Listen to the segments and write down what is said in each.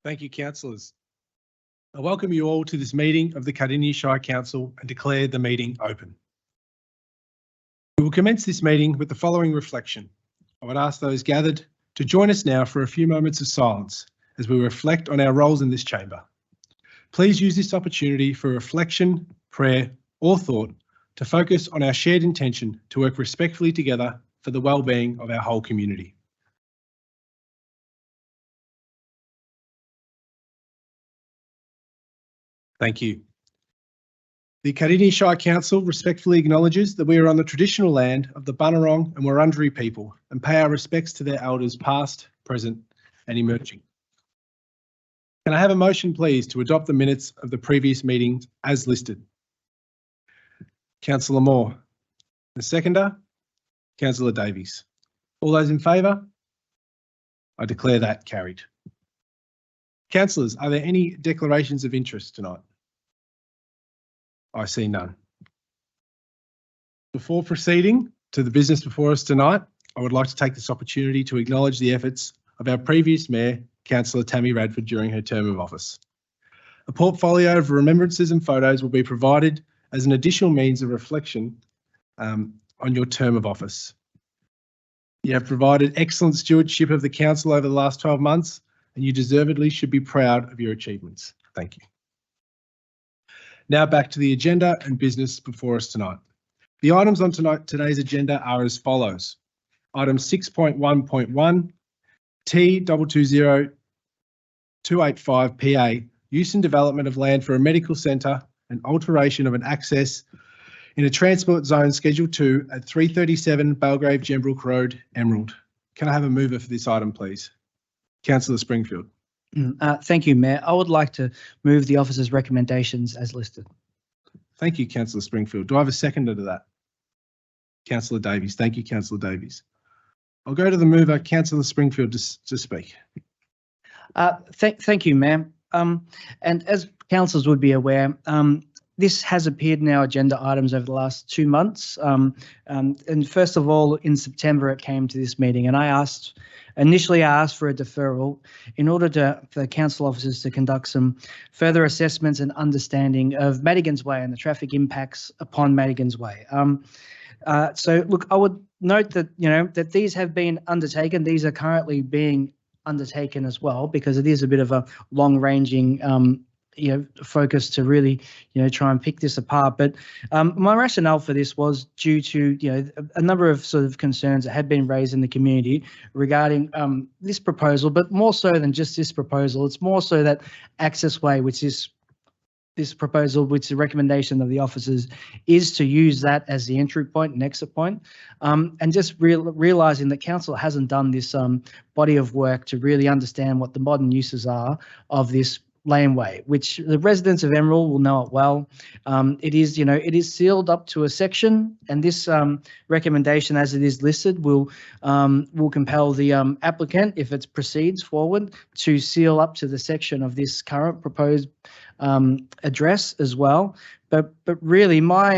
Thank you, councillors. I welcome you all to this meeting of the Cardinia Shire Council and declare the meeting open. We will commence this meeting with the following reflection. I would ask those gathered to join us now for a few moments of silence as we reflect on our roles in this chamber. Please use this opportunity for reflection, prayer, or thought to focus on our shared intention to work respectfully together for the well-being of our whole community. Thank you. The Cardinia Shire Council respectfully acknowledges that we are on the traditional land of the Bunurong and Wurundjeri people and pay our respects to their elders past, present and emerging. Can I have a motion, please, to adopt the minutes of the previous meetings as listed? Councillor Moore. The seconder, Councillor Davies. All those in favour? I declare that carried. Councillors, are there any declarations of interest tonight? I see none. Before proceeding to the business before us tonight, I would like to take this opportunity to acknowledge the efforts of our previous Mayor, Councillor Tammy Radford, during her term of office. A portfolio of remembrances and photos will be provided as an additional means of reflection on your term of office. You have provided excellent stewardship of the council over the last 12 months, and you deservedly should be proud of your achievements. Thank you. Now back to the agenda and business before us tonight. The items on today's agenda are as follows. Item 6.1.1, T220285 PA, use and development of land for a medical centre and alteration of an access in a transport zone Schedule 2 at 337 Belgrave Gembrook Road, Emerald. Can I have a mover for this item, please? Councillor Springfield. Thank you, Mayor. I would like to move the officer's recommendations as listed. Thank you, Councillor Springfield. Do I have a seconder to that? Councillor Davies. Thank you, Councillor Davies. I'll go to the mover, Councillor Springfield, to speak. Thank you, Mayor. And as councillors would be aware, this has appeared in our agenda items over the last 2 months. And first of all, in September, it came to this meeting, and initially I asked for a deferral in order for council officers to conduct some further assessments and understanding of Madigan's Way and the traffic impacts upon Madigan's Way. So look, I would note that, that these have been undertaken. These are currently being undertaken as well, because it is a bit of a long-ranging focus to really, try and pick this apart. But my rationale for this was due to, a number of sort of concerns that had been raised in the community regarding this proposal, but more so than just this proposal. It's more so that access way, which is this proposal, which the recommendation of the officers is to use that as the entry point and exit point, and just realising that council hasn't done this body of work to really understand what the modern uses are of this laneway, which the residents of Emerald will know it well. It is sealed up to a section, and this recommendation, as it is listed, will compel the applicant, if it proceeds forward, to seal up to the section of this current proposed address as well. But really, my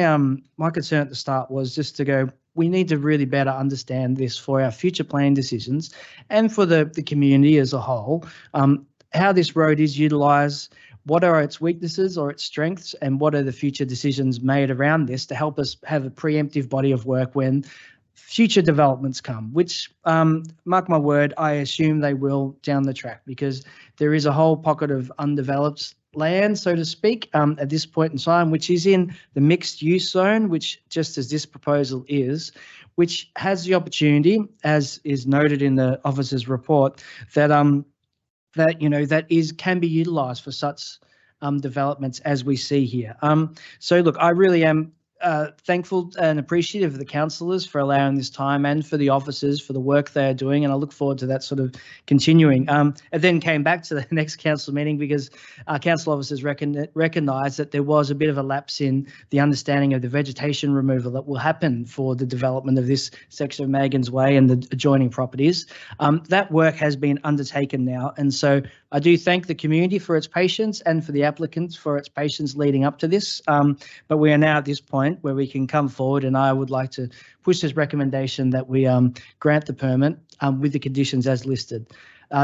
concern at the start was just to go, we need to really better understand this for our future planning decisions and for the community as a whole. How this road is utilised, what are its weaknesses or its strengths, and what are the future decisions made around this to help us have a preemptive body of work when future developments come, which, mark my word, I assume they will down the track, because there is a whole pocket of undeveloped land, so to speak, at this point in time, which is in the mixed use zone, which, just as this proposal is, which has the opportunity, as is noted in the officer's report, that can be utilised for such developments as we see here. So look, I really am thankful and appreciative of the councillors for allowing this time, and for the officers for the work they are doing, and I look forward to that sort of continuing. It then came back to the next council meeting because our council officers recognised that there was a bit of a lapse in the understanding of the vegetation removal that will happen for the development of this section of Madigan's Way and the adjoining properties. That work has been undertaken now, and so I do thank the community for its patience and for the applicants for its patience leading up to this. But we are now at this point where we can come forward, and I would like to push this recommendation that we grant the permit with the conditions as listed.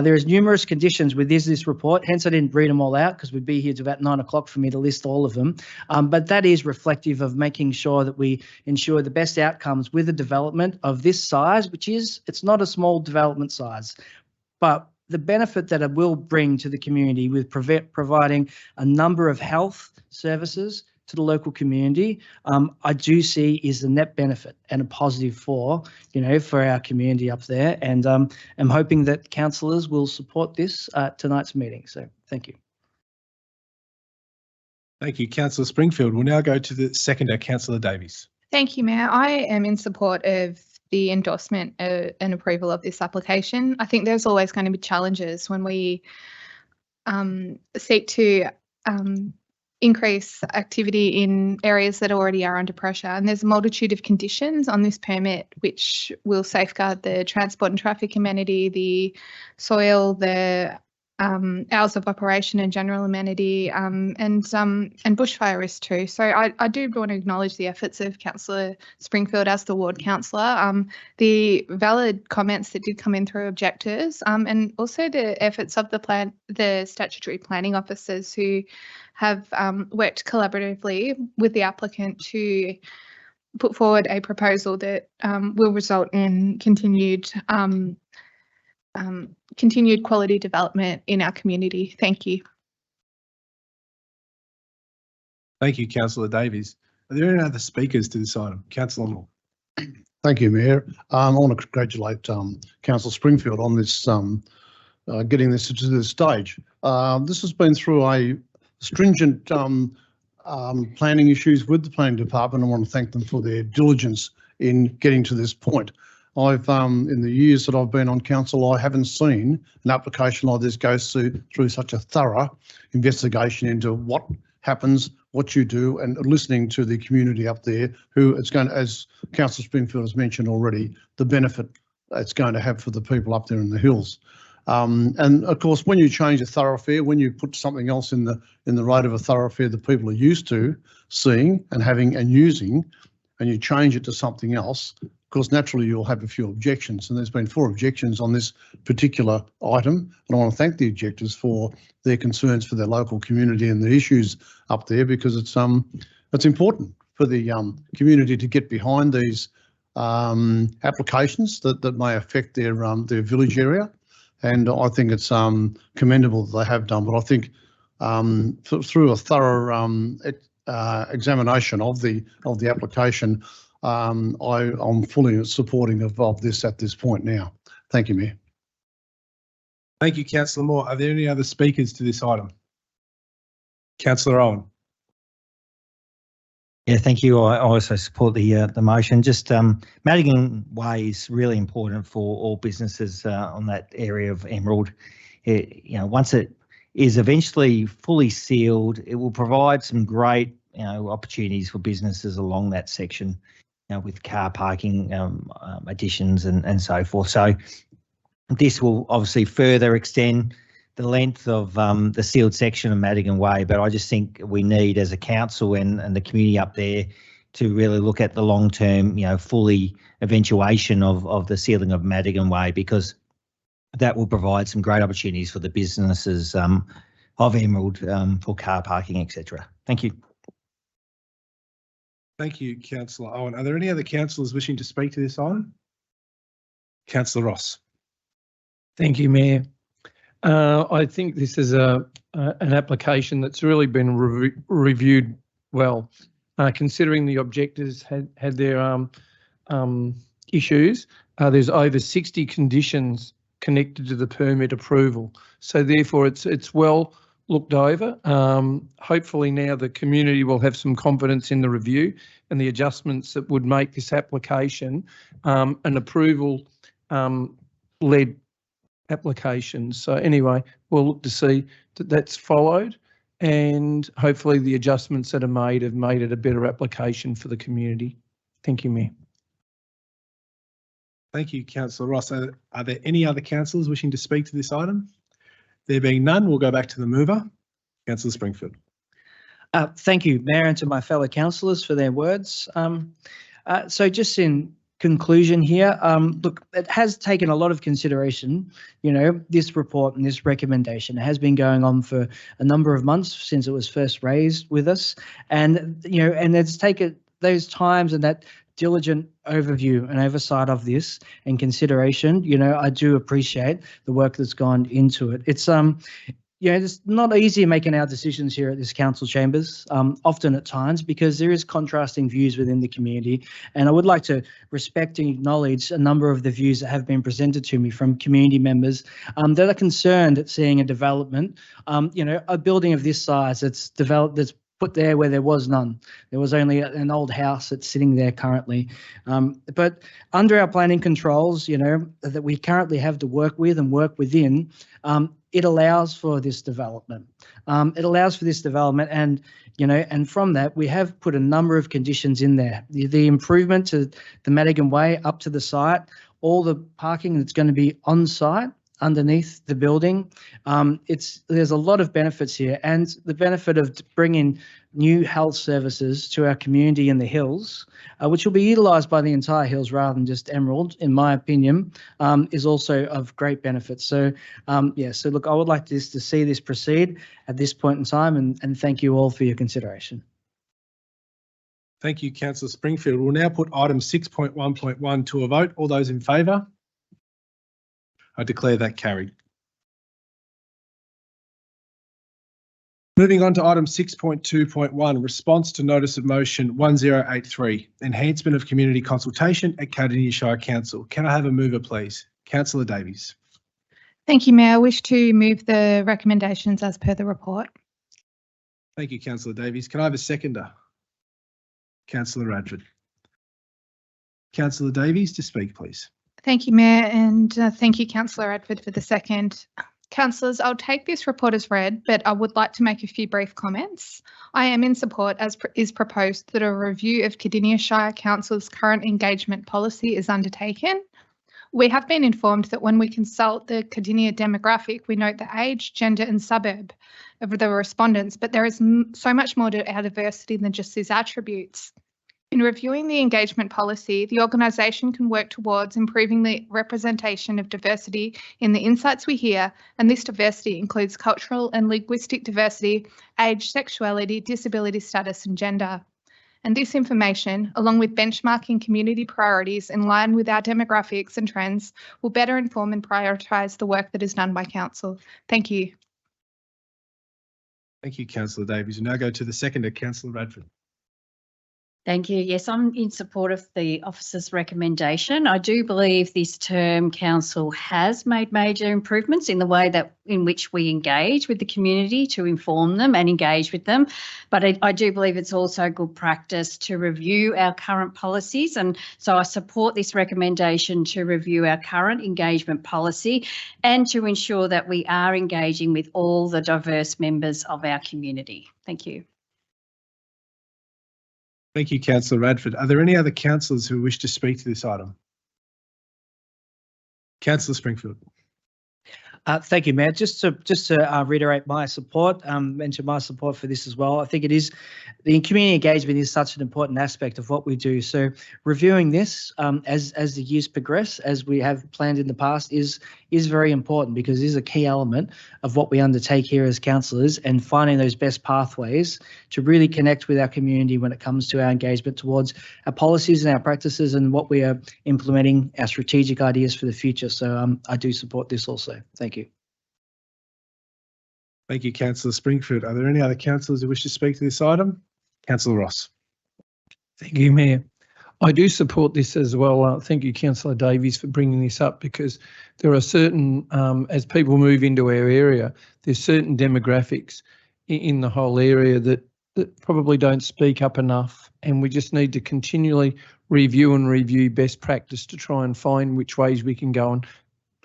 There is numerous conditions within this report, hence I didn't read them all out because we'd be here to about 9 o'clock for me to list all of them. But that is reflective of making sure that we ensure the best outcomes with a development of this size, which is, it's not a small development size, but the benefit that it will bring to the community with providing a number of health services to the local community, I do see is a net benefit and a positive for our community up there. And I'm hoping that councillors will support this at tonight's meeting. So thank you. Thank you, Councillor Springfield. We'll now go to the seconder, Councillor Davies. Thank you, Mayor. I am in support of the endorsement and approval of this application. I think there's always going to be challenges when we seek to increase activity in areas that already are under pressure. And there's a multitude of conditions on this permit which will safeguard the transport and traffic amenity, the soil, the hours of operation and general amenity, and bushfire risk too. So I do want to acknowledge the efforts of Councillor Springfield as the ward councillor, the valid comments that did come in through objectors, and also the efforts of the statutory planning officers who have worked collaboratively with the applicant to put forward a proposal that will result in continued quality development in our community. Thank you. Thank you, Councillor Davies. Are there any other speakers to this item? Councillor Moore. Thank you, Mayor. I want to congratulate Councillor Springfield on this getting this to this stage. This has been through a stringent planning issues with the planning department. I want to thank them for their diligence in getting to this point. I've in the years that I've been on council, I haven't seen an application like this go through such a thorough investigation into what happens, what you do, and listening to the community up there, who it's going to, as Councillor Springfield has mentioned already, the benefit it's going to have for the people up there in the hills. And of course, when you change a thoroughfare, when you put something else in the road of a thoroughfare that people are used to seeing and having and using, and you change it to something else, of course, naturally you'll have a few objections, and there's been 4 objections on this particular item. And I want to thank the objectors for their concerns for their local community and the issues up there, because it's important for the community to get behind these applications that may affect their village area. And I think it's commendable that they have done. But I think through a thorough examination of the application, I'm fully supporting of this at this point now. Thank you, Mayor. Thank you, Councillor Moore. Are there any other speakers to this item? Councillor Owen. Yeah, thank you. I also support the motion. Just Madigan Way is really important for all businesses on that area of Emerald. Once it is eventually fully sealed, it will provide some great opportunities for businesses along that section, with car parking additions and so forth. So this will obviously further extend the length of the sealed section of Madigan Way, but I just think we need, as a council and the community up there, to really look at the long-term, fully eventuation of the sealing of Madigan Way, because that will provide some great opportunities for the businesses of Emerald for car parking, etc. Thank you. Thank you, Councillor Owen. Are there any other councillors wishing to speak to this item? Councillor Ross. Thank you, Mayor. I think this is an application that's really been reviewed well, considering the objectors had their issues. There's over 60 conditions connected to the permit approval, so therefore it's well looked over. Hopefully now the community will have some confidence in the review and the adjustments that would make this application an approval led application. So anyway, we'll look to see that that's followed, and hopefully the adjustments that are made have made it a better application for the community. Thank you, Mayor. Thank you, Councillor Ross. Are there any other councillors wishing to speak to this item? There being none, we'll go back to the mover, Councillor Springfield. Thank you, Mayor, and to my fellow councillors for their words. So just in conclusion here. Look, it has taken a lot of consideration. You know, this report and this recommendation has been going on for a number of months since it was first raised with us, and you know, and it's taken those times and that diligent overview and oversight of this and consideration. You know, I do appreciate the work that's gone into it. It's you know, it's not easy making our decisions here at this council chambers, often at times, because there is contrasting views within the community. And I would like to respect and acknowledge a number of the views that have been presented to me from community members that are concerned at seeing a development, you know, a building of this size that's developed, that's put there where there was none. There was only an old house that's sitting there currently. But under our planning controls, you know, that we currently have to work with and work within, it allows for this development. It allows for this development, and you know, and from that we have put a number of conditions in there. The improvement to the Madigan Way up to the site, all the parking that's going to be on site underneath the building. There's a lot of benefits here, and the benefit of bringing new health services to our community in the hills, which will be utilised by the entire hills rather than just Emerald, in my opinion, is also of great benefit. So, yeah, so look, I would like to see this proceed at this point in time, and thank you all for your consideration. Thank you, Councillor Springfield. We'll now put item 6.1.1 to a vote. All those in favour? I declare that carried. Moving on to item 6.2.1, response to notice of motion 1083, enhancement of community consultation at Cardinia Shire Council. Can I have a mover, please? Councillor Davies. Thank you, Mayor. I wish to move the recommendations as per the report. Thank you, Councillor Davies. Can I have a seconder? Councillor Radford. Councillor Davies to speak, please. Thank you, Mayor, and thank you, Councillor Radford, for the second. Councillors, I'll take this report as read, but I would like to make a few brief comments. I am in support, as is proposed, that a review of Cardinia Shire Council's current engagement policy is undertaken. We have been informed that when we consult the Cardinia demographic, we note the age, gender and suburb of the respondents, but there is so much more to our diversity than just these attributes. In reviewing the engagement policy, the organisation can work towards improving the representation of diversity in the insights we hear, and this diversity includes cultural and linguistic diversity, age, sexuality, disability status and gender. And this information, along with benchmarking community priorities in line with our demographics and trends, will better inform and prioritise the work that is done by Council. Thank you. Thank you, Councillor Davies. We'll now go to the seconder, Councillor Radford. Thank you. Yes, I'm in support of the officer's recommendation. I do believe this term council has made major improvements in the way that in which we engage with the community to inform them and engage with them. But I do believe it's also good practice to review our current policies. And so I support this recommendation to review our current engagement policy and to ensure that we are engaging with all the diverse members of our community. Thank you. Thank you, Councillor Radford. Are there any other councillors who wish to speak to this item? Councillor Springfield. Thank you, Mayor. Just to reiterate my support, mention my support for this as well. I think it is, the community engagement is such an important aspect of what we do. So reviewing this as the years progress, as we have planned in the past, is very important because it is a key element of what we undertake here as councillors, and finding those best pathways to really connect with our community when it comes to our engagement towards our policies and our practices and what we are implementing, our strategic ideas for the future. So I do support this also. Thank you. Thank you, Councillor Springfield. Are there any other councillors who wish to speak to this item? Councillor Ross. Thank you, Mayor. I do support this as well. Thank you, Councillor Davies, for bringing this up, because there are certain, as people move into our area, there's certain demographics in the whole area that probably don't speak up enough, and we just need to continually review best practice to try and find which ways we can go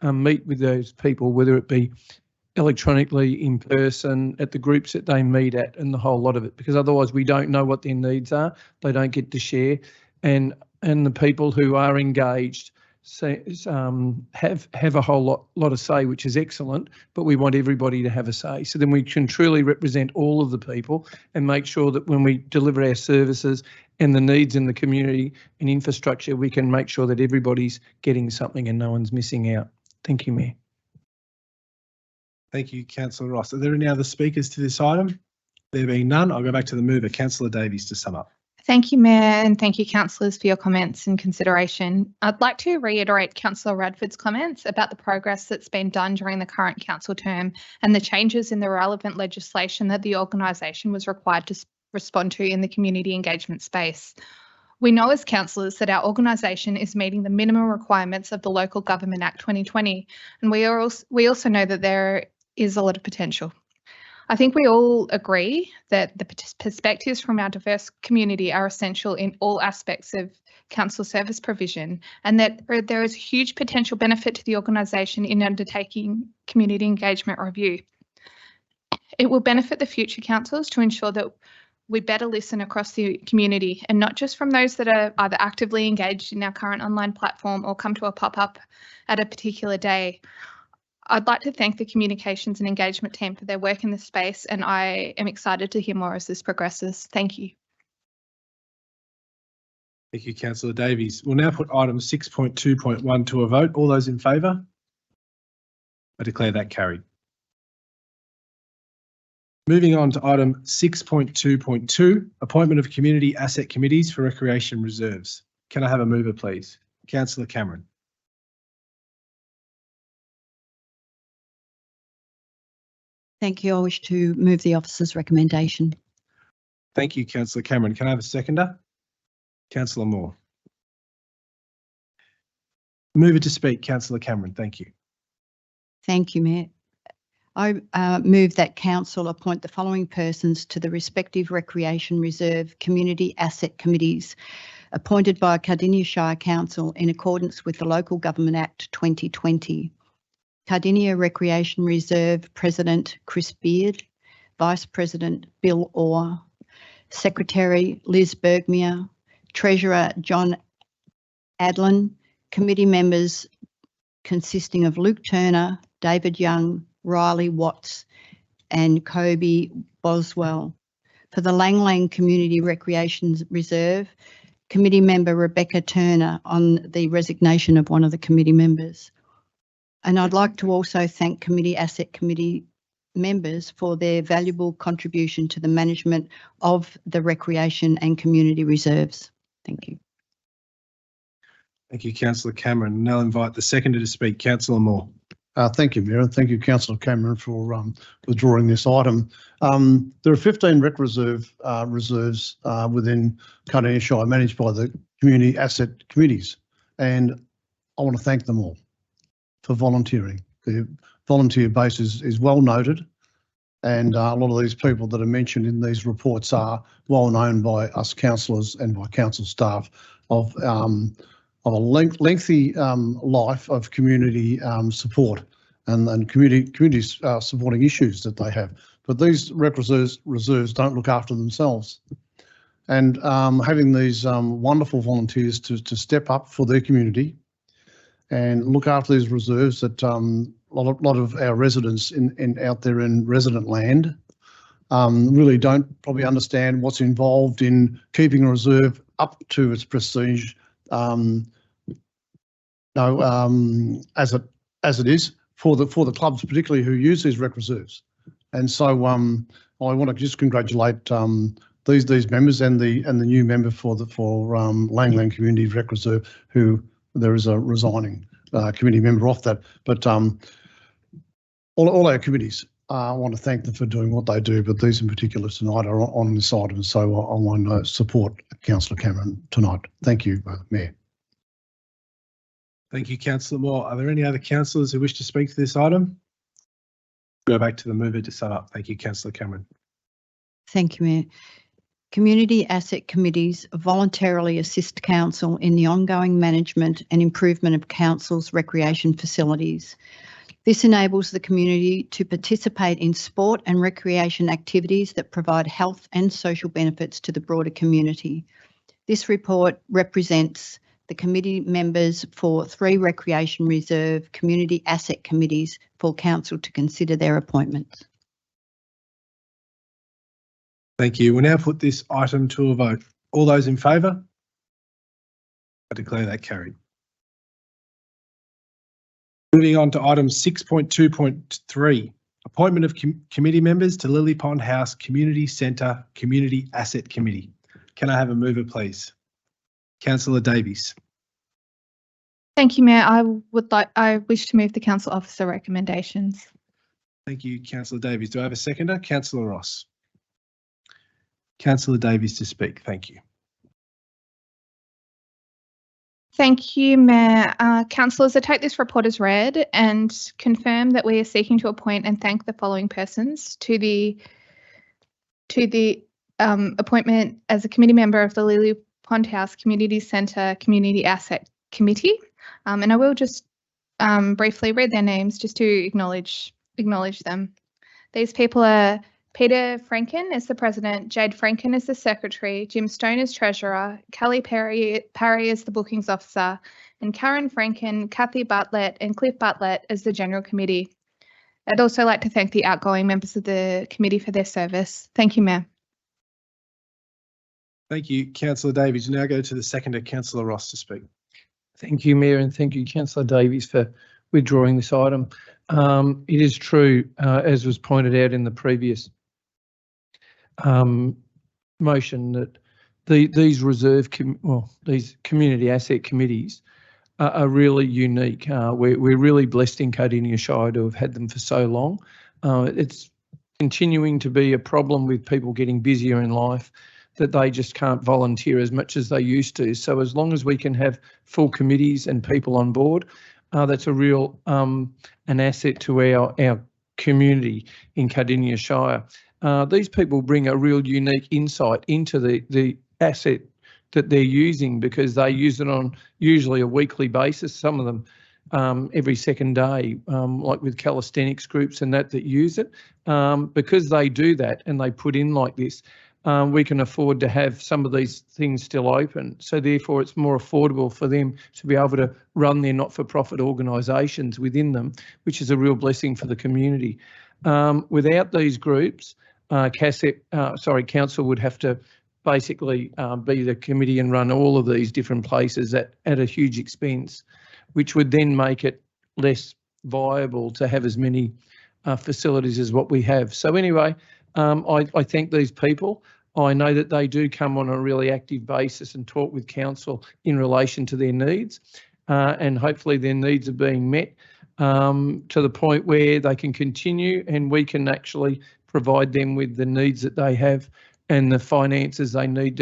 and meet with those people, whether it be electronically, in person, at the groups that they meet at, and the whole lot of it, because otherwise we don't know what their needs are. They don't get to share, and the people who are engaged have a whole lot of say, which is excellent, but we want everybody to have a say. So then we can truly represent all of the people and make sure that when we deliver our services and the needs in the community and infrastructure, we can make sure that everybody's getting something and no one's missing out. Thank you, Mayor. Thank you, Councillor Ross. Are there any other speakers to this item? There being none, I'll go back to the mover, Councillor Davies, to sum up. Thank you, Mayor, and thank you, councillors, for your comments and consideration. I'd like to reiterate Councillor Radford's comments about the progress that's been done during the current council term and the changes in the relevant legislation that the organisation was required to respond to in the community engagement space. We know as councillors that our organisation is meeting the minimum requirements of the Local Government Act 2020, and we also know that there is a lot of potential. I think we all agree that the perspectives from our diverse community are essential in all aspects of council service provision, and that there is a huge potential benefit to the organisation in undertaking community engagement review. It will benefit the future councils to ensure that we better listen across the community, and not just from those that are either actively engaged in our current online platform or come to a pop-up at a particular day. I'd like to thank the communications and engagement team for their work in this space, and I am excited to hear more as this progresses. Thank you. Thank you, Councillor Davies. We'll now put item 6.2.1 to a vote. All those in favour? I declare that carried. Moving on to item 6.2.2, appointment of community asset committees for recreation reserves. Can I have a mover, please? Councillor Cameron. Thank you. I wish to move the officer's recommendation. Thank you, Councillor Cameron. Can I have a seconder? Councillor Moore. Mover to speak, Councillor Cameron. Thank you. Thank you, Mayor. I move that council appoint the following persons to the respective Recreation Reserve Community Asset Committees appointed by Cardinia Shire Council in accordance with the Local Government Act 2020. Cardinia Recreation Reserve President Chris Beard, Vice President Bill Orr, Secretary Liz Bergmere, Treasurer John Adlin, committee members consisting of Luke Turner, David Young, Riley Watts and Kobe Boswell. For the Lang Lang Community Recreation Reserve, committee member Rebecca Turner on the resignation of one of the committee members. And I'd like to also thank Committee Asset Committee members for their valuable contribution to the management of the recreation and community reserves. Thank you. Thank you, Councillor Cameron. Now invite the seconder to speak, Councillor Moore. Thank you, Mayor, and thank you, Councillor Cameron, for withdrawing this item. There are 15 rec reserves within Cardinia Shire managed by the community asset committees, and I want to thank them all for volunteering. The volunteer base is well noted, and a lot of these people that are mentioned in these reports are well known by us councillors and by council staff of a lengthy life of community support and communities supporting issues that they have. But these rec reserves don't look after themselves. And having these wonderful volunteers to step up for their community and look after these reserves that a lot of our residents out there in resident land really don't probably understand what's involved in keeping a reserve up to its prestige as it is for the clubs, particularly who use these rec reserves. And so I want to just congratulate these members and the new member for Lang Lang Community Rec Reserve, who there is a resigning committee member off that. But all our committees, I want to thank them for doing what they do, but these in particular tonight are on this item, so I want to support Councillor Cameron tonight. Thank you, Mayor. Thank you, Councillor Moore. Are there any other councillors who wish to speak to this item? Go back to the mover to sum up. Thank you, Councillor Cameron. Thank you, Mayor. Community asset committees voluntarily assist council in the ongoing management and improvement of council's recreation facilities. This enables the community to participate in sport and recreation activities that provide health and social benefits to the broader community. This report represents the committee members for 3 Recreation Reserve Community Asset Committees for Council to consider their appointments. Thank you. We'll now put this item to a vote. All those in favour? I declare that carried. Moving on to item 6.2.3, appointment of committee members to Lily Pond House Community Centre Community Asset Committee. Can I have a mover, please? Councillor Davies. Thank you, Mayor. I wish to move the council officer recommendations. Thank you, Councillor Davies. Do I have a seconder? Councillor Ross. Councillor Davies to speak. Thank you. Thank you, Mayor. Councillors, I take this report as read and confirm that we are seeking to appoint and thank the following persons to the appointment as a committee member of the Lily Pond House Community Centre Community Asset Committee. And I will just briefly read their names just to acknowledge them. These people are Peter Franken as the President, Jade Franken as the Secretary, Jim Stone as Treasurer, Kelly Parry as the Bookings Officer, and Karen Franken, Kathy Bartlett and Cliff Bartlett as the General Committee. I'd also like to thank the outgoing members of the committee for their service. Thank you, Mayor. Thank you, Councillor Davies. Now go to the seconder, Councillor Ross to speak. Thank you, Mayor, and thank you, Councillor Davies, for withdrawing this item. It is true, as was pointed out in the previous motion, that these these community asset committees are really unique. We're really blessed in Cardinia Shire to have had them for so long. It's continuing to be a problem with people getting busier in life, that they just can't volunteer as much as they used to. So as long as we can have full committees and people on board, that's a real an asset to our community in Cardinia Shire. These people bring a real unique insight into the asset that they're using, because they use it on usually a weekly basis, some of them every second day, like with calisthenics groups and that use it. Because they do that and they put in like this, we can afford to have some of these things still open. So therefore it's more affordable for them to be able to run their not-for-profit organisations within them, which is a real blessing for the community. Without these groups, council would have to basically be the committee and run all of these different places at a huge expense, which would then make it less viable to have as many facilities as what we have. So anyway, I thank these people. I know that they do come on a really active basis and talk with council in relation to their needs, and hopefully their needs are being met to the point where they can continue and we can actually provide them with the needs that they have and the finances they need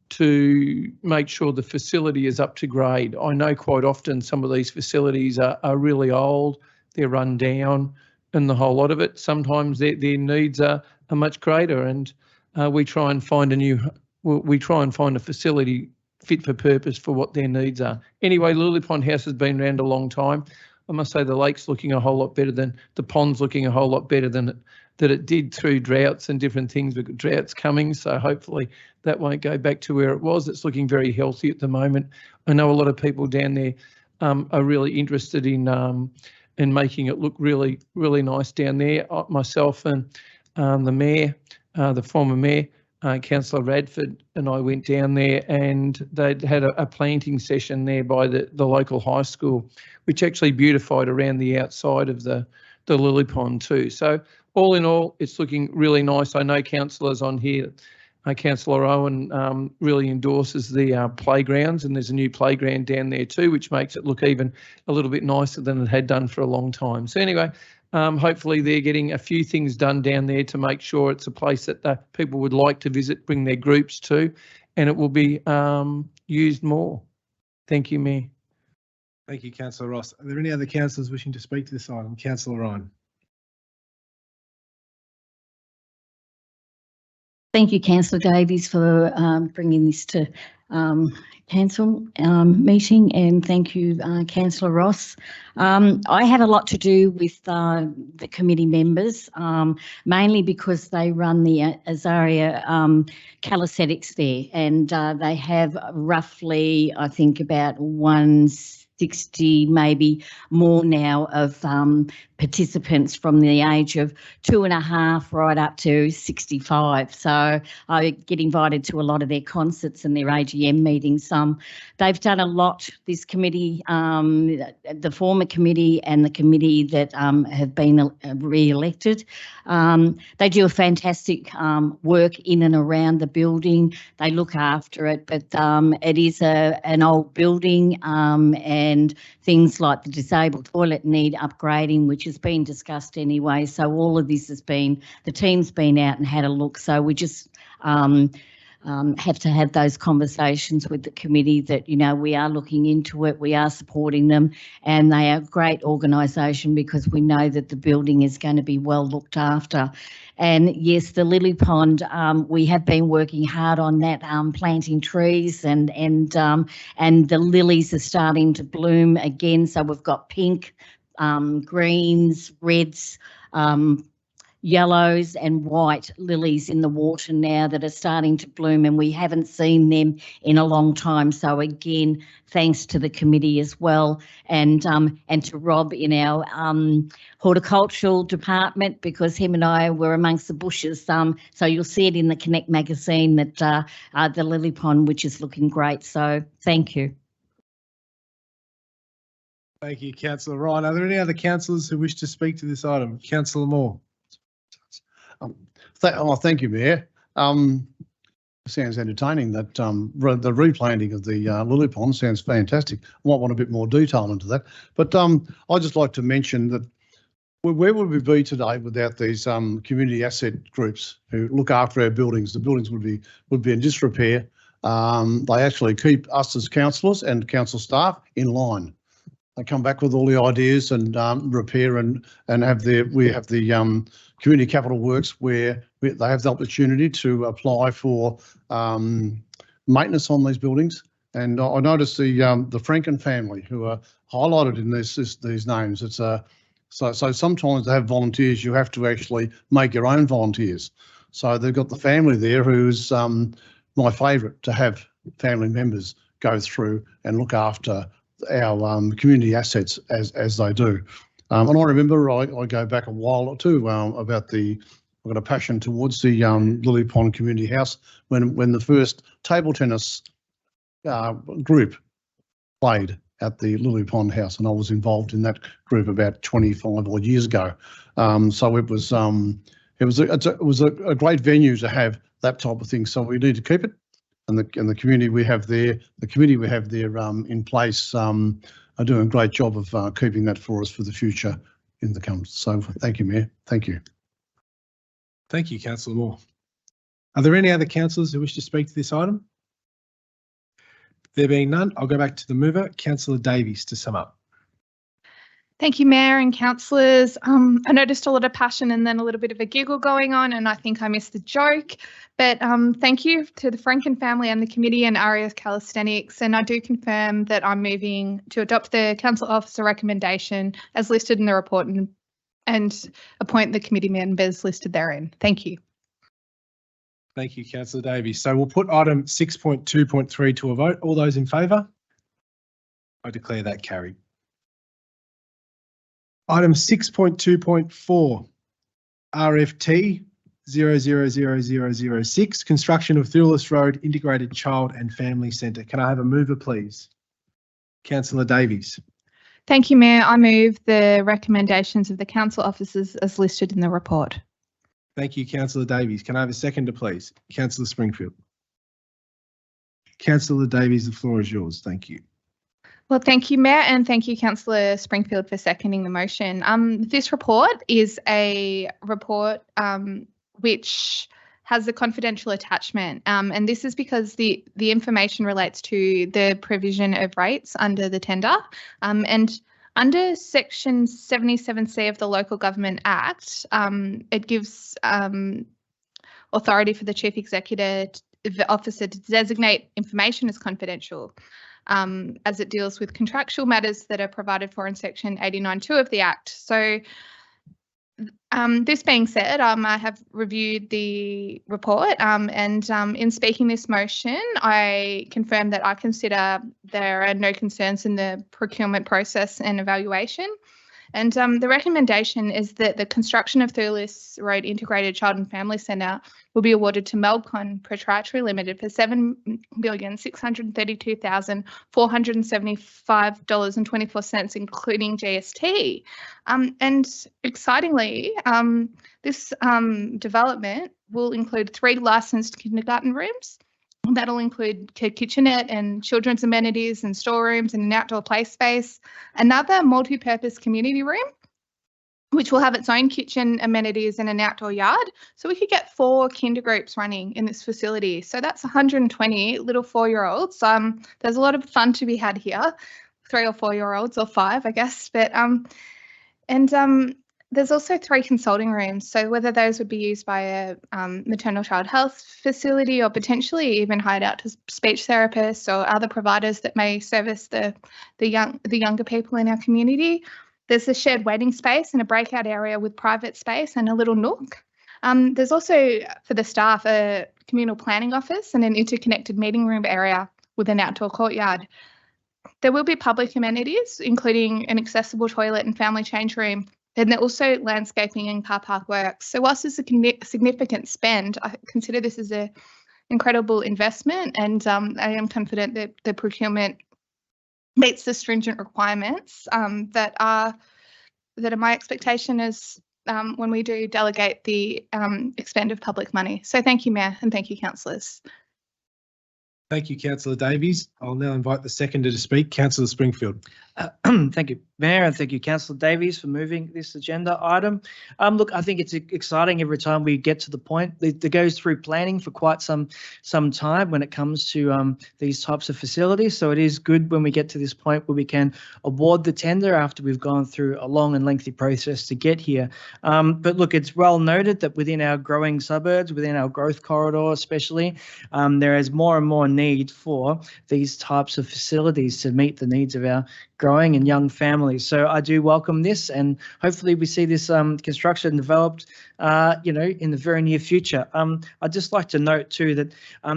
to make sure the facility is up to grade. I know quite often some of these facilities are really old, they're run down, and the whole lot of it. Sometimes their needs are much greater, and we try and find a facility fit for purpose for what their needs are. Anyway, Lily Pond House has been around a long time. I must say the lake's looking a whole lot better than the pond's looking a whole lot better than it did through droughts and different things. We've got droughts coming, so hopefully that won't go back to where it was. It's looking very healthy at the moment. I know a lot of people down there are really interested in making it look really, really nice down there. Myself and the mayor, the former mayor, Councillor Radford, and I went down there, and they'd had a planting session there by the local high school, which actually beautified around the outside of the lily pond too. So all in all, it's looking really nice. I know councillors on here, Councillor Owen really endorses the playgrounds, and there's a new playground down there too, which makes it look even a little bit nicer than it had done for a long time. So anyway, hopefully they're getting a few things done down there to make sure it's a place that people would like to visit, bring their groups to, and it will be used more. Thank you, Mayor. Thank you, Councillor Ross. Are there any other councillors wishing to speak to this item? Councillor Ryan. Thank you, Councillor Davies, for bringing this to Council meeting, and thank you, Councillor Ross. I have a lot to do with the committee members, mainly because they run the Azaria calisthenics there, and they have roughly, I think, about 160, maybe more now, of participants from the age of 2.5 right up to 65. So I get invited to a lot of their concerts and their AGM meetings. They've done a lot, this committee, the former committee and the committee that have been re-elected. They do a fantastic work in and around the building. They look after it, but it is an old building, and things like the disabled toilet need upgrading, which has been discussed anyway. So all of this has been, the team's been out and had a look. So we just have to have those conversations with the committee that, you know, we are looking into it, we are supporting them, and they are a great organisation because we know that the building is going to be well looked after. And yes, the lily pond, we have been working hard on that, planting trees, and the lilies are starting to bloom again. So we've got pink, greens, reds, yellows and white lilies in the water now that are starting to bloom, and we haven't seen them in a long time. So again, thanks to the committee as well, and to Rob in our horticultural department, because him and I were amongst the bushes. So you'll see it in the Connect magazine that the lily pond, which is looking great. So thank you. Thank you, Councillor Ryan. Are there any other councillors who wish to speak to this item? Councillor Moore. Thank you, Mayor. Sounds entertaining. That the replanting of the lily pond sounds fantastic. I might want a bit more detail into that. But I'd just like to mention that where would we be today without these community asset groups who look after our buildings? The buildings would be in disrepair. They actually keep us as councillors and council staff in line. They come back with all the ideas and repair and we have the community capital works where they have the opportunity to apply for maintenance on these buildings. And I noticed the Franken family who are highlighted in these names. It's so sometimes they have volunteers. You have to actually make your own volunteers. So they've got the family there who's my favourite to have family members go through and look after our community assets as they do. And I remember I go back a while too about I've got a passion towards the Lily Pond Community House when the first table tennis group played at the Lily Pond House, and I was involved in that group about 25 odd years ago. So it was a great venue to have that type of thing. So we need to keep it. And the community we have there, in place are doing a great job of keeping that for us for the future in the come. So thank you, Mayor. Thank you. Thank you, Councillor Moore. Are there any other councillors who wish to speak to this item? There being none, I'll go back to the mover, Councillor Davies, to sum up. Thank you, Mayor and councillors. I noticed a lot of passion and then a little bit of a giggle going on, and I think I missed the joke. But thank you to the Franken family and the committee and Arias Calisthenics. And I do confirm that I'm moving to adopt the council officer recommendation as listed in the report and appoint the committee members listed therein. Thank you. Thank you, Councillor Davies. So we'll put item 6.2.3 to a vote. All those in favour? I declare that carried. Item 6.2.4, RFT 000006, construction of Thewlis Road Integrated Child and Family Centre. Can I have a mover, please? Councillor Davies. Thank you, Mayor. I move the recommendations of the council officers as listed in the report. Thank you, Councillor Davies. Can I have a seconder, please? Councillor Springfield. Councillor Davies, the floor is yours. Thank you. Well, thank you, Mayor, and thank you, Councillor Springfield, for seconding the motion. This report is a report which has a confidential attachment, and this is because the information relates to the provision of rates under the tender, and under Section 77C of the Local Government Act, it gives authority for the Chief Executive the officer to designate information as confidential, as it deals with contractual matters that are provided for in Section 89(2) of the Act. So this being said, I have reviewed the report, and in speaking this motion, I confirm that I consider there are no concerns in the procurement process and evaluation. And the recommendation is that the construction of Thurles Road Integrated Child and Family Centre will be awarded to Melbcon Proprietary Limited for $7,632,475.24, including GST. And excitingly, this development will include 3 licensed kindergarten rooms. That'll include a kitchenette and children's amenities and storerooms and an outdoor play space, another multi-purpose community room, which will have its own kitchen, amenities and an outdoor yard. So we could get 4 kinder groups running in this facility. So that's 120 little 4-year-olds. There's a lot of fun to be had here, 3 or 4-year-olds, or 5, I guess. But there's also 3 consulting rooms, so whether those would be used by a maternal child health facility or potentially even hired out to speech therapists or other providers that may service the younger people in our community. There's a shared waiting space and a breakout area with private space and a little nook. There's also, for the staff, a communal planning office and an interconnected meeting room area with an outdoor courtyard. There will be public amenities, including an accessible toilet and family change room. And there also landscaping and car park works. So whilst it's a significant spend, I consider this as an incredible investment, and I am confident that the procurement meets the stringent requirements that are my expectation as when we do delegate the expend of public money. So thank you, Mayor, and thank you, councillors. Thank you, Councillor Davies. I'll now invite the seconder to speak, Councillor Springfield. Thank you, Mayor, and thank you, Councillor Davies, for moving this agenda item. Look, I think it's exciting every time we get to the point. It goes through planning for quite some time when it comes to these types of facilities. So it is good when we get to this point where we can award the tender after we've gone through a long and lengthy process to get here. But look, it's well noted that within our growing suburbs, within our growth corridor especially, there is more and more need for these types of facilities to meet the needs of our growing and young families. So I do welcome this, and hopefully we see this construction developed, in the very near future. I'd just like to note too that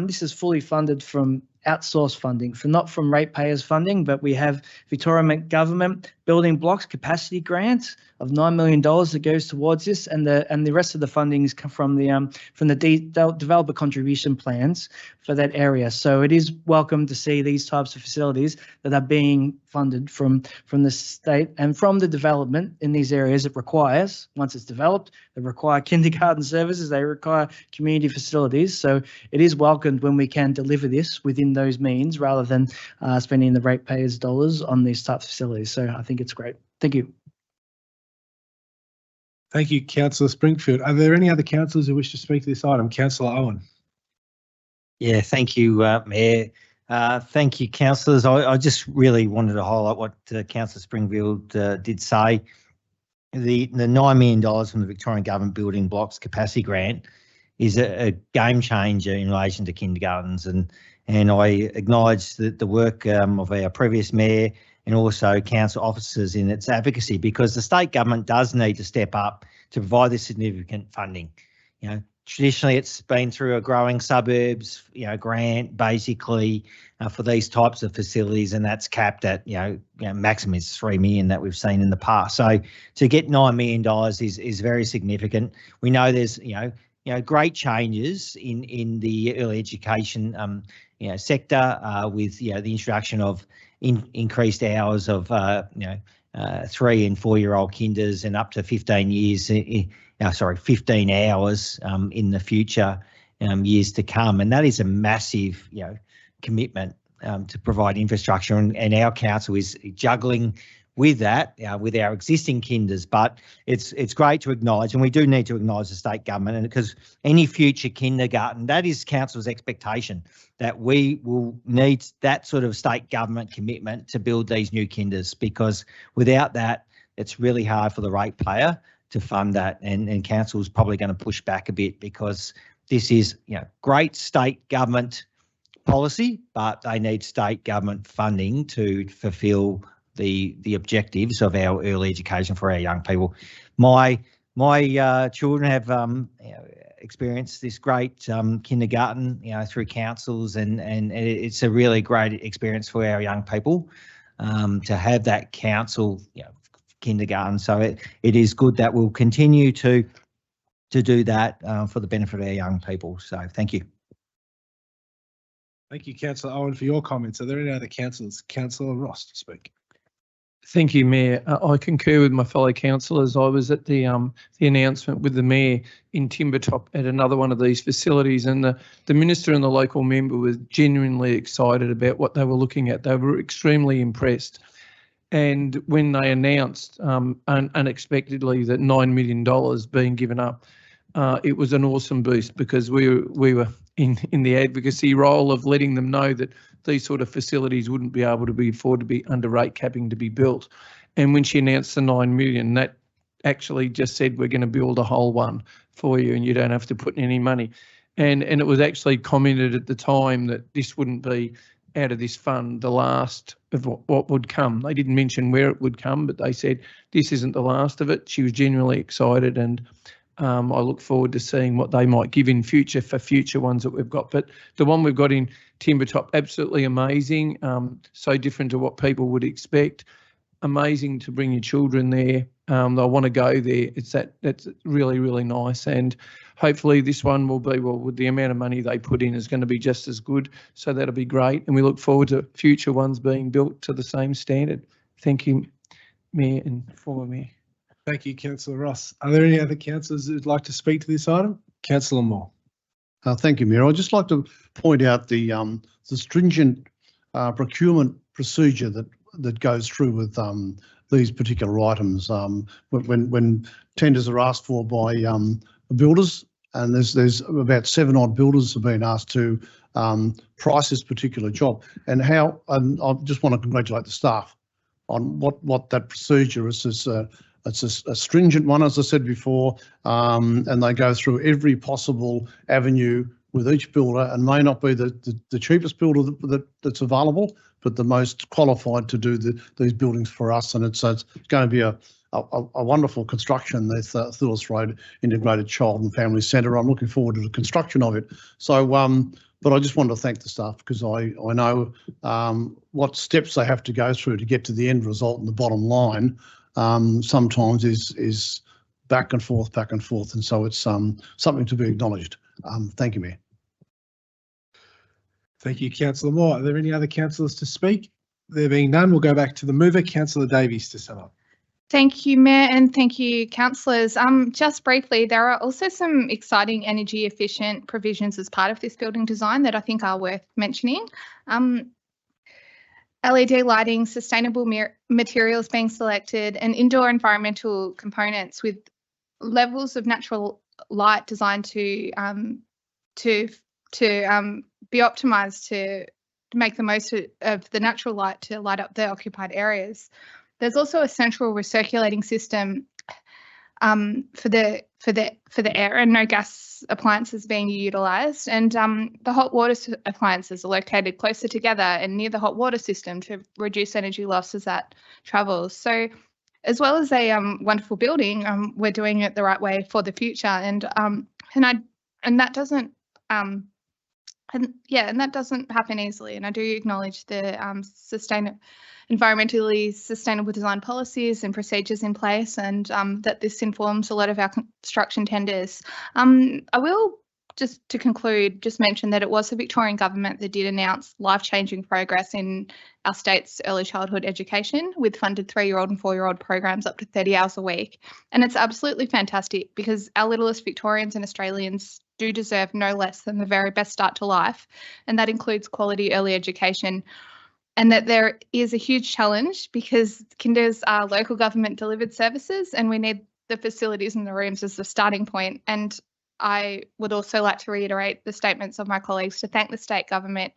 this is fully funded from outsourced funding, not from ratepayers funding, but we have Victoria Government building blocks capacity grant of $9 million that goes towards this, and the rest of the fundings come from the developer contribution plans for that area. So it is welcome to see these types of facilities that are being funded from the state and from the development in these areas. It requires, once it's developed, they require kindergarten services, they require community facilities. So it is welcomed when we can deliver this within those means rather than spending the ratepayers' dollars on these types of facilities. So I think it's great. Thank you. Thank you, Councillor Springfield. Are there any other councillors who wish to speak to this item? Councillor Owen. Yeah, thank you, Mayor. Thank you, councillors. I just really wanted to highlight what Councillor Springfield did say. The $9 million from the Victorian Government Building Blocks Capacity Grant is a game changer in relation to kindergartens, and I acknowledge the work of our previous mayor and also council officers in its advocacy, because the state government does need to step up to provide this significant funding. Traditionally it's been through a growing suburbs, grant basically for these types of facilities, and that's capped at, maximum is $3 million that we've seen in the past. So to get $9 million is very significant. We know there's, great changes in the early education, sector with, the introduction of increased hours of 3 and 4-year-old kinders and up to 15 hours in the future years to come. And that is a massive, commitment to provide infrastructure. And our council is juggling with that, with our existing kinders. But it's great to acknowledge, and we do need to acknowledge the state government, and because any future kindergarten, that is council's expectation, that we will need that sort of state government commitment to build these new kinders, because without that, it's really hard for the ratepayer to fund that, and council's probably going to push back a bit, because this is, great state government policy, but they need state government funding to fulfil the objectives of our early education for our young people. My children have experienced this great kindergarten, through councils, and it's a really great experience for our young people to have that council kindergarten. So it is good that we'll continue to do that for the benefit of our young people. So thank you. Thank you, Councillor Owen, for your comments. Are there any other councillors? Councillor Ross to speak. Thank you, Mayor. I concur with my fellow councillors. I was at the announcement with the Mayor in Timbertop at another one of these facilities, and the Minister and the local member were genuinely excited about what they were looking at. They were extremely impressed. And when they announced unexpectedly that $9 million being given up, it was an awesome boost, because we were in the advocacy role of letting them know that these sort of facilities wouldn't be able to be afforded to be under rate capping to be built. And when she announced the $9 million, that actually just said, we're going to build a whole one for you and you don't have to put in any money. And it was actually commented at the time that this wouldn't be out of this fund the last of what would come. They didn't mention where it would come, but they said this isn't the last of it. She was genuinely excited, and I look forward to seeing what they might give in future for future ones that we've got. But the one we've got in Timbertop, absolutely amazing. So different to what people would expect. Amazing to bring your children there. They'll want to go there. That's really, really nice. And hopefully this one will be, well, with the amount of money they put in, is going to be just as good. So that'll be great. And we look forward to future ones being built to the same standard. Thank you, Mayor and former Mayor. Thank you, Councillor Ross. Are there any other councillors who'd like to speak to this item? Councillor Moore. Thank you, Mayor. I'd just like to point out the stringent procurement procedure that goes through with these particular items. When tenders are asked for by builders, and there's about 7 odd builders have been asked to price this particular job, and I just want to congratulate the staff on what that procedure is. It's a stringent one, as I said before, and they go through every possible avenue with each builder, and may not be the cheapest builder that's available, but the most qualified to do these buildings for us. And it's going to be a wonderful construction, this Thillis Road Integrated Child and Family Centre. I'm looking forward to the construction of it. So, but I just wanted to thank the staff, because I know what steps they have to go through to get to the end result, and the bottom line sometimes is back and forth, and so it's something to be acknowledged. Thank you, Mayor. Thank you, Councillor Moore. Are there any other councillors to speak? There being none, we'll go back to the mover, Councillor Davies, to sum up. Thank you, Mayor, and thank you, councillors. Just briefly, there are also some exciting energy efficient provisions as part of this building design that I think are worth mentioning. LED lighting, sustainable materials being selected, and indoor environmental components with levels of natural light designed to be optimised to make the most of the natural light to light up the occupied areas. There's also a central recirculating system for the air, and no gas appliances being utilised. And the hot water appliances are located closer together and near the hot water system to reduce energy loss as that travels. So, as well as a wonderful building, we're doing it the right way for the future. And that doesn't happen easily. And I do acknowledge the environmentally sustainable design policies and procedures in place, and that this informs a lot of our construction tenders. I will, just to conclude, just mention that it was the Victorian government that did announce life-changing progress in our state's early childhood education, with funded 3-year-old and 4-year-old programs up to 30 hours a week. And it's absolutely fantastic, because our littlest Victorians and Australians do deserve no less than the very best start to life, and that includes quality early education. And that there is a huge challenge, because kinders are local government delivered services, and we need the facilities and the rooms as the starting point. And I would also like to reiterate the statements of my colleagues to thank the state government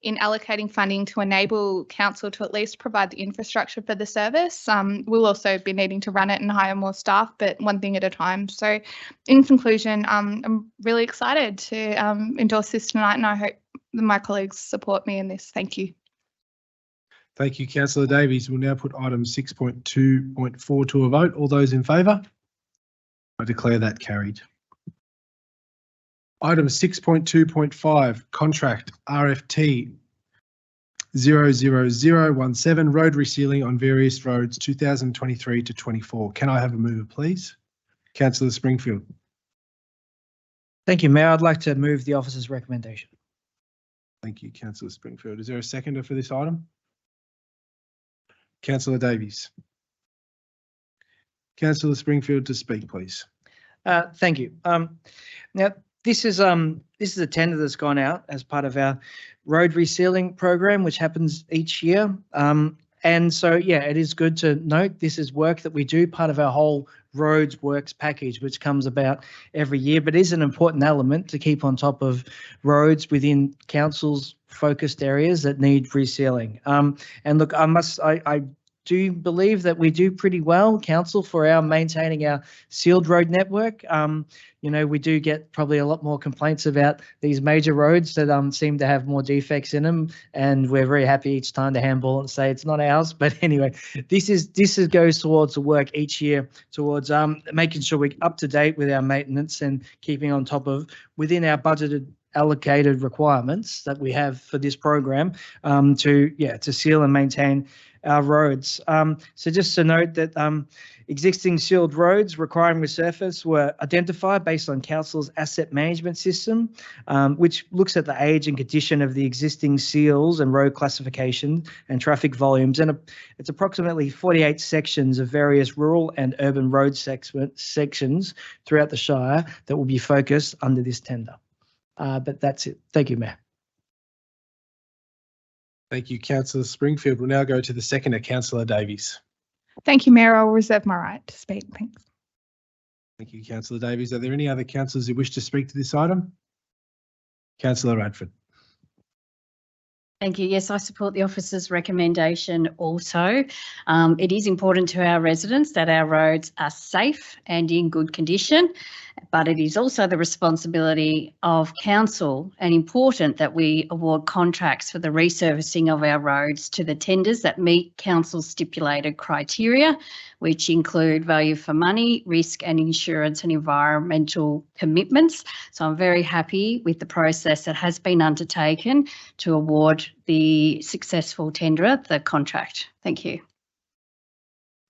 in allocating funding to enable council to at least provide the infrastructure for the service. We'll also be needing to run it and hire more staff, but one thing at a time. So in conclusion, I'm really excited to endorse this tonight, and I hope that my colleagues support me in this. Thank you. Thank you, Councillor Davies. We'll now put item 6.2.4 to a vote. All those in favour? I declare that carried. Item 6.2.5, contract RFT 00017, road resealing on various roads 2023 to 24. Can I have a mover, please? Councillor Springfield. Thank you, Mayor. I'd like to move the officer's recommendation. Thank you, Councillor Springfield. Is there a seconder for this item? Councillor Davies. Councillor Springfield to speak, please. Thank you. Now, this is a tender that's gone out as part of our road resealing program, which happens each year. And so, yeah, it is good to note this is work that we do, part of our whole roads works package, which comes about every year, but is an important element to keep on top of roads within council's focused areas that need resealing. And look, I do believe that we do pretty well, council, for our maintaining our sealed road network. You know, we do get probably a lot more complaints about these major roads that seem to have more defects in them, and we're very happy each time to handball and say it's not ours. But anyway, this goes towards the work each year towards making sure we're up to date with our maintenance and keeping on top of within our budgeted allocated requirements that we have for this program to seal and maintain our roads. So just to note that existing sealed roads requiring resurface were identified based on council's asset management system, which looks at the age and condition of the existing seals and road classification and traffic volumes. And it's approximately 48 sections of various rural and urban road sections throughout the Shire that will be focused under this tender. But that's it. Thank you, Mayor. Thank you, Councillor Springfield. We'll now go to the seconder, Councillor Davies. Thank you, Mayor. I'll reserve my right to speak. Thanks. Thank you, Councillor Davies. Are there any other councillors who wish to speak to this item? Councillor Radford. Thank you. Yes, I support the officer's recommendation also. It is important to our residents that our roads are safe and in good condition, but it is also the responsibility of council and important that we award contracts for the resurfacing of our roads to the tenders that meet council's stipulated criteria, which include value for money, risk and insurance and environmental commitments. So I'm very happy with the process that has been undertaken to award the successful tenderer the contract. Thank you.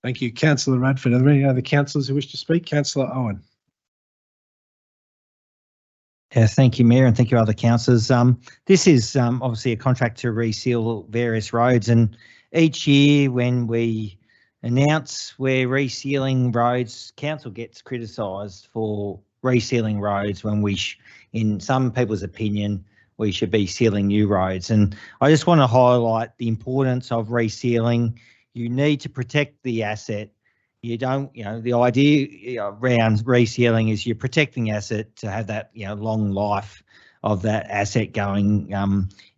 Thank you, Councillor Radford. Are there any other councillors who wish to speak? Councillor Owen. Yeah, thank you, Mayor, and thank you, other councillors. This is obviously a contract to reseal various roads, and each year when we announce we're resealing roads, council gets criticised for resealing roads when in some people's opinion, we should be sealing new roads. And I just want to highlight the importance of resealing. You need to protect the asset. You don't, the idea around resealing is you're protecting the asset to have that, long life of that asset going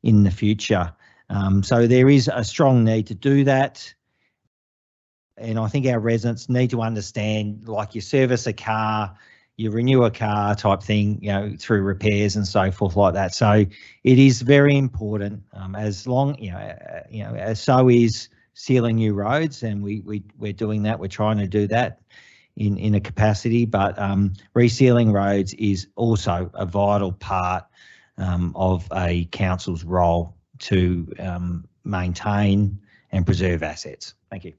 in the future. So there is a strong need to do that. And I think our residents need to understand, like, you service a car, you renew a car type thing, through repairs and so forth like that. So it is very important, as long, as so is sealing new roads, and we're doing that. We're trying to do that in a capacity, but resealing roads is also a vital part of a council's role to maintain and preserve assets. Thank you.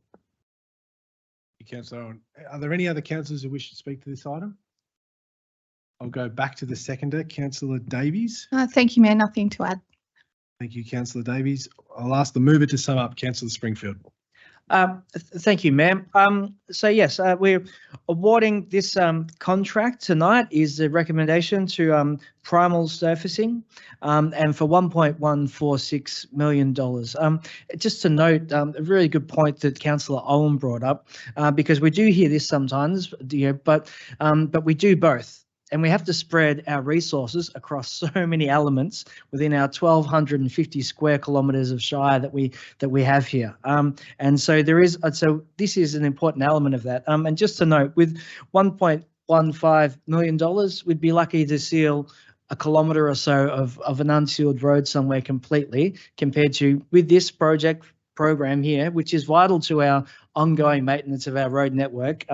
Councillor Owen. Are there any other councillors who wish to speak to this item? I'll go back to the seconder, Councillor Davies. Thank you, Mayor. Nothing to add. Thank you, Councillor Davies. I'll ask the mover to sum up, Councillor Springfield. Thank you, ma'am. So yes, we're awarding this contract tonight is the recommendation to Primal Surfacing, and for $1.146 million. Just to note, a really good point that Councillor Owen brought up, because we do hear this sometimes, but we do both. and we have to spread our resources across so many elements within our 1,250 square kilometres of Shire that we have here. And so so this is an important element of that. And just to note, with $1.15 million, we'd be lucky to seal a kilometre or so of an unsealed road somewhere completely, compared to with this program here, which is vital to our ongoing maintenance of our road network.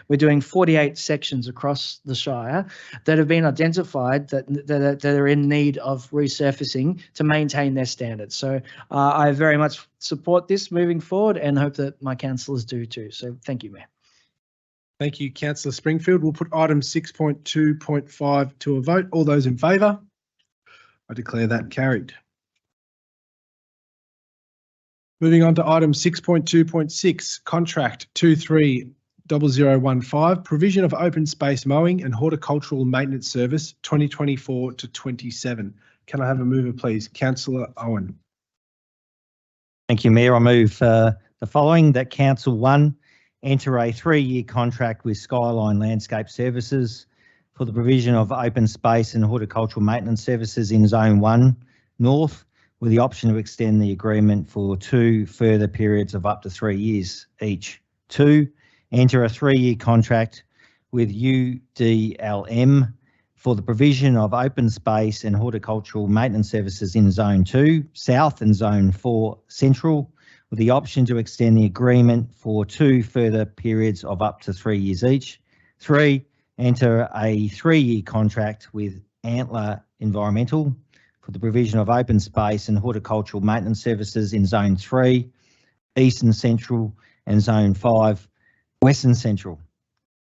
We're doing 48 sections across the Shire that have been identified that are in need of resurfacing to maintain their standards. So I very much support this moving forward and hope that my councillors do too. So thank you, Mayor. Thank you, Councillor Springfield. We'll put item 6.2.5 to a vote. All those in favour? I declare that carried. Moving on to item 6.2.6, contract 230015, provision of open space mowing and horticultural maintenance service 2024 to 27. Can I have a mover, please? Councillor Owen. Thank you, Mayor. I move the following: that Council 1 enter a 3-year contract with Skyline Landscape Services for the provision of open space and horticultural maintenance services in Zone 1 North, with the option to extend the agreement for 2 further periods of up to 3 years each. 2, enter a 3-year contract with UDLM for the provision of open space and horticultural maintenance services in Zone 2 South and Zone 4 Central, with the option to extend the agreement for 2 further periods of up to 3 years each. 3, enter a 3-year contract with Antler Environmental for the provision of open space and horticultural maintenance services in Zone 3 Eastern Central and Zone 5 Western Central.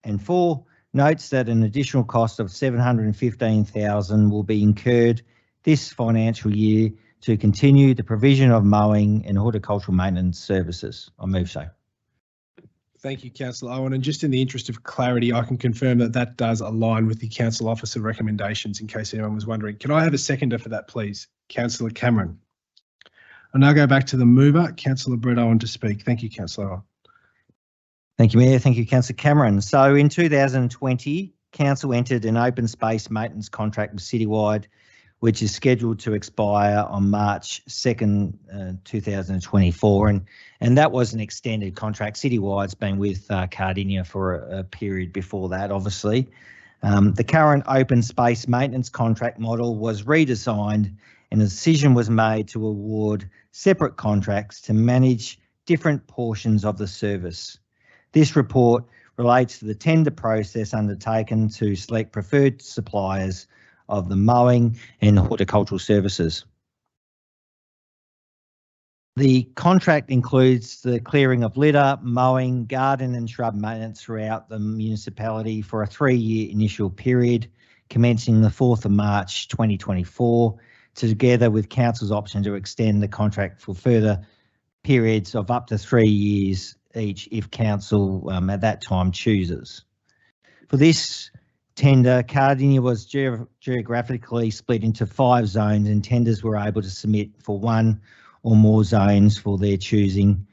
And 4, notes that an additional cost of $715,000 will be incurred this financial year to continue the provision of mowing and horticultural maintenance services. I move so. Thank you, Councillor Owen. And just in the interest of clarity, I can confirm that that does align with the Council Officer recommendations, in case anyone was wondering. Can I have a seconder for that, please? Councillor Cameron. I'll now go back to the mover, Councillor Brett Owen, to speak. Thank you, Councillor Owen. Thank you, Mayor. Thank you, Councillor Cameron. So in 2020, Council entered an open space maintenance contract with Citywide, which is scheduled to expire on March 2nd, 2024. And that was an extended contract. Citywide's been with Cardinia for a period before that, obviously. The current open space maintenance contract model was redesigned, and a decision was made to award separate contracts to manage different portions of the service. This report relates to the tender process undertaken to select preferred suppliers of the mowing and horticultural services. The contract includes the clearing of litter, mowing, garden and shrub maintenance throughout the municipality for a 3-year initial period commencing the 4th of March 2024, together with Council's option to extend the contract for further periods of up to 3 years each if Council at that time chooses. For this tender, Cardinia was geographically split into 5 zones, and tenders were able to submit for 1 or more zones for their choosing,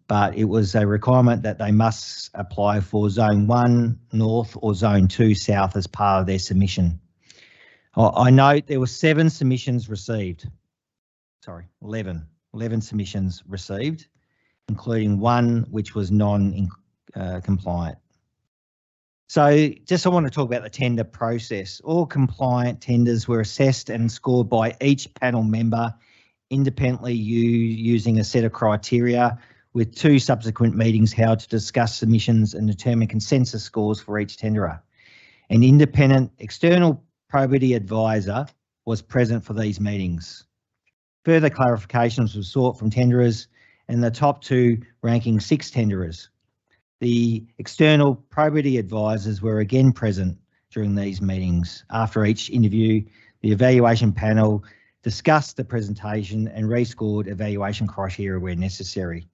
but it was a requirement that they must apply for Zone 1 North or Zone 2 South as part of their submission. I note there were 7 submissions received. Sorry, 11 submissions received, including 1 which was non-compliant. So I want to talk about the tender process. All compliant tenders were assessed and scored by each panel member independently using a set of criteria, with 2 subsequent meetings held to discuss submissions and determine consensus scores for each tenderer. An independent external probity advisor was present for these meetings. Further clarifications were sought from tenderers and the top 2 ranking 6 tenderers. The external probity advisors were again present during these meetings. After each interview, the evaluation panel discussed the presentation and rescored evaluation criteria where necessary.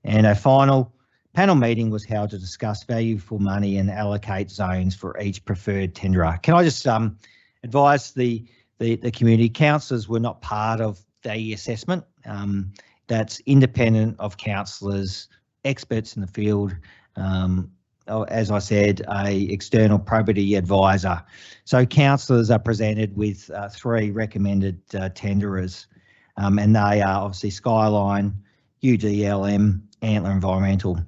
And a final panel meeting was held to discuss value for money and allocate zones for each preferred tenderer. Can I just advise the community, councillors were not part of the assessment. That's independent of councillors, experts in the field, as I said, a external probity advisor. So councillors are presented with 3 recommended tenderers, and they are obviously Skyline, UDLM, Antler Environmental,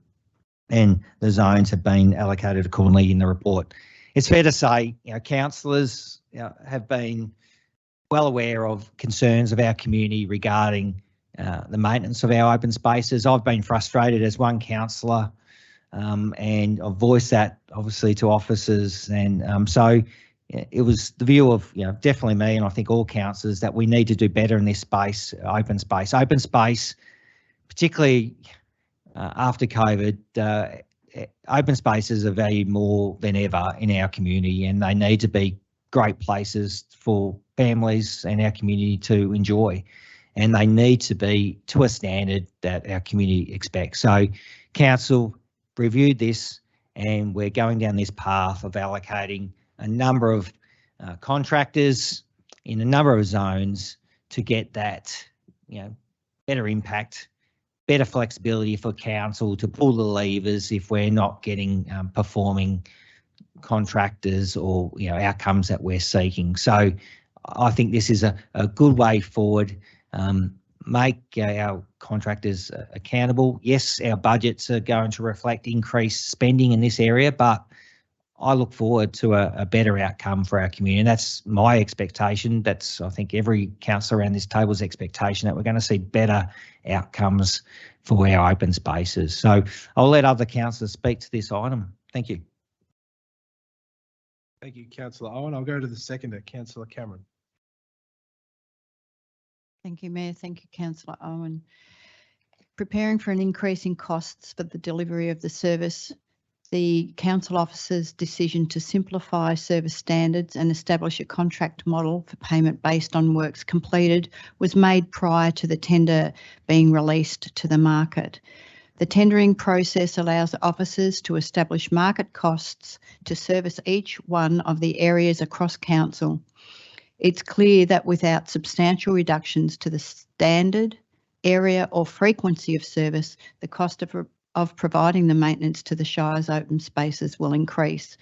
and the zones have been allocated accordingly in the report. It's fair to say, councillors have been well aware of concerns of our community regarding the maintenance of our open spaces. I've been frustrated as one councillor, and I've voiced that obviously to officers, and so it was the view of definitely me and I think all councillors that we need to do better in this space, open space, particularly after COVID. Open spaces are valued more than ever in our community, and they need to be great places for families and our community to enjoy, and they need to be to a standard that our community expects. So council reviewed this, and we're going down this path of allocating a number of contractors in a number of zones to get that better impact, better flexibility for council to pull the levers if we're not getting performing contractors or outcomes that we're seeking. So I think this is a good way forward. Make our contractors accountable. Yes, our budgets are going to reflect increased spending in this area, but I look forward to a better outcome for our community. And that's my expectation. That's, I think, every councillor around this table's expectation, that we're going to see better outcomes for our open spaces. So I'll let other councillors speak to this item. Thank you. Thank you, Councillor Owen. I'll go to the seconder, Councillor Cameron. Thank you, Mayor. Thank you, Councillor Owen. Preparing for an increase in costs for the delivery of the service, the council officer's decision to simplify service standards and establish a contract model for payment based on works completed was made prior to the tender being released to the market. The tendering process allows officers to establish market costs to service each one of the areas across council. It's clear that without substantial reductions to the standard, area or frequency of service, the cost of providing the maintenance to the Shire's open spaces will increase.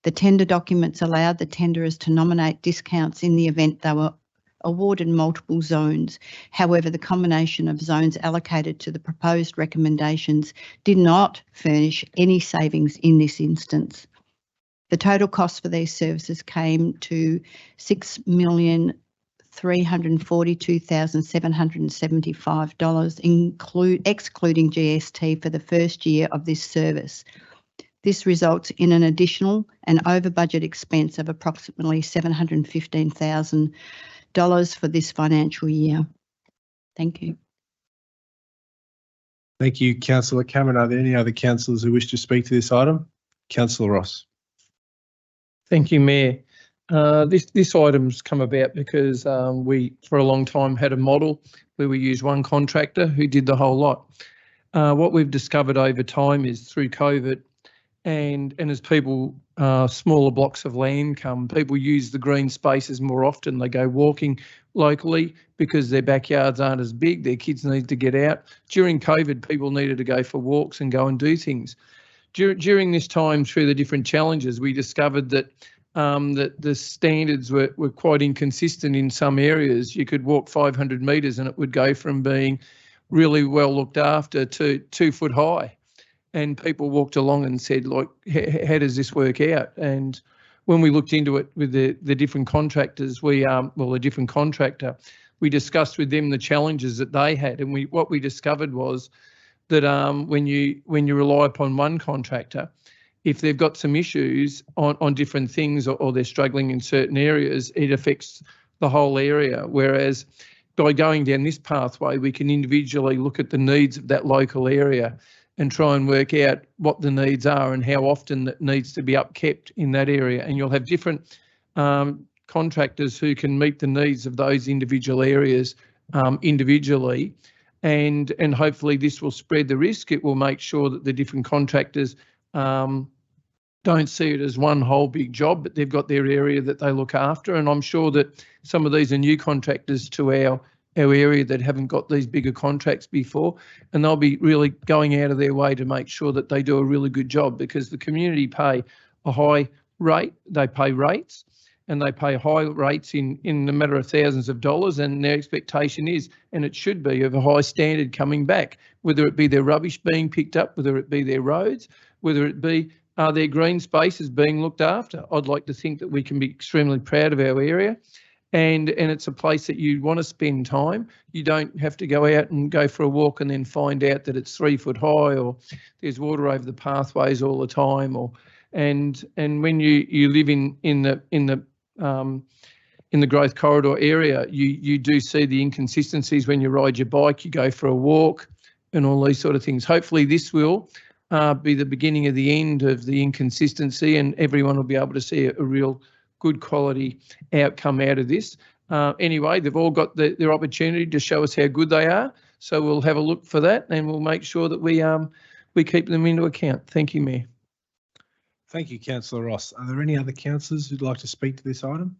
The tender documents allowed the tenderers to nominate discounts in the event they were awarded multiple zones. However, the combination of zones allocated to the proposed recommendations did not furnish any savings in this instance. The total cost for these services came to $6,342,775, excluding GST, for the first year of this service. This results in an additional and over budget expense of approximately $715,000 for this financial year. Thank you. Thank you, Councillor Cameron. Are there any other councillors who wish to speak to this item? Councillor Ross. Thank you, Mayor. This item's come about because we, for a long time, had a model where we used one contractor who did the whole lot. What we've discovered over time is through COVID, and as people, smaller blocks of land come, people use the green spaces more often. They go walking locally because their backyards aren't as big, their kids need to get out. During COVID, people needed to go for walks and go and do things. During this time, through the different challenges, we discovered that that the standards were quite inconsistent in some areas. You could walk 500 metres and it would go from being really well looked after to 2 foot high. And people walked along and said, like, how does this work out? And when we looked into it with the different contractors, the different contractor, we discussed with them the challenges that they had. And what we discovered was that when you rely upon one contractor, if they've got some issues on different things or they're struggling in certain areas, it affects the whole area. Whereas by going down this pathway, we can individually look at the needs of that local area and try and work out what the needs are and how often that needs to be upkept in that area. And you'll have different contractors who can meet the needs of those individual areas individually. And hopefully this will spread the risk. It will make sure that the different contractors don't see it as one whole big job, but they've got their area that they look after. And I'm sure that some of these are new contractors to our our area that haven't got these bigger contracts before, and they'll be really going out of their way to make sure that they do a really good job, because the community pay a high rate, they pay rates, and they pay high rates in the matter of thousands of dollars, and their expectation is, and it should be, of a high standard coming back, whether it be their rubbish being picked up, whether it be their roads, whether it be their green spaces being looked after. I'd like to think that we can be extremely proud of our area, and it's a place that you want to spend time. You don't have to go out and go for a walk and then find out that it's 3 foot high, or there's water over the pathways all the time, or and when you live in the growth corridor area, you do see the inconsistencies when you ride your bike, you go for a walk, and all these sort of things. Hopefully this will be the beginning of the end of the inconsistency, and everyone will be able to see a real good quality outcome out of this. Anyway, they've all got their opportunity to show us how good they are, so we'll have a look for that, and we'll make sure that we keep them into account. Thank you, Mayor. Thank you, Councillor Ross. Are there any other councillors who'd like to speak to this item?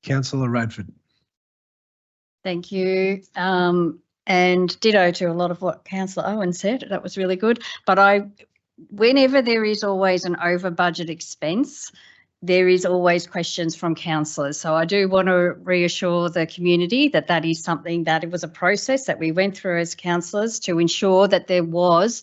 Councillor Radford. Thank you. And ditto to a lot of what Councillor Owen said. That was really good. But whenever there is always an over budget expense, there is always questions from councillors. So I do want to reassure the community that that is something that it was a process that we went through as councillors to ensure that there was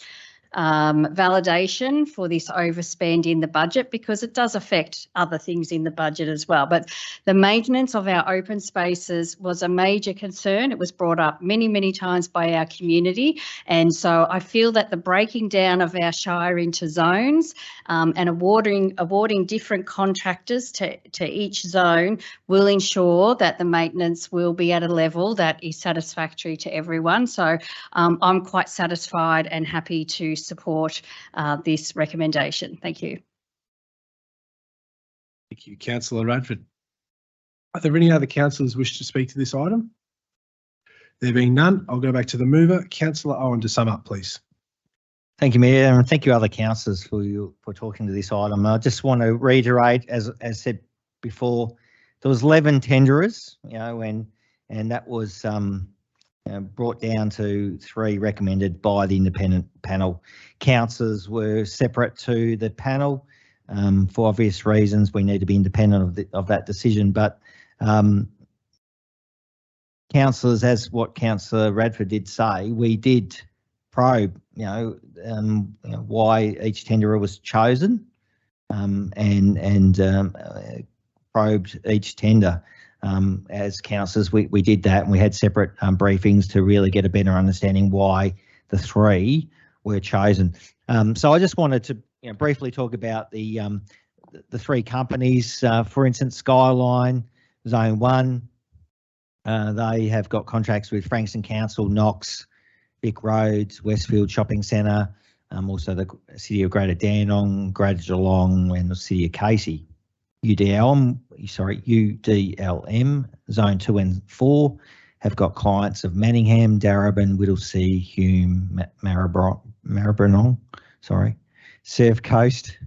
validation for this overspend in the budget, because it does affect other things in the budget as well. But the maintenance of our open spaces was a major concern. It was brought up many, many times by our community. And so I feel that the breaking down of our Shire into zones and awarding different contractors to each zone will ensure that the maintenance will be at a level that is satisfactory to everyone. So I'm quite satisfied and happy to support this recommendation. Thank you. Thank you, Councillor Radford. Are there any other councillors wish to speak to this item? There being none, I'll go back to the mover. Councillor Owen, to sum up, please. Thank you, Mayor, and thank you other councillors for talking to this item. I just want to reiterate, as said before, there was 11 tenderers, and that was brought down to 3 recommended by the independent panel. Councillors were separate to the panel for obvious reasons. We need to be independent of that decision, but councillors, as what Councillor Radford did say, we did probe, why each tenderer was chosen, and probed each tender. As councillors, we did that, and we had separate briefings to really get a better understanding why the 3 were chosen. So I just wanted to briefly talk about the 3 companies. For instance, Skyline Zone 1, they have got contracts with Frankston Council, Knox, Vic Roads, Westfield Shopping Centre, also the City of Greater Dandenong, Greater Geelong, and the City of Casey. UDLM Zone 2 and 4 have got clients of Manningham, Darebin, Whittlesea, Hume, Maribyrnong, Surf Coast,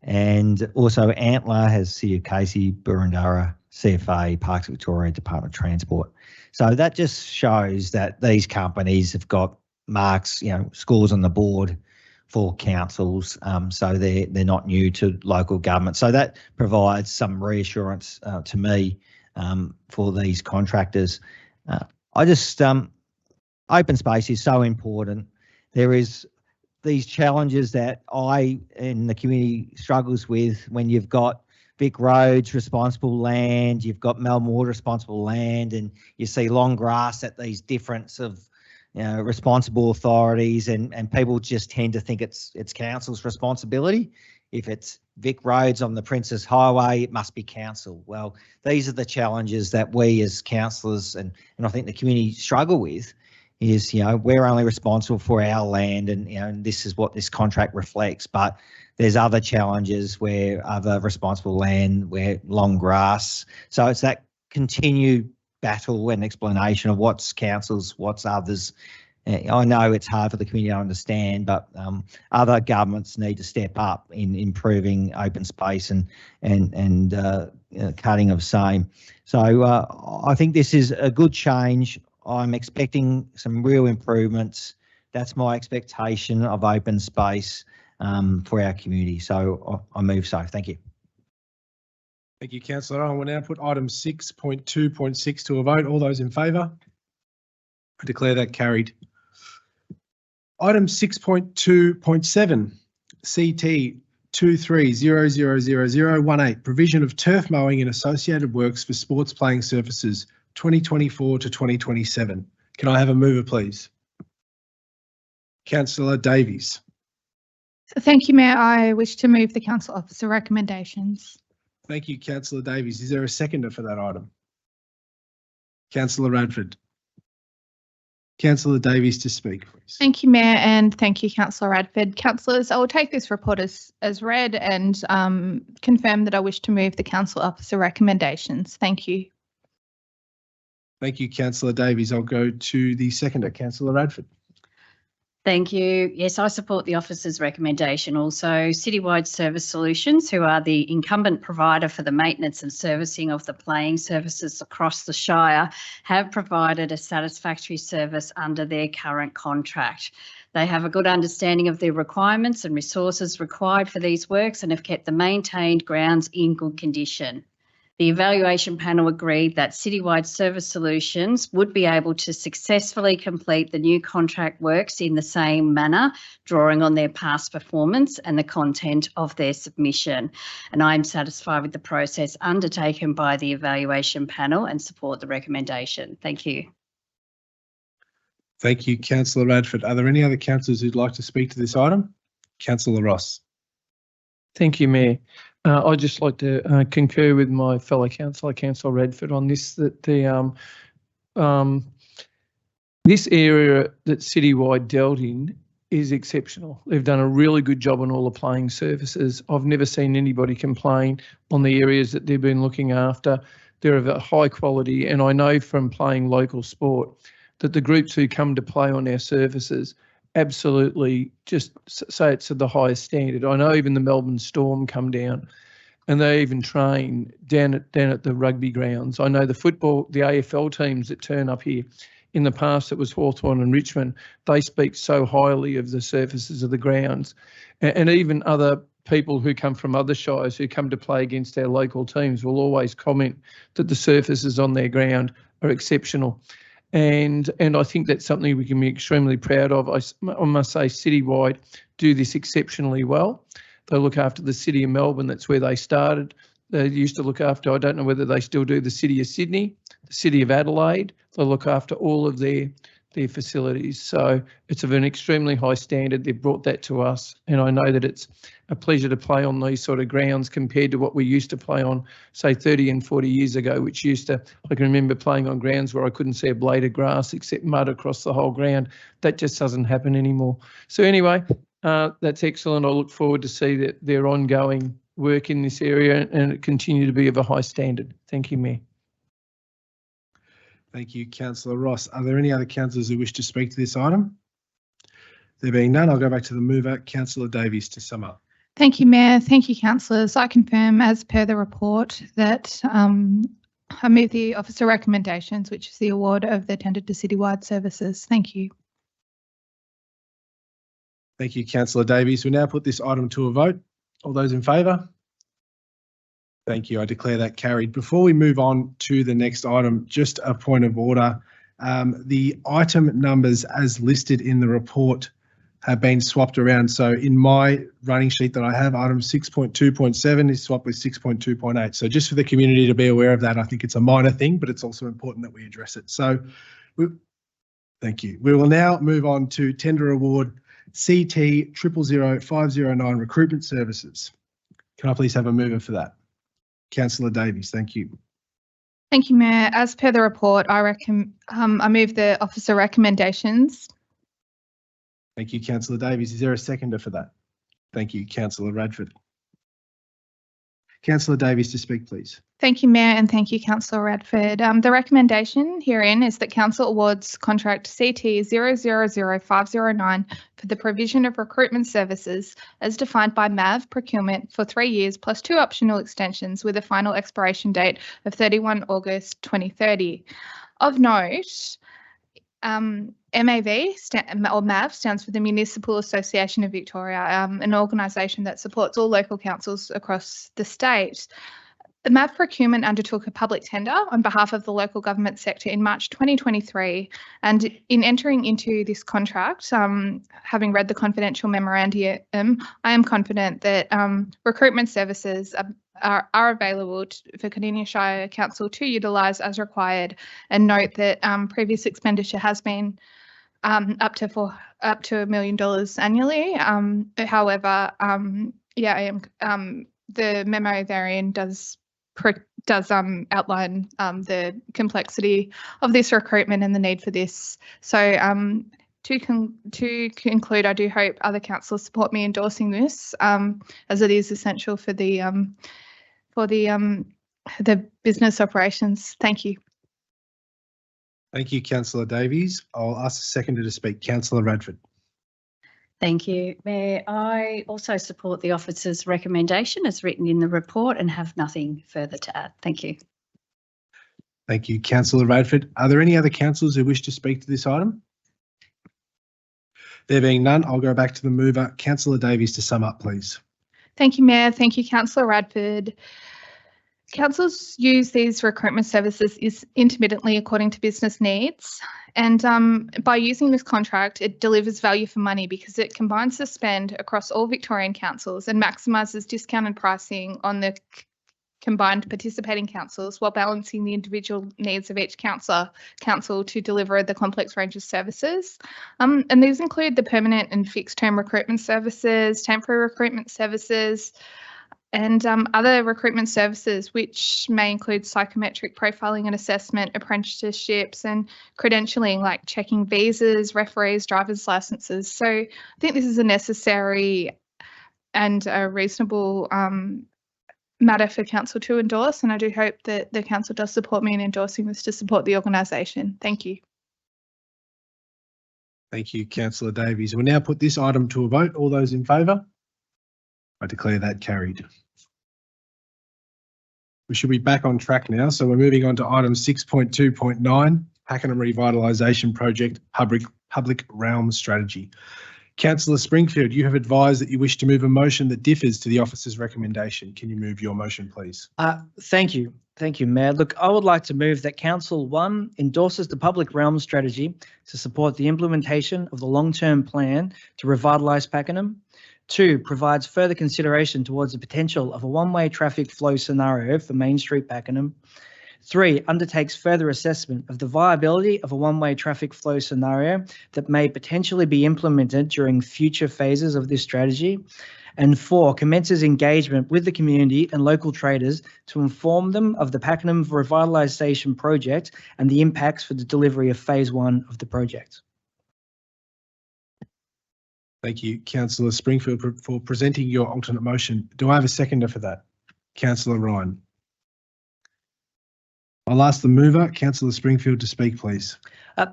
and also Antler has City of Casey, Burundara, CFA, Parks Victoria, Department of Transport. So that just shows that these companies have got marks, scores on the board for councils, so they're not new to local government. So that provides some reassurance to me for these contractors. Open space is so important. There is these challenges that I and the community struggles with when you've got Vic Roads responsible land, you've got Melbourne Water responsible land, and you see long grass at these difference of responsible authorities, and people just tend to think it's council's responsibility. If it's Vic Roads on the Princess Highway, it must be council. Well, these are the challenges that we as councillors and I think the community struggle with. Is we're only responsible for our land, and this is what this contract reflects. But there's other challenges where other responsible land, where long grass. So it's that continued battle and explanation of what's councils, what's others, I know it's hard for the community to understand, but other governments need to step up in improving open space and cutting of same. So I think this is a good change. I'm expecting some real improvements. That's my expectation of open space for our community. So I move so. Thank you. Thank you, Councillor. I will now put item 6.2.6 to a vote. All those in favour? I declare that carried. Item 6.2.7, CT 23000018, provision of turf mowing and associated works for sports playing surfaces 2024 to 2027. Can I have a mover, please? Councillor Davies. Thank you, Mayor. I wish to move the council officer recommendations. Thank you, Councillor Davies. Is there a seconder for that item? Councillor Radford. Councillor Davies to speak, please. Thank you, Mayor, and thank you, Councillor Radford. Councillors, I will take this report as read and confirm that I wish to move the council officer recommendations. Thank you. Thank you, Councillor Davies. I'll go to the seconder, Councillor Radford. Thank you. Yes, I support the officer's recommendation. Also, Citywide Service Solutions, who are the incumbent provider for the maintenance and servicing of the playing services across the Shire, have provided a satisfactory service under their current contract. They have a good understanding of the requirements and resources required for these works and have kept the maintained grounds in good condition. The evaluation panel agreed that Citywide Service Solutions would be able to successfully complete the new contract works in the same manner, drawing on their past performance and the content of their submission. And I am satisfied with the process undertaken by the evaluation panel and support the recommendation. Thank you. Thank you, Councillor Radford. Are there any other councillors who'd like to speak to this item? Councillor Ross. Thank you, Mayor. I'd just like to concur with my fellow councillor, Councillor Radford, on this, that the this area that Citywide dealt in is exceptional. They've done a really good job on all the playing surfaces. I've never seen anybody complain on the areas that they've been looking after. They're of a high quality, and I know from playing local sport that the groups who come to play on our surfaces absolutely just say it's at the highest standard. I know even the Melbourne Storm come down and they even train down at the rugby grounds. I know the AFL teams that turn up here. In the past, it was Hawthorn and Richmond. They speak so highly of the surfaces of the grounds. And even other people who come from other shires who come to play against our local teams will always comment that the surfaces on their ground are exceptional. And I think that's something we can be extremely proud of. I must say Citywide do this exceptionally well. They look after the City of Melbourne. That's where they started. They used to look after, I don't know whether they still do, the City of Sydney, the City of Adelaide. They look after all of their facilities. So it's of an extremely high standard. They've brought that to us. And I know that it's a pleasure to play on these sort of grounds compared to what we used to play on, say, 30 and 40 years ago, which I can remember playing on grounds where I couldn't see a blade of grass except mud across the whole ground. That just doesn't happen anymore. So anyway, that's excellent. I look forward to see that their ongoing work in this area and it continue to be of a high standard. Thank you, Mayor. Thank you, Councillor Ross. Are there any other councillors who wish to speak to this item? There being none, I'll go back to the mover, Councillor Davies, to sum up. Thank you, Mayor. Thank you, councillors. I confirm, as per the report, that I move the officer recommendations, which is the award of the tender to Citywide Services. Thank you. Thank you, Councillor Davies. We now put this item to a vote. All those in favour? Thank you. I declare that carried. Before we move on to the next item, just a point of order. The item numbers as listed in the report have been swapped around. So in my running sheet that I have, item 6.2.7 is swapped with 6.2.8. So just for the community to be aware of that, I think it's a minor thing, but it's also important that we address it. So thank you. We will now move on to tender award CT 000509 recruitment services. Can I please have a mover for that? Councillor Davies, thank you. Thank you, Mayor. As per the report, I move the officer recommendations. Thank you, Councillor Davies. Is there a seconder for that? Thank you, Councillor Radford. Councillor Davies to speak, please. Thank you, Mayor, and thank you, Councillor Radford. The recommendation herein is that Council awards contract CT 000509 for the provision of recruitment services as defined by MAV procurement for 3 years plus 2 optional extensions with a final expiration date of 31 August 2030. Of note, MAV or MAV stands for the Municipal Association of Victoria, an organisation that supports all local councils across the state. The MAV procurement undertook a public tender on behalf of the local government sector in March 2023, and in entering into this contract, having read the confidential memorandum, I am confident that recruitment services are available for Cardinia Shire Council to utilise as required, and note that previous expenditure has been up to $1 million annually. However, the memo therein does outline the complexity of this recruitment and the need for this. So to conclude, I do hope other councillors support me endorsing this, as it is essential for the business operations. Thank you. Thank you, Councillor Davies. I'll ask the seconder to speak. Councillor Radford. Thank you, Mayor. I also support the officer's recommendation as written in the report and have nothing further to add. Thank you. Thank you, Councillor Radford. Are there any other councillors who wish to speak to this item? There being none, I'll go back to the mover. Councillor Davies to sum up, please. Thank you, Mayor. Thank you, Councillor Radford. Councils use these recruitment services intermittently according to business needs. And by using this contract, it delivers value for money because it combines the spend across all Victorian councils and maximises discounted pricing on the combined participating councils while balancing the individual needs of each council to deliver the complex range of services. And these include the permanent and fixed term recruitment services, temporary recruitment services, and other recruitment services, which may include psychometric profiling and assessment, apprenticeships and credentialing, like checking visas, referees, driver's licenses. So I think this is a necessary and a reasonable matter for council to endorse, and I do hope that the council does support me in endorsing this to support the organisation. Thank you. Thank you, Councillor Davies. We'll now put this item to a vote. All those in favour? I declare that carried. We should be back on track now, so we're moving on to item 6.2.9, Pakenham Revitalisation Project Public Realm Strategy. Councillor Springfield, you have advised that you wish to move a motion that differs to the officer's recommendation. Can you move your motion, please? Thank you. Thank you, Mayor. Look, I would like to move that Council 1 endorses the public realm strategy to support the implementation of the long-term plan to revitalise Pakenham. 2, provides further consideration towards the potential of a one-way traffic flow scenario for Main Street, Pakenham. 3, undertakes further assessment of the viability of a one-way traffic flow scenario that may potentially be implemented during future phases of this strategy. And 4, commences engagement with the community and local traders to inform them of the Pakenham Revitalisation Project and the impacts for the delivery of Phase 1 of the project. Thank you, Councillor Springfield, for presenting your alternate motion. Do I have a seconder for that? Councillor Ryan. I'll ask the mover, Councillor Springfield, to speak, please.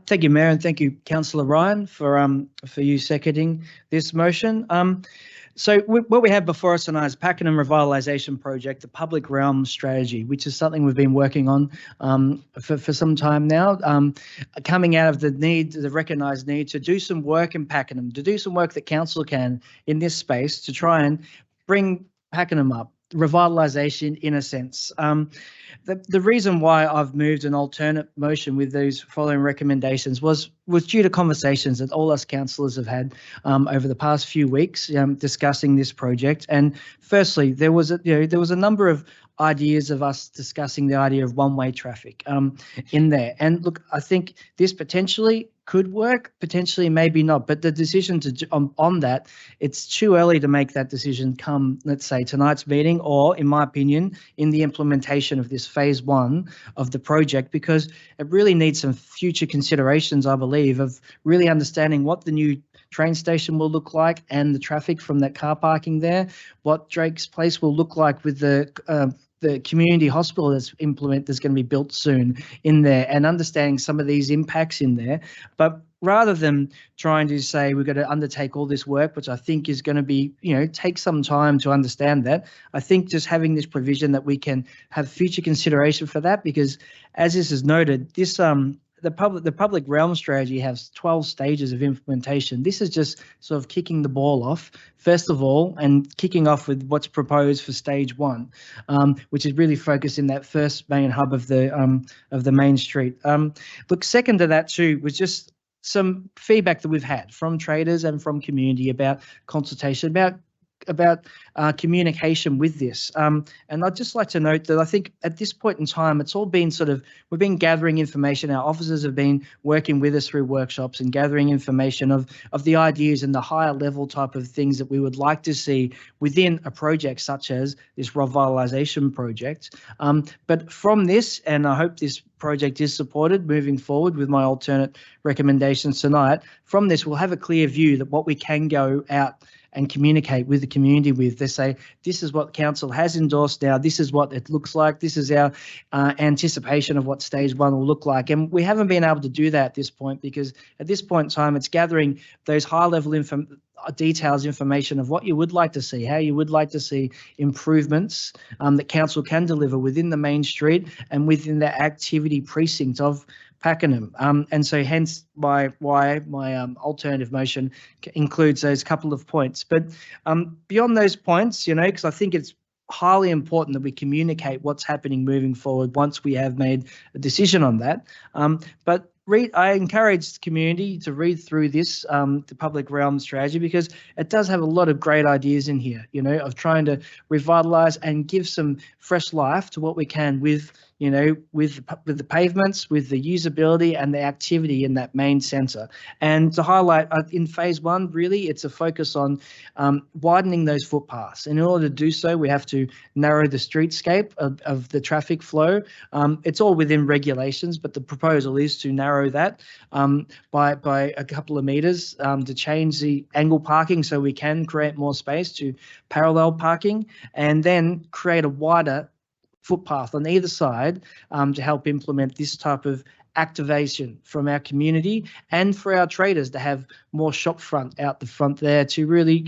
Thank you, Mayor, and thank you, Councillor Ryan, for you seconding this motion. So what we have before us tonight is Pakenham Revitalisation Project, the public realm strategy, which is something we've been working on for some time now, coming out of the recognised need to do some work in Pakenham, to do some work that council can in this space to try and bring Pakenham up. Revitalisation in a sense. The reason why I've moved an alternate motion with those following recommendations was due to conversations that all us councillors have had over the past few weeks discussing this project. And firstly, there was a number of ideas of us discussing the idea of one-way traffic in there. And look, I think this potentially could work, potentially maybe not, but the decision on that, it's too early to make that decision come, let's say, tonight's meeting, or in my opinion, in the implementation of this Phase 1 of the project, because it really needs some future considerations, I believe, of really understanding what the new train station will look like and the traffic from that car parking there, what Drake's Place will look like with the community hospital that's going to be built soon in there, and understanding some of these impacts in there. But rather than trying to say we're going to undertake all this work, which I think is going to be, take some time to understand that, I think just having this provision that we can have future consideration for that, because as this is noted, this the public realm strategy has 12 stages of implementation. This is just sort of kicking the ball off, first of all, and kicking off with what's proposed for stage 1, which is really focused in that first main hub of the main street. Look, second to that too was just some feedback that we've had from traders and from community about consultation, about communication with this. And I'd just like to note that I think at this point in time, it's all been we've been gathering information. Our officers have been working with us through workshops and gathering information of the ideas and the higher level type of things that we would like to see within a project such as this revitalisation project. But from this, and I hope this project is supported moving forward with my alternate recommendations tonight, from this we'll have a clear view that what we can go out and communicate with the community with. They say, this is what council has endorsed now, this is what it looks like, this is our anticipation of what stage 1 will look like. And we haven't been able to do that at this point, because at this point in time, it's gathering those high-level information of what you would like to see, how you would like to see improvements that council can deliver within the main street and within the activity precinct of Pakenham. And so hence why my alternative motion includes those couple of points. But beyond those points, because I think it's highly important that we communicate what's happening moving forward once we have made a decision on that. But I encourage the community to read through this, the public realm strategy, because it does have a lot of great ideas in here, of trying to revitalise and give some fresh life to what we can with the pavements, with the usability and the activity in that main centre. And to highlight, in phase 1, really, it's a focus on widening those footpaths. And in order to do so, we have to narrow the streetscape of the traffic flow. It's all within regulations, but the proposal is to narrow that by a couple of metres, to change the angle parking so we can create more space to parallel parking, and then create a wider footpath on either side to help implement this type of activation from our community, and for our traders to have more shop front out the front there to really,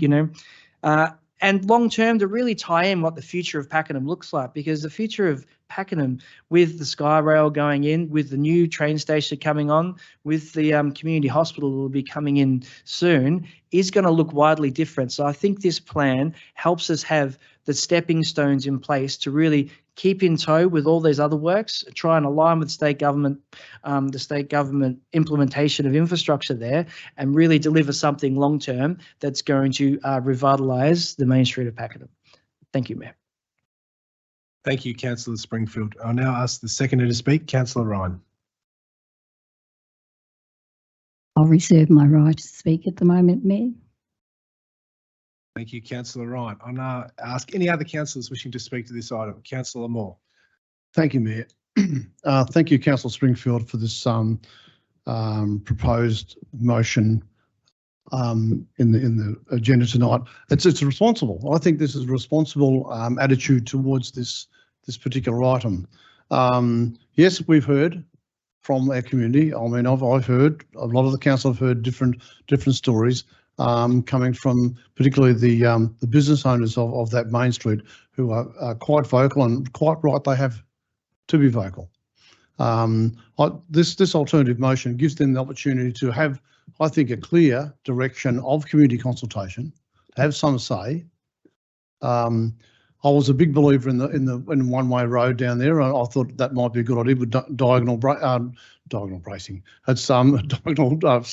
and long term to really tie in what the future of Pakenham looks like, because the future of Pakenham, with the Skyrail going in, with the new train station coming on, with the community hospital that will be coming in soon, is going to look widely different. So I think this plan helps us have the stepping stones in place to really keep in tow with all these other works, try and align with state government, the state government implementation of infrastructure there, and really deliver something long term that's going to revitalise the main street of Pakenham. Thank you, Mayor. Thank you, Councillor Springfield. I'll now ask the seconder to speak, Councillor Ryan. I'll reserve my right to speak at the moment, Mayor. Thank you, Councillor Ryan. I'll now ask any other councillors wishing to speak to this item. Councillor Moore. Thank you, Mayor. Thank you, Councillor Springfield, for this proposed motion in the agenda tonight. It's responsible. I think this is a responsible attitude towards this particular item. Yes, we've heard from our community. I mean, I've heard, a lot of the council have heard different stories coming from particularly the business owners of that main street, who are quite vocal, and quite right, they have to be vocal. This alternative motion gives them the opportunity to have, I think, a clear direction of community consultation, to have some say. I was a big believer in one-way road down there, and I thought that might be a good idea with diagonal bracing. It's diagonal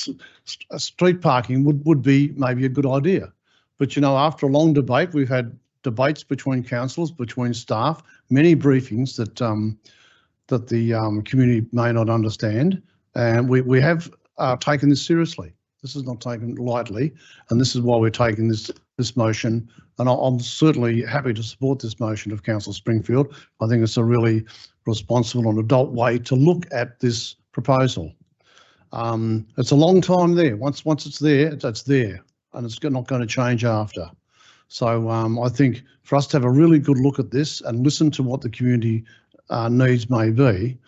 street parking would be maybe a good idea. But after a long debate, we've had debates between councillors, between staff, many briefings that the community may not understand, and we have taken this seriously. This is not taken lightly, and this is why we're taking this motion. And I'm certainly happy to support this motion of Councillor Springfield. I think it's a really responsible and adult way to look at this proposal. It's a long time there. Once it's there, it's there, and it's not going to change after. So I think for us to have a really good look at this and listen to what the community needs may be.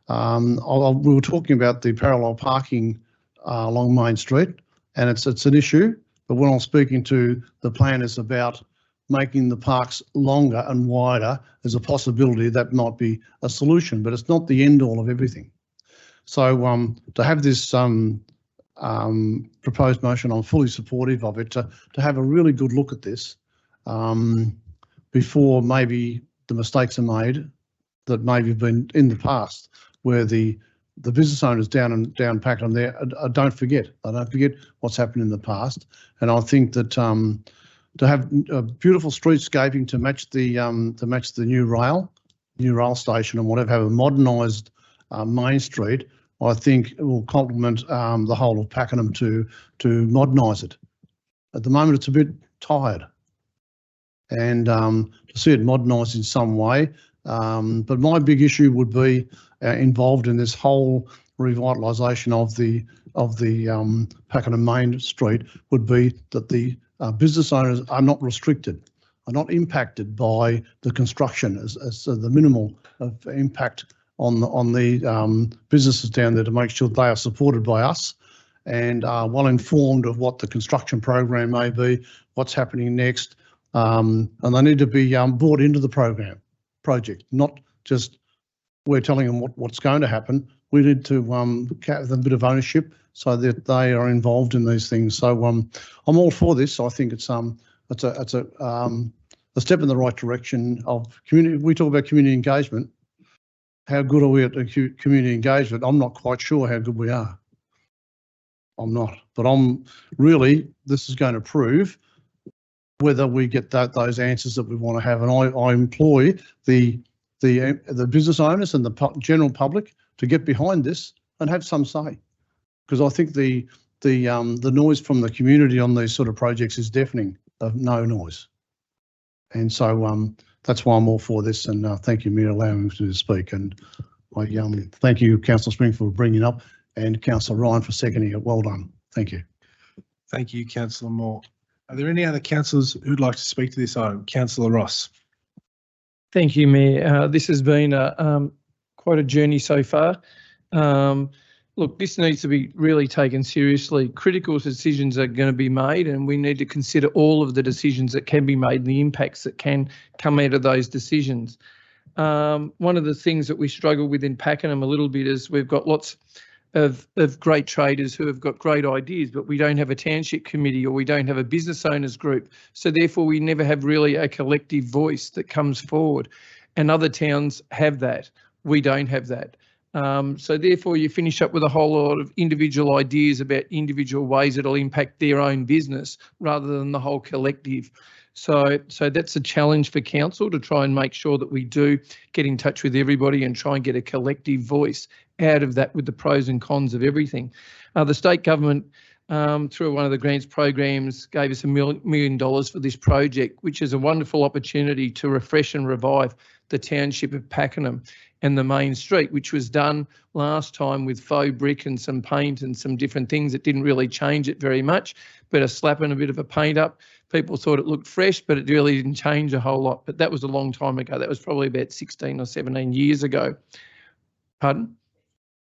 We were talking about the parallel parking along Main Street, and it's an issue. But when I'm speaking to the planners about making the parks longer and wider, there's a possibility that might be a solution, but it's not the end all of everything. So to have this proposed motion, I'm fully supportive of it, to have a really good look at this before maybe the mistakes are made that maybe have been in the past, where the business owners down Pakenham there don't forget what's happened in the past. And I think that to have a beautiful streetscaping to match the new rail station and whatever, have a modernised Main Street, I think it will complement the whole of Pakenham to modernise it. At the moment, it's a bit tired, and to see it modernised in some way. But my big issue would be involved in this whole revitalisation of the Pakenham Main Street would be that the business owners are not restricted, are not impacted by the construction as the minimal of impact on the businesses down there, to make sure they are supported by us and are well informed of what the construction program may be, what's happening next, and they need to be brought into the project, not just we're telling them what's going to happen. We need to give them a bit of ownership so that they are involved in these things. So I'm all for this. I think it's a step in the right direction of community. We talk about community engagement. How good are we at community engagement? I'm not quite sure how good we are. I'm not, but this is going to prove whether we get those answers that we want to have. And I employ the business owners and the general public to get behind this and have some say, because I think the noise from the community on these sort of projects is deafening, of no noise. And so that's why I'm all for this, and thank you, Mayor, allowing me to speak. And I thank you, Councillor Springfield, for bringing it up, and Councillor Ryan for seconding it. Well done. Thank you. Thank you, Councillor Moore. Are there any other councillors who'd like to speak to this item? Councillor Ross. Thank you, Mayor. This has been quite a journey so far. Look, this needs to be really taken seriously. Critical decisions are going to be made, and we need to consider all of the decisions that can be made and the impacts that can come out of those decisions. One of the things that we struggle with in Pakenham a little bit is we've got lots of great traders who have got great ideas, but we don't have a township committee or we don't have a business owners group. So therefore, we never have really a collective voice that comes forward. And other towns have that. We don't have that. So therefore, you finish up with a whole lot of individual ideas about individual ways it'll impact their own business rather than the whole collective. So that's a challenge for council, to try and make sure that we do get in touch with everybody and try and get a collective voice out of that with the pros and cons of everything. The state government, through one of the grants programs, gave us $1 million for this project, which is a wonderful opportunity to refresh and revive the township of Pakenham and the main street, which was done last time with faux brick and some paint and some different things that didn't really change it very much, but a slap and a bit of a paint up. People thought it looked fresh, but it really didn't change a whole lot. But that was a long time ago. That was probably about 16 or 17 years ago. Pardon?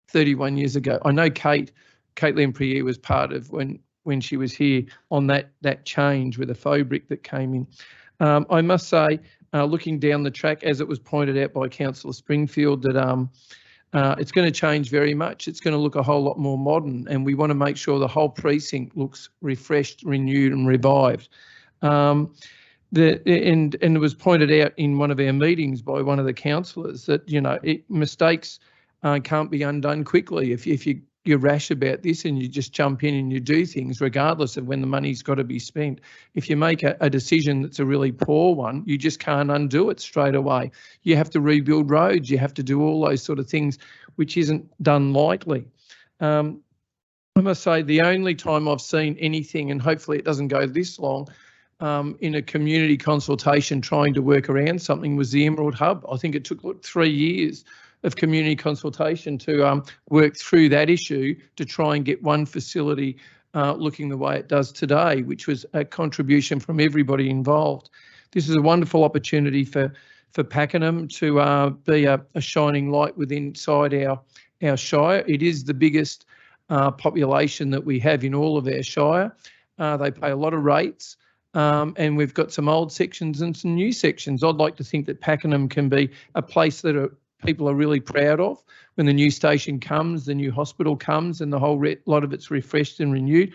31 years ago. I know Caitlin Priere was part of when she was here on that change with a faux brick that came in. I must say, looking down the track, as it was pointed out by Councillor Springfield, that it's going to change very much. It's going to look a whole lot more modern, and we want to make sure the whole precinct looks refreshed, renewed and revived. And it was pointed out in one of our meetings by one of the councillors that, mistakes can't be undone quickly. If you're rash about this and you just jump in and you do things regardless of when the money's got to be spent. If you make a decision that's a really poor one, you just can't undo it straight away. You have to rebuild roads. You have to do all those sort of things, which isn't done lightly. I must say, the only time I've seen anything, and hopefully it doesn't go this long, in a community consultation trying to work around something, was the Emerald Hub. I think it took 3 years of community consultation to work through that issue to try and get one facility looking the way it does today, which was a contribution from everybody involved. This is a wonderful opportunity for Pakenham to be a shining light inside our Shire. It is the biggest population that we have in all of our Shire. They pay a lot of rates, and we've got some old sections and some new sections. I'd like to think that Pakenham can be a place that people are really proud of. When the new station comes, the new hospital comes, and the whole lot of it's refreshed and renewed.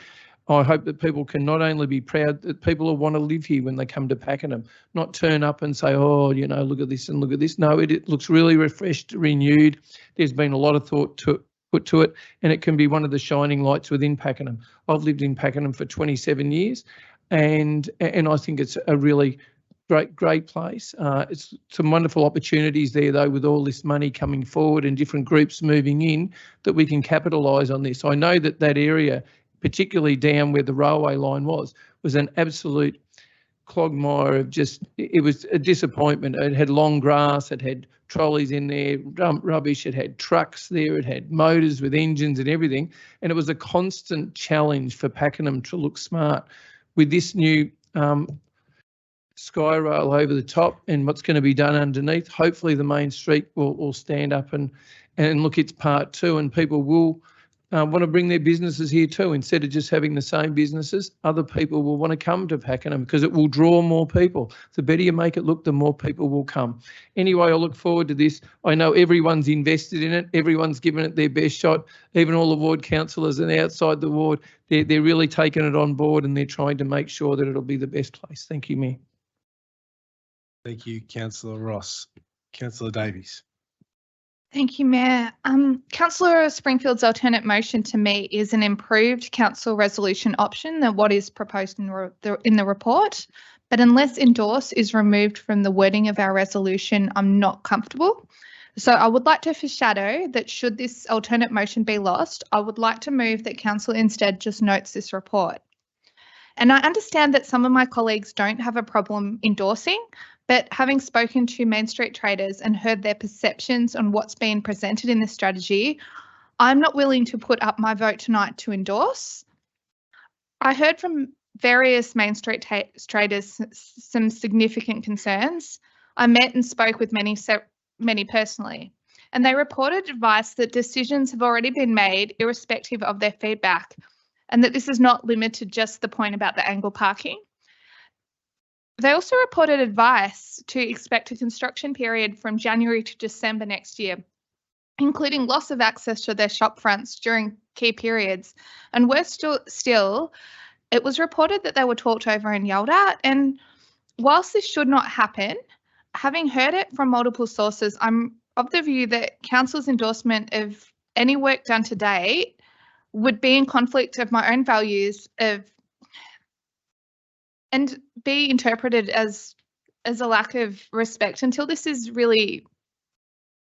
I hope that people can not only be proud, that people will want to live here when they come to Pakenham, not turn up and say, oh, you know, look at this and look at this. No, it looks really refreshed, renewed. There's been a lot of thought put to it, and it can be one of the shining lights within Pakenham. I've lived in Pakenham for 27 years, and I think it's a really great place. It's some wonderful opportunities there, though, with all this money coming forward and different groups moving in, that we can capitalise on this. I know that area, particularly down where the railway line was an absolute quagmire of it was a disappointment. It had long grass, it had trolleys in there, rubbish, it had trucks there, it had motors with engines and everything, and it was a constant challenge for Pakenham to look smart. With this new sky rail over the top and what's going to be done underneath, hopefully the main street will stand up and look its part too, and people will want to bring their businesses here too. Instead of just having the same businesses, other people will want to come to Pakenham because it will draw more people. The better you make it look, the more people will come. Anyway, I look forward to this. I know everyone's invested in it. Everyone's given it their best shot. Even all the ward councillors and outside the ward, they're really taking it on board, and they're trying to make sure that it'll be the best place. Thank you, Mayor. Thank you, Councillor Ross. Councillor Davies. Thank you, Mayor. Councillor Springfield's alternate motion to me is an improved council resolution option than what is proposed in the report. But unless endorse is removed from the wording of our resolution, I'm not comfortable. So I would like to foreshadow that should this alternate motion be lost, I would like to move that council instead just notes this report. And I understand that some of my colleagues don't have a problem endorsing, but having spoken to Main Street traders and heard their perceptions on what's being presented in this strategy, I'm not willing to put up my vote tonight to endorse. I heard from various Main Street traders some significant concerns. I met and spoke with many personally, and they reported advice that decisions have already been made irrespective of their feedback, and that this is not limited to just the point about the angle parking. They also reported advice to expect a construction period from January to December next year, including loss of access to their shop fronts during key periods. And worse still, it was reported that they were talked over and yelled at. And whilst this should not happen, having heard it from multiple sources, I'm of the view that council's endorsement of any work done to date would be in conflict of my own values and be interpreted as a lack of respect until this is really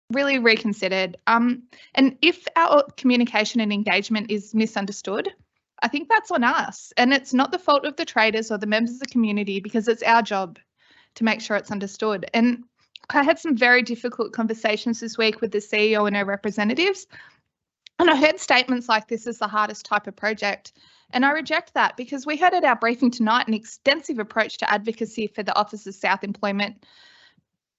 reconsidered. And if our communication and engagement is misunderstood, I think that's on us, and it's not the fault of the traders or the members of the community, because it's our job to make sure it's understood. And I had some very difficult conversations this week with the CEO and her representatives, and I heard statements like this is the hardest type of project. And I reject that, because we heard at our briefing tonight an extensive approach to advocacy for the Officers South Employment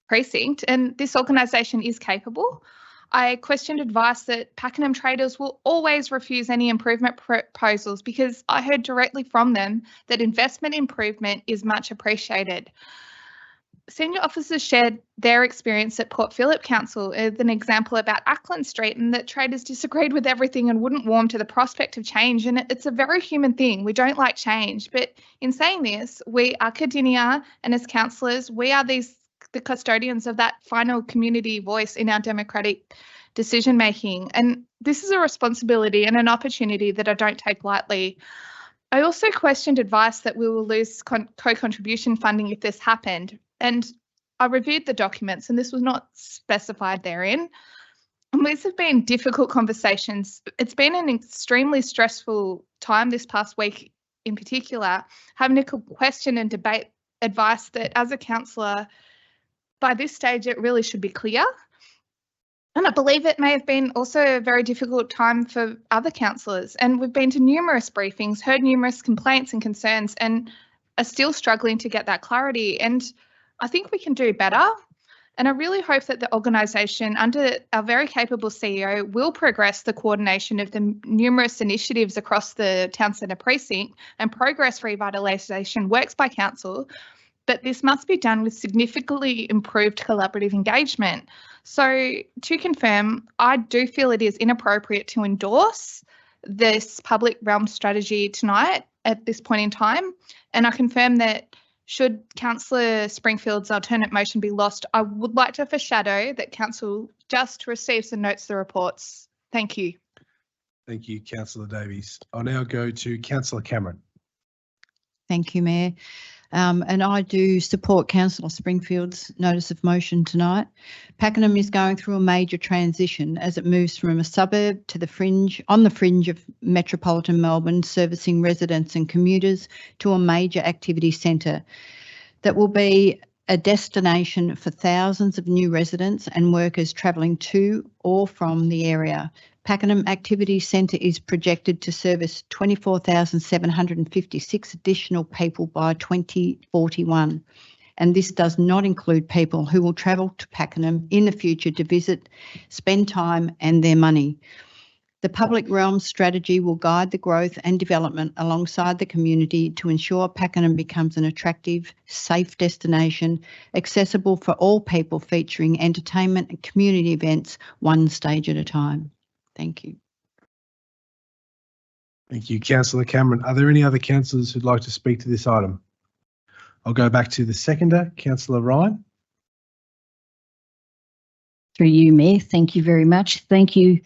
Precinct, and this organisation is capable. I questioned advice that Pakenham traders will always refuse any improvement proposals, because I heard directly from them that investment improvement is much appreciated. Senior officers shared their experience at Port Phillip Council with an example about Ackland Street, and that traders disagreed with everything and wouldn't warm to the prospect of change. And it's a very human thing. We don't like change. But in saying this, we are Cardinia, and as councillors, we are the custodians of that final community voice in our democratic decision making. And this is a responsibility and an opportunity that I don't take lightly. I also questioned advice that we will lose co-contribution funding if this happened. And I reviewed the documents, and this was not specified therein. And these have been difficult conversations. It's been an extremely stressful time this past week in particular, having to question and debate advice that as a councillor, by this stage, it really should be clear. And I believe it may have been also a very difficult time for other councillors. And we've been to numerous briefings, heard numerous complaints and concerns, and are still struggling to get that clarity. And I think we can do better. And I really hope that the organisation, under our very capable CEO, will progress the coordination of the numerous initiatives across the town centre precinct and progress revitalisation works by council. But this must be done with significantly improved collaborative engagement. So to confirm, I do feel it is inappropriate to endorse this public realm strategy tonight at this point in time. And I confirm that should Councillor Springfield's alternate motion be lost, I would like to foreshadow that Council just receives the notes of the reports. Thank you. Thank you, Councillor Davies. I'll now go to Councillor Cameron. Thank you, Mayor. And I do support Councillor Springfield's notice of motion tonight. Pakenham is going through a major transition as it moves from a suburb to the fringe, on the fringe of metropolitan Melbourne, servicing residents and commuters, to a major activity centre that will be a destination for thousands of new residents and workers travelling to or from the area. Pakenham Activity Centre is projected to service 24,756 additional people by 2041. And this does not include people who will travel to Pakenham in the future to visit, spend time and their money. The public realm strategy will guide the growth and development alongside the community to ensure Pakenham becomes an attractive, safe destination, accessible for all people, featuring entertainment and community events one stage at a time. Thank you. Thank you, Councillor Cameron. Are there any other councillors who'd like to speak to this item? I'll go back to the seconder, Councillor Ryan. Through you, Mayor. Thank you very much. Thank you,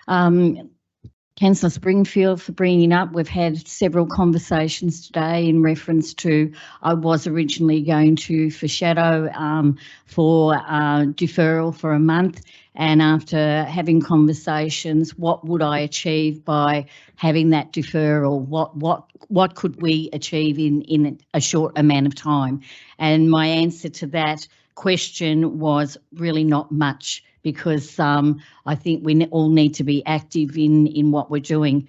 Councillor Springfield, for bringing up. We've had several conversations today in reference to, I was originally going to foreshadow for deferral for a month. And after having conversations, what would I achieve by having that deferral? What could we achieve in a short amount of time? And my answer to that question was really not much, because I think we all need to be active in what we're doing.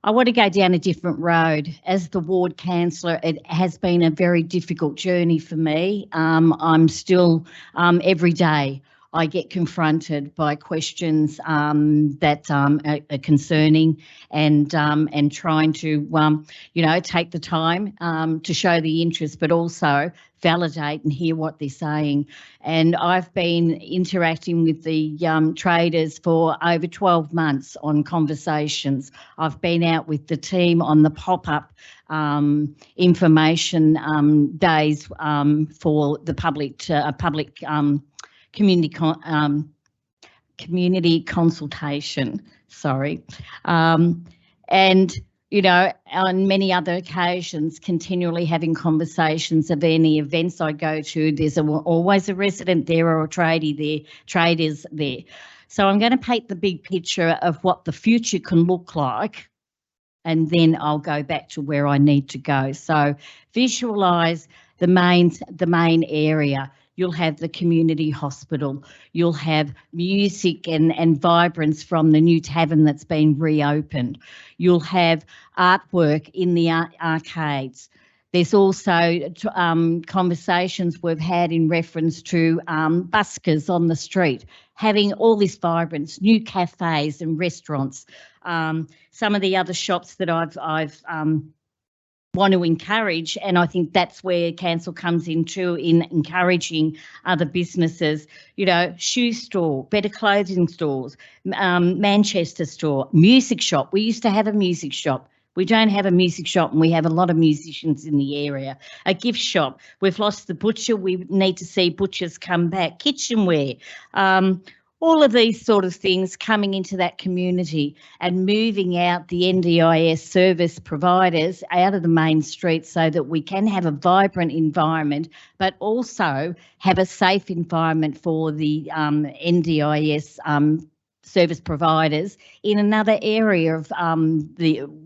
I want to go down a different road. As the ward councillor, it has been a very difficult journey for me. I'm still, every day, I get confronted by questions that are concerning, and trying to, take the time to show the interest, but also validate and hear what they're saying. And I've been interacting with the traders for over 12 months on conversations. I've been out with the team on the pop-up information days for the public community consultation, and on many other occasions, continually having conversations of any events I go to. There's always a resident there or a traders there. So I'm going to paint the big picture of what the future can look like, and then I'll go back to where I need to go. So visualise the main area. You'll have the community hospital. You'll have music and vibrance from the new tavern that's been reopened. You'll have artwork in the arcades. There's also conversations we've had in reference to buskers on the street, having all this vibrance, new cafes and restaurants. Some of the other shops that I've want to encourage, and I think that's where council comes into in encouraging other businesses, shoe store, better clothing stores, Manchester store, music shop. We used to have a music shop. We don't have a music shop, and we have a lot of musicians in the area. A gift shop. We've lost the butcher. We need to see butchers come back. Kitchenware. All of these sort of things coming into that community and moving out the NDIS service providers out of the main street so that we can have a vibrant environment, but also have a safe environment for the NDIS service providers in another area of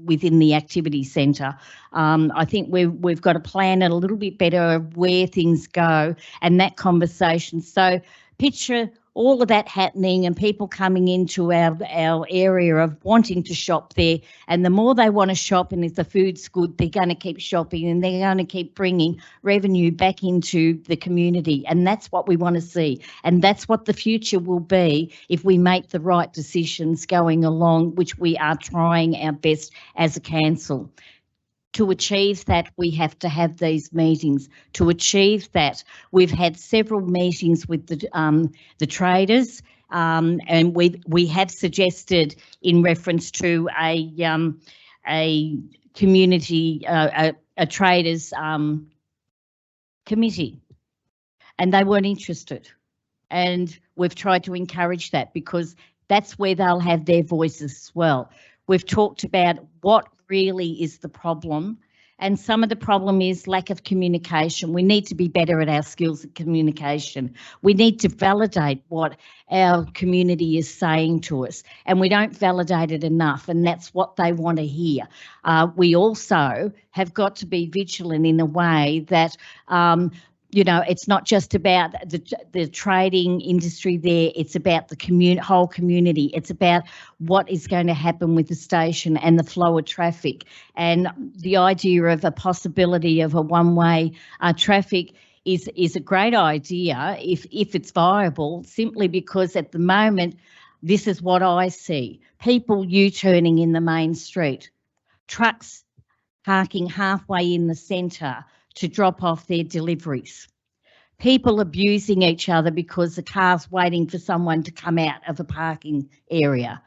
within the activity centre. I think we've got to plan it a little bit better of where things go and that conversation. So picture all of that happening and people coming into our area of wanting to shop there. And the more they want to shop, and if the food's good, they're going to keep shopping and they're going to keep bringing revenue back into the community. And that's what we want to see. And that's what the future will be if we make the right decisions going along, which we are trying our best as a council. To achieve that, we have to have these meetings. To achieve that, we've had several meetings with the traders, and we have suggested in reference to a community, a traders committee, and they weren't interested. And we've tried to encourage that because that's where they'll have their voices as well. We've talked about what really is the problem, and some of the problem is lack of communication. We need to be better at our skills at communication. We need to validate what our community is saying to us, and we don't validate it enough, and that's what they want to hear. We also have got to be vigilant in a way that it's not just about the trading industry there. It's about the whole community. It's about what is going to happen with the station and the flow of traffic. And the idea of a possibility of a one-way traffic is a great idea if it's viable, simply because at the moment, this is what I see. People U-turning in the main street, trucks parking halfway in the centre to drop off their deliveries. People abusing each other because the car's waiting for someone to come out of a parking area.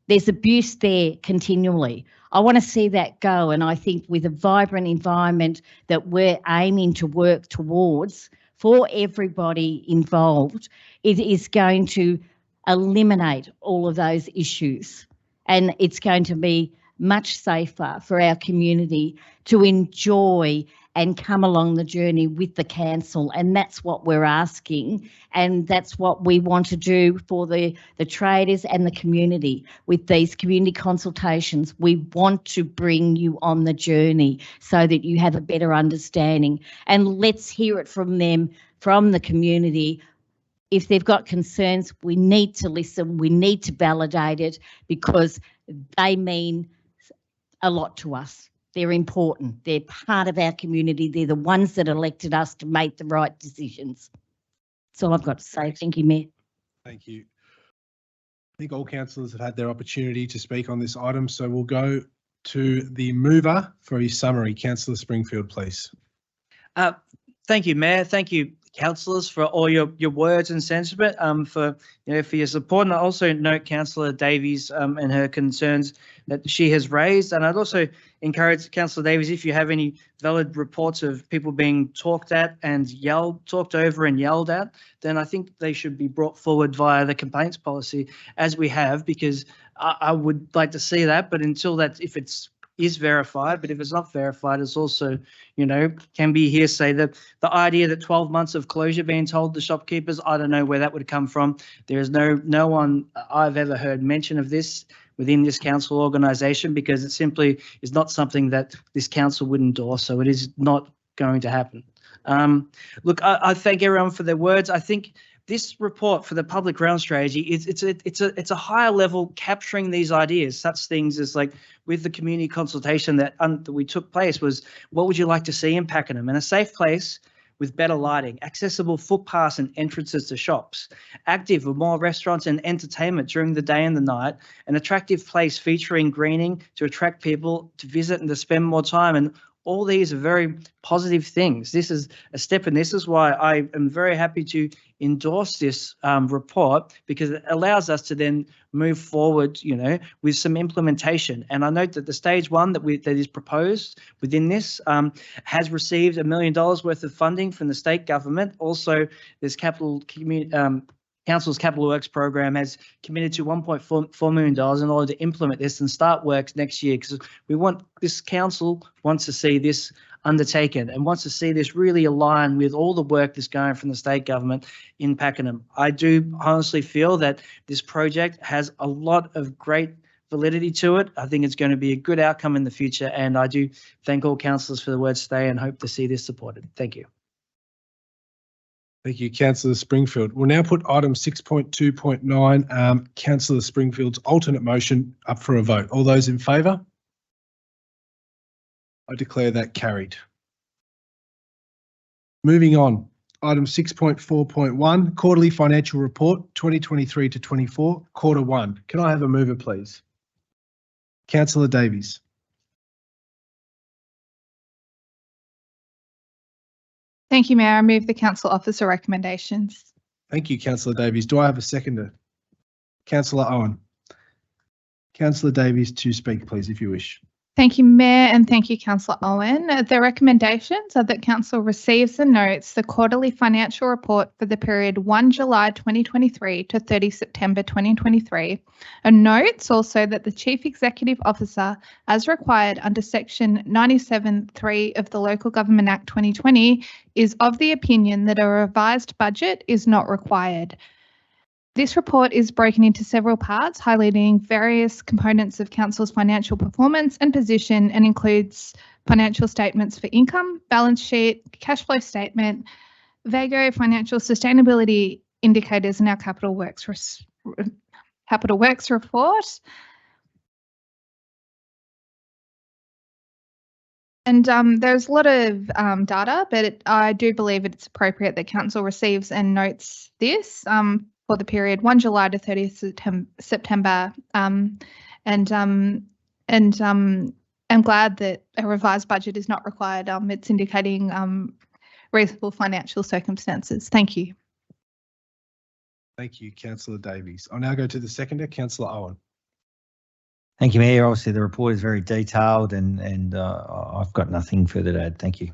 There's abuse there continually. I want to see that go, and I think with a vibrant environment that we're aiming to work towards for everybody involved, it is going to eliminate all of those issues, and it's going to be much safer for our community to enjoy and come along the journey with the council. And that's what we're asking, and that's what we want to do for the traders and the community. With these community consultations, we want to bring you on the journey so that you have a better understanding, and let's hear it from them, from the community. If they've got concerns, we need to listen, we need to validate it, because they mean a lot to us. They're important. They're part of our community. They're the ones that elected us to make the right decisions. That's all I've got to say. Thank you, Mayor. Thank you. I think all councillors have had their opportunity to speak on this item, so we'll go to the mover for his summary. Councillor Springfield, please. Thank you, Mayor. Thank you, councillors, for all your words and sentiment, for your support. And I also note Councillor Davies and her concerns that she has raised. And I'd also encourage Councillor Davies, if you have any valid reports of people being talked over and yelled at, then I think they should be brought forward via the complaints policy, as we have, because I would like to see that. But until that, if it's is verified, but if it's not verified, it's also, can be hearsay. That the idea that 12 months of closure being told to shopkeepers, I don't know where that would come from. There is no one I've ever heard mention of this within this council organisation, because it simply is not something that this council would endorse. So it is not going to happen. Look, I thank everyone for their words. I think this report for the public realm strategy it's a higher level, capturing these ideas, such things as, like with the community consultation that we took place, was what would you like to see in Pakenham? And a safe place with better lighting, accessible footpaths and entrances to shops, active with more restaurants and entertainment during the day and the night, an attractive place featuring greening to attract people to visit and to spend more time. And all these are very positive things. This is a step, and this is why I am very happy to endorse this report, because it allows us to then move forward, with some implementation. And I note that the stage one that is proposed within this has received $1 million worth of funding from the state government. Also, there's Council's Capital Works program has committed to $1.4 million in order to implement this and start works next year, because this council wants to see this undertaken and wants to see this really align with all the work that's going from the state government in Pakenham. I do honestly feel that this project has a lot of great validity to it. I think it's going to be a good outcome in the future, and I do thank all councillors for the words today and hope to see this supported. Thank you. Thank you, Councillor Springfield. We'll now put item 6.2.9, Councillor Springfield's alternate motion up for a vote. All those in favour? I declare that carried. Moving on, item 6.4.1, Quarterly Financial Report 2023 to 24, Quarter 1. Can I have a mover, please? Councillor Davies. Thank you, Mayor. I move the council officer recommendations. Thank you, Councillor Davies. Do I have a seconder? Councillor Owen. Councillor Davies to speak, please, if you wish. Thank you, Mayor, and thank you, Councillor Owen. The recommendations are that Council receives and notes the quarterly financial report for the period 1 July 2023 to 30 September 2023, and notes also that the Chief Executive Officer, as required under Section 97(3) of the Local Government Act 2020, is of the opinion that a revised budget is not required. This report is broken into several parts, highlighting various components of Council's financial performance and position, and includes financial statements for income, balance sheet, cash flow statement, VAGO, financial sustainability indicators, and our capital works report. And there's a lot of data, but I do believe it's appropriate that Council receives and notes this for the period 1 July to 30 September. I'm glad that a revised budget is not required. It's indicating reasonable financial circumstances. Thank you. Thank you, Councillor Davies. I'll now go to the seconder, Councillor Owen. Thank you, Mayor. Obviously, the report is very detailed and I've got nothing further to add. Thank you.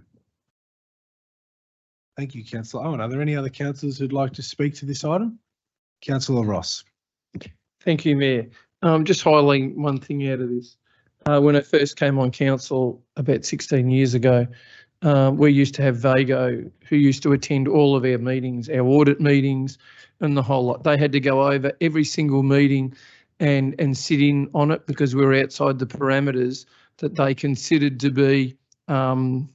Thank you, Councillor Owen. Are there any other councillors who'd like to speak to this item? Councillor Ross. Thank you, Mayor. Just highlighting one thing out of this. When I first came on council about 16 years ago, we used to have VAGO who used to attend all of our meetings, our audit meetings and the whole lot. They had to go over every single meeting and sit in on it because we were outside the parameters that they considered to be being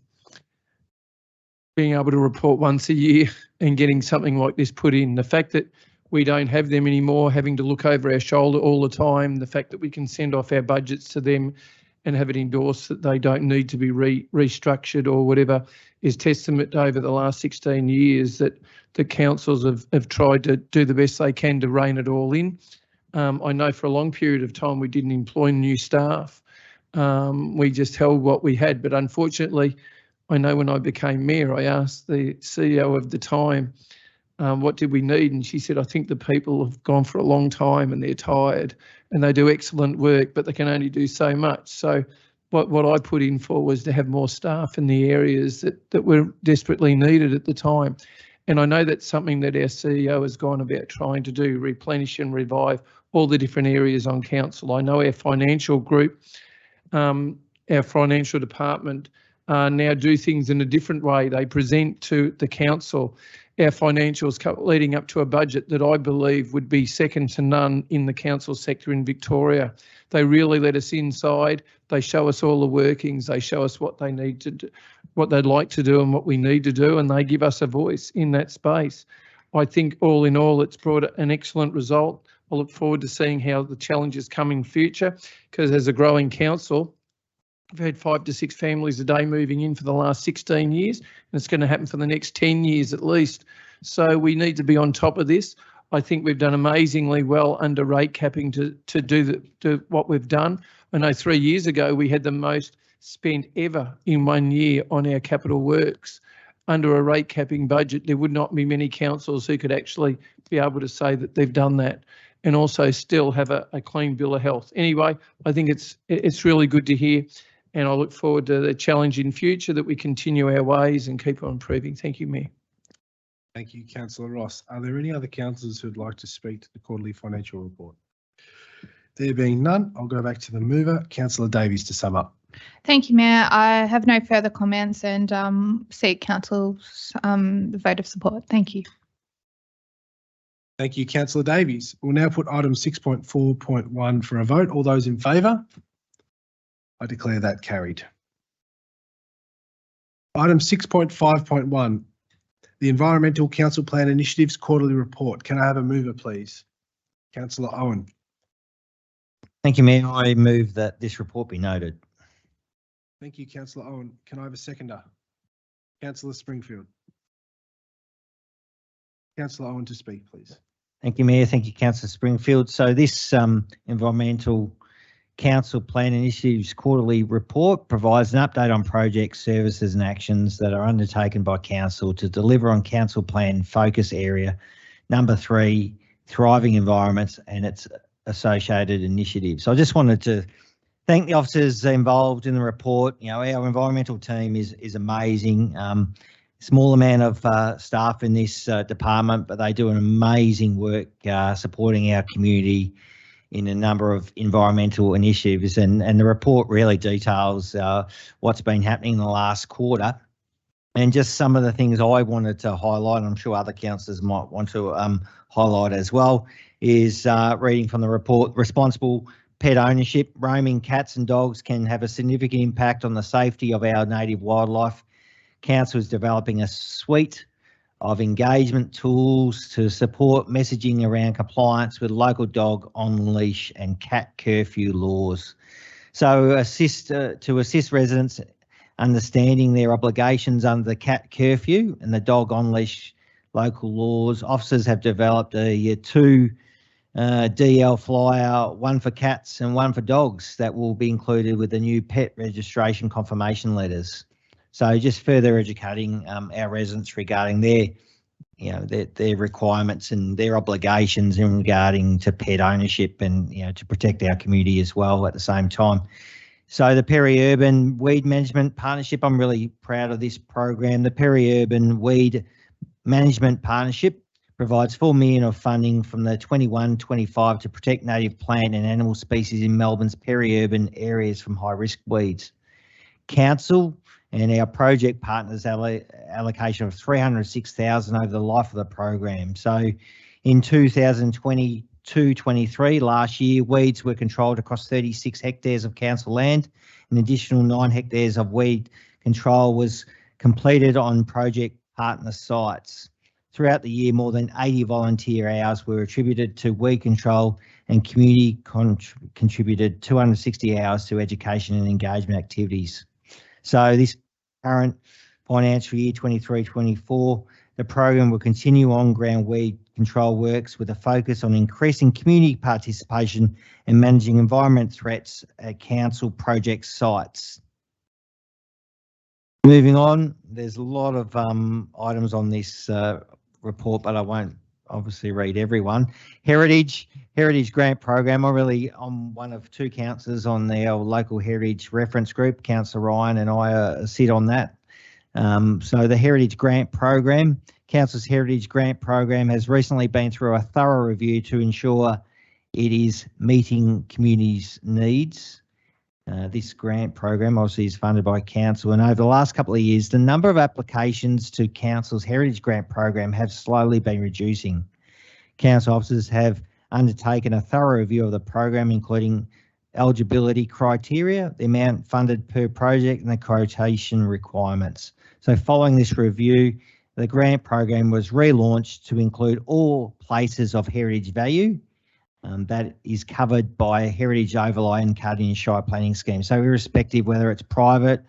able to report once a year and getting something like this put in. The fact that we don't have them anymore, having to look over our shoulder all the time, the fact that we can send off our budgets to them and have it endorsed that they don't need to be restructured or whatever is testament over the last 16 years that the councils have tried to do the best they can to rein it all in. I know for a long period of time we didn't employ new staff. We just held what we had, but unfortunately, I know when I became mayor, I asked the CEO of the time, what did we need? And she said, I think the people have gone for a long time and they're tired and they do excellent work, but they can only do so much. So what I put in for was to have more staff in the areas that were desperately needed at the time. And I know that's something that our CEO has gone about trying to do, replenish and revive all the different areas on council. I know our financial group, our financial department now do things in a different way. They present to the council our financials leading up to a budget that I believe would be second to none in the council sector in Victoria. They really let us inside. They show us all the workings. They show us what they need to do, what they'd like to do and what we need to do, and they give us a voice in that space. I think all in all, it's brought an excellent result. I look forward to seeing how the challenges come in future, because as a growing council, we've had 5 to 6 families a day moving in for the last 16 years, and it's going to happen for the next 10 years at least. So we need to be on top of this. I think we've done amazingly well under rate capping to do what we've done. I know 3 years ago we had the most spent ever in 1 year on our capital works. Under a rate capping budget, there would not be many councils who could actually be able to say that they've done that and also still have a clean bill of health. Anyway, I think it's really good to hear. And I look forward to the challenge in future that we continue our ways and keep on improving. Thank you, Mayor. Thank you, Councillor Ross. Are there any other councillors who'd like to speak to the quarterly financial report? There being none, I'll go back to the mover, Councillor Davies, to sum up. Thank you, Mayor. I have no further comments and seek Council's vote of support. Thank you. Thank you, Councillor Davies. We'll now put item 6.4.1 for a vote. All those in favour? I declare that carried. Item 6.5.1, the Environmental Council Plan Initiatives Quarterly Report. Can I have a mover, please? Councillor Owen. Thank you, Mayor. I move that this report be noted. Thank you, Councillor Owen. Can I have a seconder? Councillor Springfield. Councillor Owen to speak, please. Thank you, Mayor. Thank you, Councillor Springfield. So this Environmental Council Plan Initiatives Quarterly Report provides an update on projects, services and actions that are undertaken by Council to deliver on Council Plan Focus Area number 3, Thriving Environments and its associated initiatives. So I just wanted to thank the officers involved in the report. You know, our environmental team is amazing. Small amount of staff in this department, but they do an amazing work supporting our community in a number of environmental initiatives. And the report really details what's been happening in the last quarter. And just some of the things I wanted to highlight, and I'm sure other councillors might want to highlight as well, is reading from the report, responsible pet ownership. Roaming cats and dogs can have a significant impact on the safety of our native wildlife. Council is developing a suite of engagement tools to support messaging around compliance with local dog on leash and cat curfew laws. So to assist residents understanding their obligations under the cat curfew and the dog on leash local laws, officers have developed a 2 DL flyer, one for cats and one for dogs, that will be included with the new pet registration confirmation letters. So just further educating our residents regarding their requirements and their obligations in regarding to pet ownership, and to protect our community as well at the same time. So the Peri-Urban Weed Management Partnership, I'm really proud of this program. The Peri-Urban Weed Management Partnership provides $4 million of funding from the 21-25 to protect native plant and animal species in Melbourne's peri-urban areas from high-risk weeds. Council and our project partners allocation of $306,000 over the life of the program. So in 2022-23, last year, weeds were controlled across 36 hectares of council land. An additional 9 hectares of weed control was completed on project partner sites. Throughout the year, more than 80 volunteer hours were attributed to weed control, and community contributed 260 hours to education and engagement activities. So this current financial year 23-24, the program will continue on-ground weed control works with a focus on increasing community participation and managing environment threats at council project sites. Moving on, there's a lot of items on this report, but I won't obviously read everyone. Heritage Grant Program. I'm one of 2 councillors on our local Heritage Reference Group. Councillor Ryan and I sit on that. So the Heritage Grant Program, Council's Heritage Grant Program has recently been through a thorough review to ensure it is meeting communities' needs. This grant program obviously is funded by Council, and over the last couple of years, the number of applications to Council's Heritage Grant Program have slowly been reducing. Council officers have undertaken a thorough review of the program, including eligibility criteria, the amount funded per project, and the quotation requirements. So following this review, the grant program was relaunched to include all places of heritage value that is covered by a heritage overlay and Cardinia Shire planning scheme. So irrespective whether it's private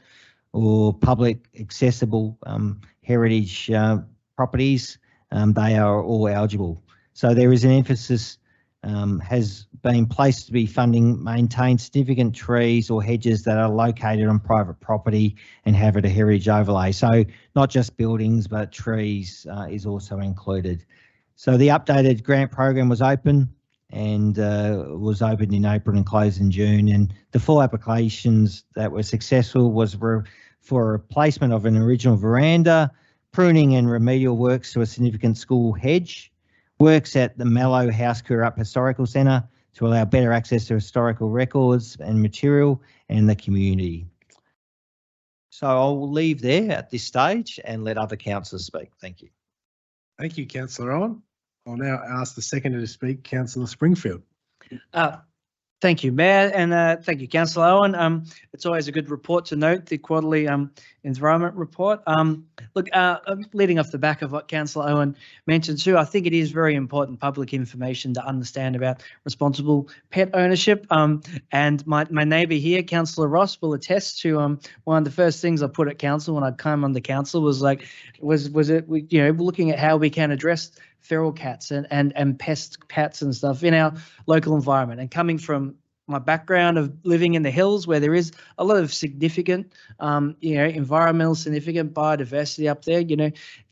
or public accessible heritage properties, they are all eligible. So there is an emphasis has been placed to be funding maintain significant trees or hedges that are located on private property and have a heritage overlay. So not just buildings, but trees is also included. So the updated grant program was open and was opened in April and closed in June. And the 4 applications that were successful was for replacement of an original veranda, pruning and remedial works to a significant school hedge, works at the Mallow House Kurup Historical Centre to allow better access to historical records and material and the community. So I'll leave there at this stage and let other councillors speak. Thank you. Thank you, Councillor Owen. I'll now ask the seconder to speak, Councillor Springfield. Thank you, Mayor, and thank you, Councillor Owen. It's always a good report to note, the quarterly environment report. Look, leading off the back of what Councillor Owen mentioned too, I think it is very important public information to understand about responsible pet ownership. And my neighbour here, Councillor Ross, will attest to one of the first things I put at council when I came on the council was looking at how we can address feral cats and pest cats and stuff in our local environment. And coming from my background of living in the hills where there is a lot of significant, environmental significant biodiversity up there,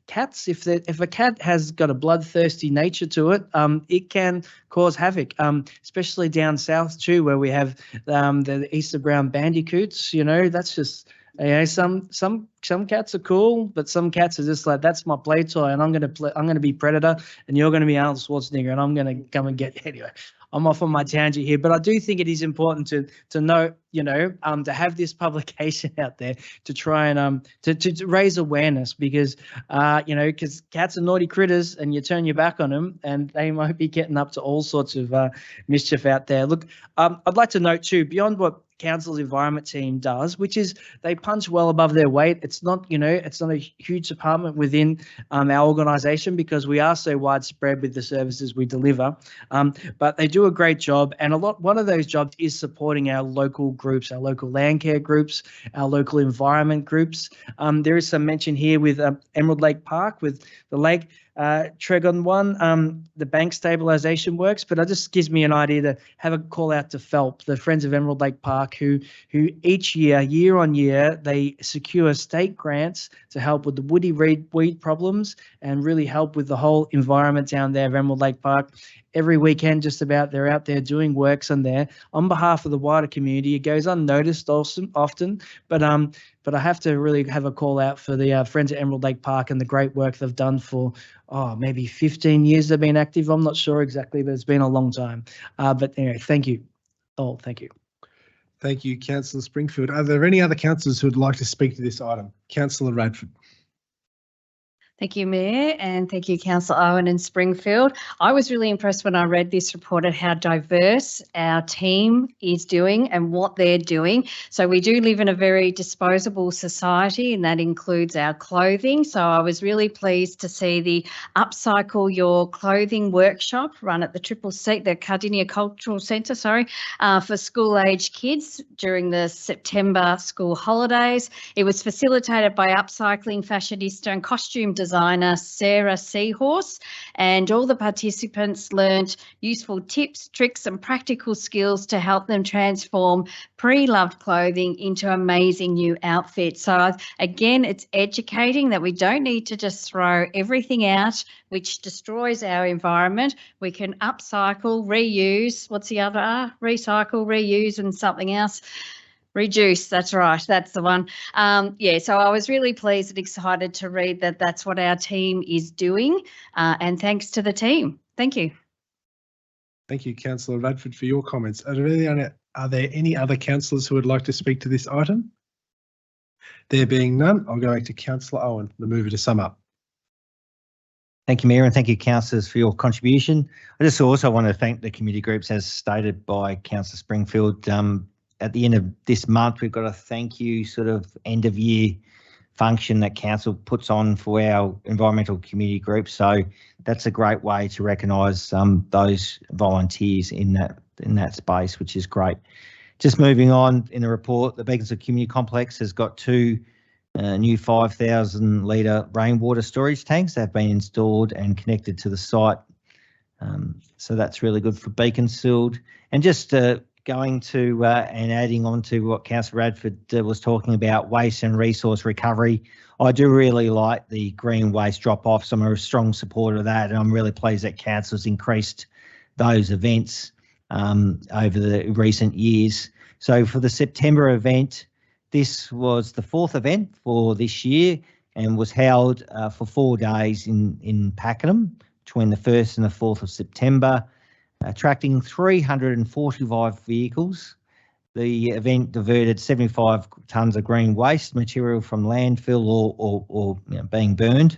cats, if a cat has got a bloodthirsty nature to it, it can cause havoc, especially down south too, where we have the Easter brown bandicoots. That's just some cats are cool, but some cats are just like, that's my play toy, and I'm gonna be Predator, and you're gonna be Arnold Schwarzenegger, and I'm gonna come and get you. Anyway, I'm off on my tangent here, but I do think it is important to note, to have this publication out there to try and to raise awareness, because because cats are naughty critters, and you turn your back on them, and they might be getting up to all sorts of mischief out there. Look, I'd like to note too, beyond what council's environment team does, which is they punch well above their weight. It's not a huge department within our organisation, because we are so widespread with the services we deliver. But they do a great job, and one of those jobs is supporting our local groups, our local land care groups, our local environment groups. There is some mention here with Emerald Lake Park, with the lake Tregon one, the bank stabilisation works, but it just gives me an idea to have a call out to FELP, the Friends of Emerald Lake Park, who each year on year, they secure state grants to help with the woody weed problems and really help with the whole environment down there of Emerald Lake Park. Every weekend, just about, they're out there doing works on there on behalf of the wider community. It goes unnoticed often, but I have to really have a call out for the Friends of Emerald Lake Park and the great work they've done for maybe 15 years they've been active. I'm not sure exactly, but it's been a long time. But anyway, thank you. Oh, thank you. Thank you, Councillor Springfield. Are there any other councillors who would like to speak to this item? Councillor Radford. Thank you, Mayor, and thank you, Councillor Owen and Springfield. I was really impressed when I read this report at how diverse our team is doing and what they're doing. So we do live in a very disposable society, and that includes our clothing. So I was really pleased to see the Upcycle Your Clothing workshop run at the the Cardinia Cultural Centre, for school-age kids during the September school holidays. It was facilitated by upcycling fashionista and costume designer Sarah Seahorse, and all the participants learnt useful tips, tricks and practical skills to help them transform pre-loved clothing into amazing new outfits. So again, it's educating that we don't need to just throw everything out which destroys our environment. We can upcycle, reuse, what's the other R? Recycle, reuse and something else. Reduce, that's right, that's the one. So I was really pleased and excited to read that that's what our team is doing, and thanks to the team. Thank you. Thank you, Councillor Radford, for your comments. Are there any other councillors who would like to speak to this item? There being none, I'll go back to Councillor Owen, the mover, to sum up. Thank you, Mayor, and thank you, councillors, for your contribution. I just also want to thank the committee groups, as stated by Councillor Springfield. At the end of this month, we've got a thank you sort of end of year function that council puts on for our environmental community groups. So that's a great way to recognise those volunteers in that space, which is great. Just moving on in the report, the Beaconsfield Community Complex has got two new 5,000 litre rainwater storage tanks that have been installed and connected to the site. So that's really good for Beaconsfield. And just going to and adding on to what Councillor Radford was talking about, waste and resource recovery. I do really like the green waste drop-offs. I'm a strong supporter of that, and I'm really pleased that Council's increased those events over the recent years. So for the September event, this was the fourth event for this year and was held for 4 days in Pakenham between the 1st and the 4th of September. Attracting 345 vehicles. The event diverted 75 tonnes of green waste material from landfill or being burned.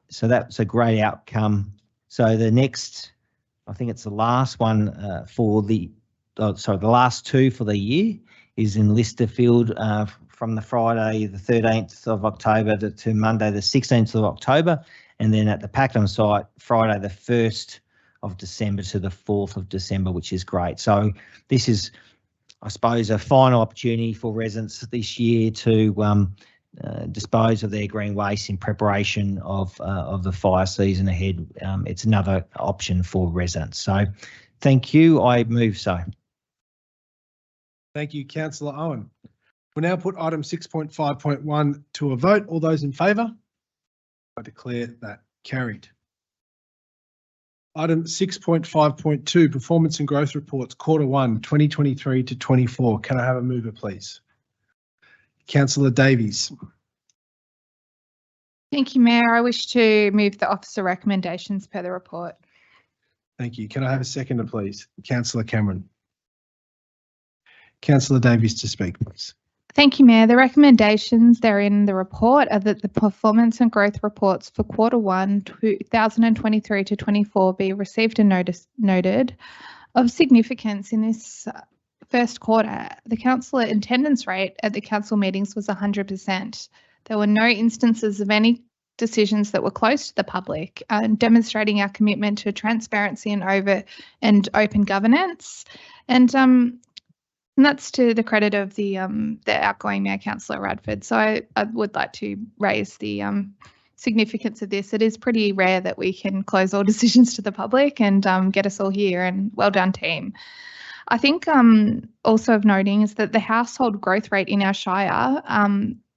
So that's a great outcome. So the next I think it's the last one for the, the last two for the year is in Listerfield from the Friday the 13th of October to Monday the 16th of October, and then at the Pakenham site Friday the 1st of December to the 4th of December, which is great. So this is, I suppose, a final opportunity for residents this year to dispose of their green waste in preparation of the fire season ahead. It's another option for residents. So thank you. I move so. Thank you, Councillor Owen. We'll now put item 6.5.1 to a vote. All those in favour? I declare that carried. Item 6.5.2, Performance and Growth Reports, Q1, 2023 to 24. Can I have a mover, please? Councillor Davies. Thank you, Mayor. I wish to move the officer recommendations per the report. Thank you. Can I have a seconder, please? Councillor Cameron. Councillor Davies to speak, please. Thank you, Mayor. The recommendations therein in the report are that the performance and growth reports for Q1 2023 to 24 be received and noted. Of significance in this first quarter, the councillor attendance rate at the council meetings was 100%. There were no instances of any decisions that were closed to the public, demonstrating our commitment to transparency and open governance. And that's to the credit of the outgoing Mayor, Councillor Radford. So I would like to raise the significance of this. It is pretty rare that we can close all decisions to the public and get us all here, and well done, team. I think also of noting is that the household growth rate in our Shire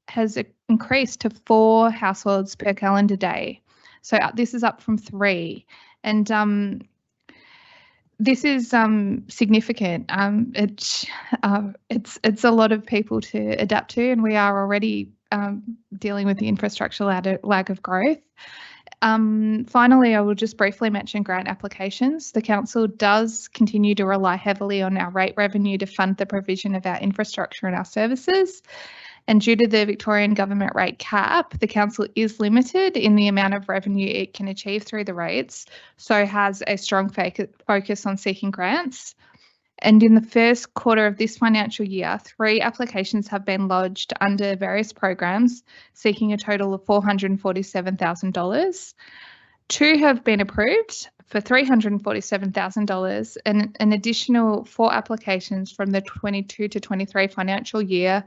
has increased to 4 households per calendar day. So this is up from 3. And this is significant. It's a lot of people to adapt to, and we are already dealing with the infrastructure lag of growth. Finally, I will just briefly mention grant applications. The council does continue to rely heavily on our rate revenue to fund the provision of our infrastructure and our services. And due to the Victorian government rate cap, the council is limited in the amount of revenue it can achieve through the rates, so has a strong focus on seeking grants. And in the first quarter of this financial year, 3 applications have been lodged under various programs, seeking a total of $447,000. 2 have been approved for $347,000, and an additional 4 applications from the 22 to 23 financial year,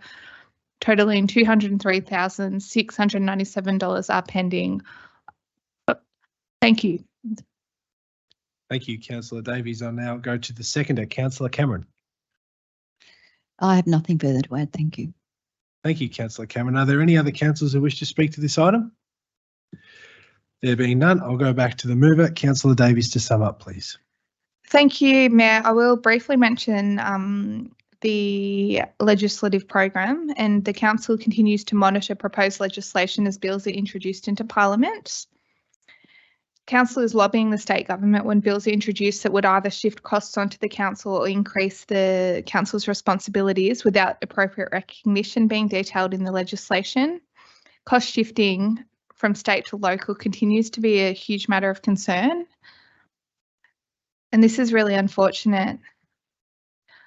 totaling $203,697 are pending. Thank you. Thank you, Councillor Davies. I'll now go to the seconder, Councillor Cameron. I have nothing further to add. Thank you. Thank you, Councillor Cameron. Are there any other councillors who wish to speak to this item? There being none, I'll go back to the mover. Councillor Davies to sum up, please. Thank you, Mayor. I will briefly mention the legislative program, and the council continues to monitor proposed legislation as bills are introduced into Parliament. Council is lobbying the state government when bills are introduced that would either shift costs onto the council or increase the council's responsibilities without appropriate recognition being detailed in the legislation. Cost shifting from state to local continues to be a huge matter of concern, and this is really unfortunate.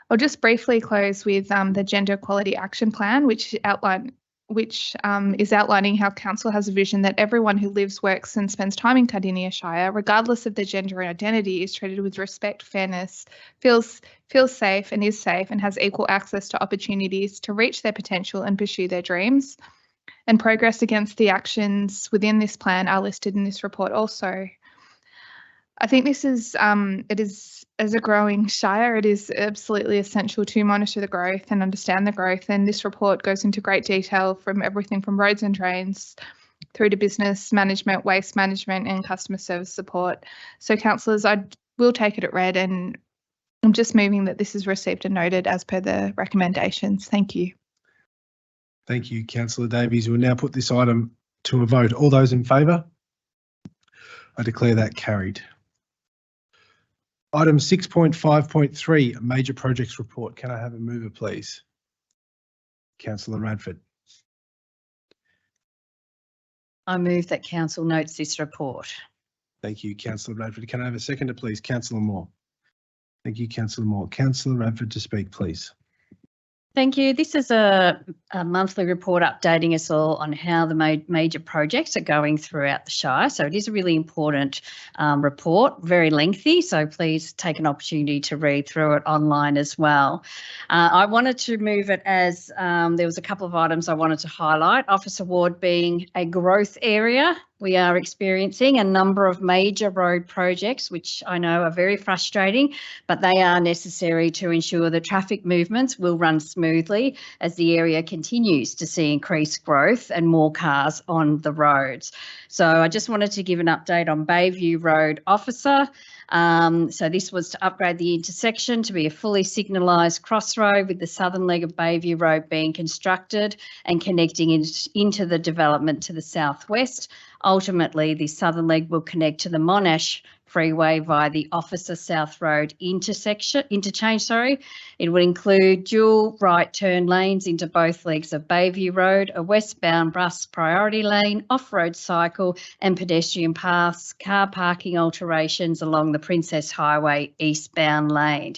I'll just briefly close with the Gender Equality Action Plan, which is outlining how council has a vision that everyone who lives, works and spends time in Cardinia Shire, regardless of their gender and identity, is treated with respect, fairness, feels safe and is safe, and has equal access to opportunities to reach their potential and pursue their dreams. And progress against the actions within this plan are listed in this report also. I think this is, as a growing Shire, it is absolutely essential to monitor the growth and understand the growth. And this report goes into great detail from everything from roads and drains through to business management, waste management and customer service support. So councillors, I will take it at read, and I'm just moving that this is received and noted as per the recommendations. Thank you. Thank you, Councillor Davies. We'll now put this item to a vote. All those in favour? I declare that carried. Item 6.5.3, Major Projects Report. Can I have a mover, please? Councillor Radford. I move that council notes this report. Thank you, Councillor Radford. Can I have a seconder, please? Councillor Moore. Thank you, Councillor Moore. Councillor Radford to speak, please. Thank you. This is a monthly report updating us all on how the major projects are going throughout the Shire. So it is a really important report, very lengthy. So please take an opportunity to read through it online as well. I wanted to move it as there was a couple of items I wanted to highlight. Officer Ward being a growth area. We are experiencing a number of major road projects, which I know are very frustrating, but they are necessary to ensure that traffic movements will run smoothly as the area continues to see increased growth and more cars on the roads. So I just wanted to give an update on Bayview Road Officer. So this was to upgrade the intersection to be a fully signalised crossroad, with the southern leg of Bayview Road being constructed and connecting into the development to the southwest. Ultimately, the southern leg will connect to the Monash Freeway via the Officer South Road interchange. It will include dual right turn lanes into both legs of Bayview Road, a westbound bus priority lane, off-road cycle and pedestrian paths, car parking alterations along the Princess Highway eastbound lane.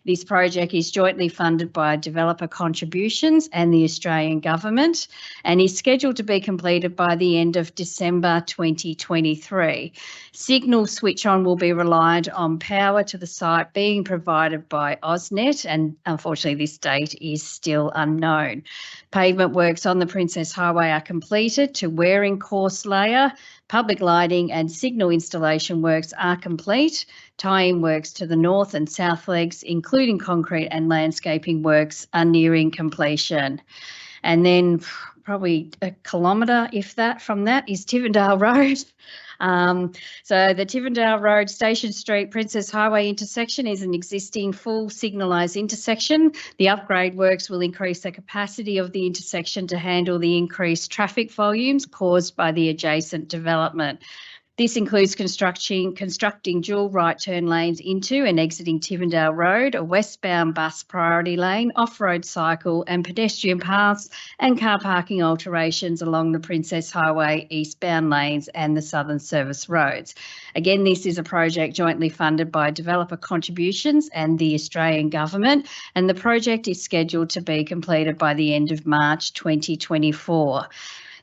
This project is jointly funded by developer contributions and the Australian Government, and is scheduled to be completed by the end of December 2023. Signal switch on will be reliant on power to the site being provided by AusNet, and unfortunately this date is still unknown. Pavement works on the Princess Highway are completed to wearing course layer. Public lighting and signal installation works are complete. Tie-in works to the north and south legs, including concrete and landscaping works, are nearing completion. And then probably a kilometre, if that, from that is Tivendale Road. So the Tivendale Road, Station Street, Princess Highway intersection is an existing full signalised intersection. The upgrade works will increase the capacity of the intersection to handle the increased traffic volumes caused by the adjacent development. This includes constructing dual right turn lanes into and exiting Tivendale Road, a westbound bus priority lane, off-road cycle and pedestrian paths, and car parking alterations along the Princess Highway eastbound lanes and the Southern Service roads. Again, this is a project jointly funded by developer contributions and the Australian Government, and the project is scheduled to be completed by the end of March 2024.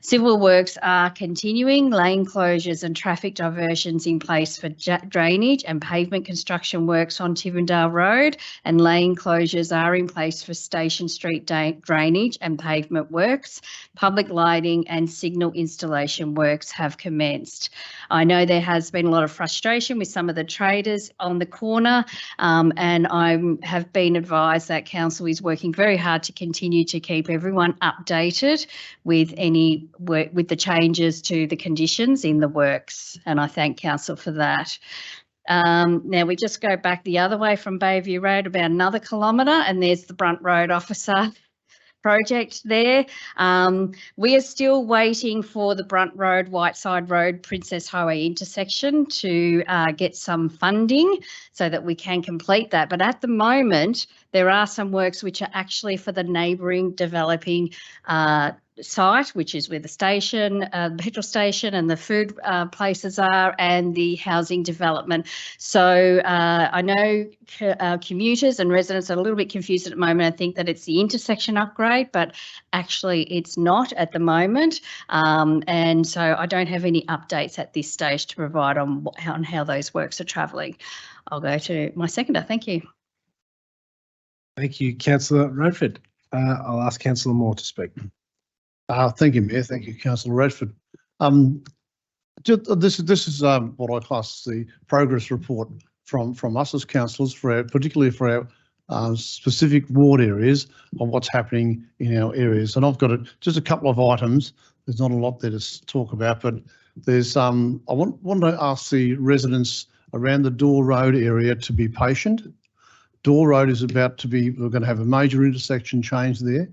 Civil works are continuing, lane closures and traffic diversions in place for drainage and pavement construction works on Tivendale Road, and lane closures are in place for Station Street drainage and pavement works. Public lighting and signal installation works have commenced. I know there has been a lot of frustration with some of the traders on the corner, and I have been advised that Council is working very hard to continue to keep everyone updated with any work, with the changes to the conditions in the works, and I thank Council for that. Now we just go back the other way from Bayview Road about another kilometre, and there's the Brunt Road Officer project there. We are still waiting for the Brunt Road, Whiteside Road, Princess Highway intersection to get some funding so that we can complete that. But at the moment, there are some works which are actually for the neighbouring developing site, which is where the station, the petrol station and the food places are, and the housing development. So I know commuters and residents are a little bit confused at the moment. I think that it's the intersection upgrade, but actually it's not at the moment. And so I don't have any updates at this stage to provide on how those works are travelling. I'll go to my seconder. Thank you. Thank you, Councillor Radford. I'll ask Councillor Moore to speak. Thank you, Mayor. Thank you, Councillor Radford. This is what I class the progress report from us as councillors, particularly for our specific ward areas of what's happening in our areas. And I've got just a couple of items. There's not a lot there to talk about, but there's I want to ask the residents around the Door Road area to be patient. Door Road is about to be, we're going to have a major intersection change there.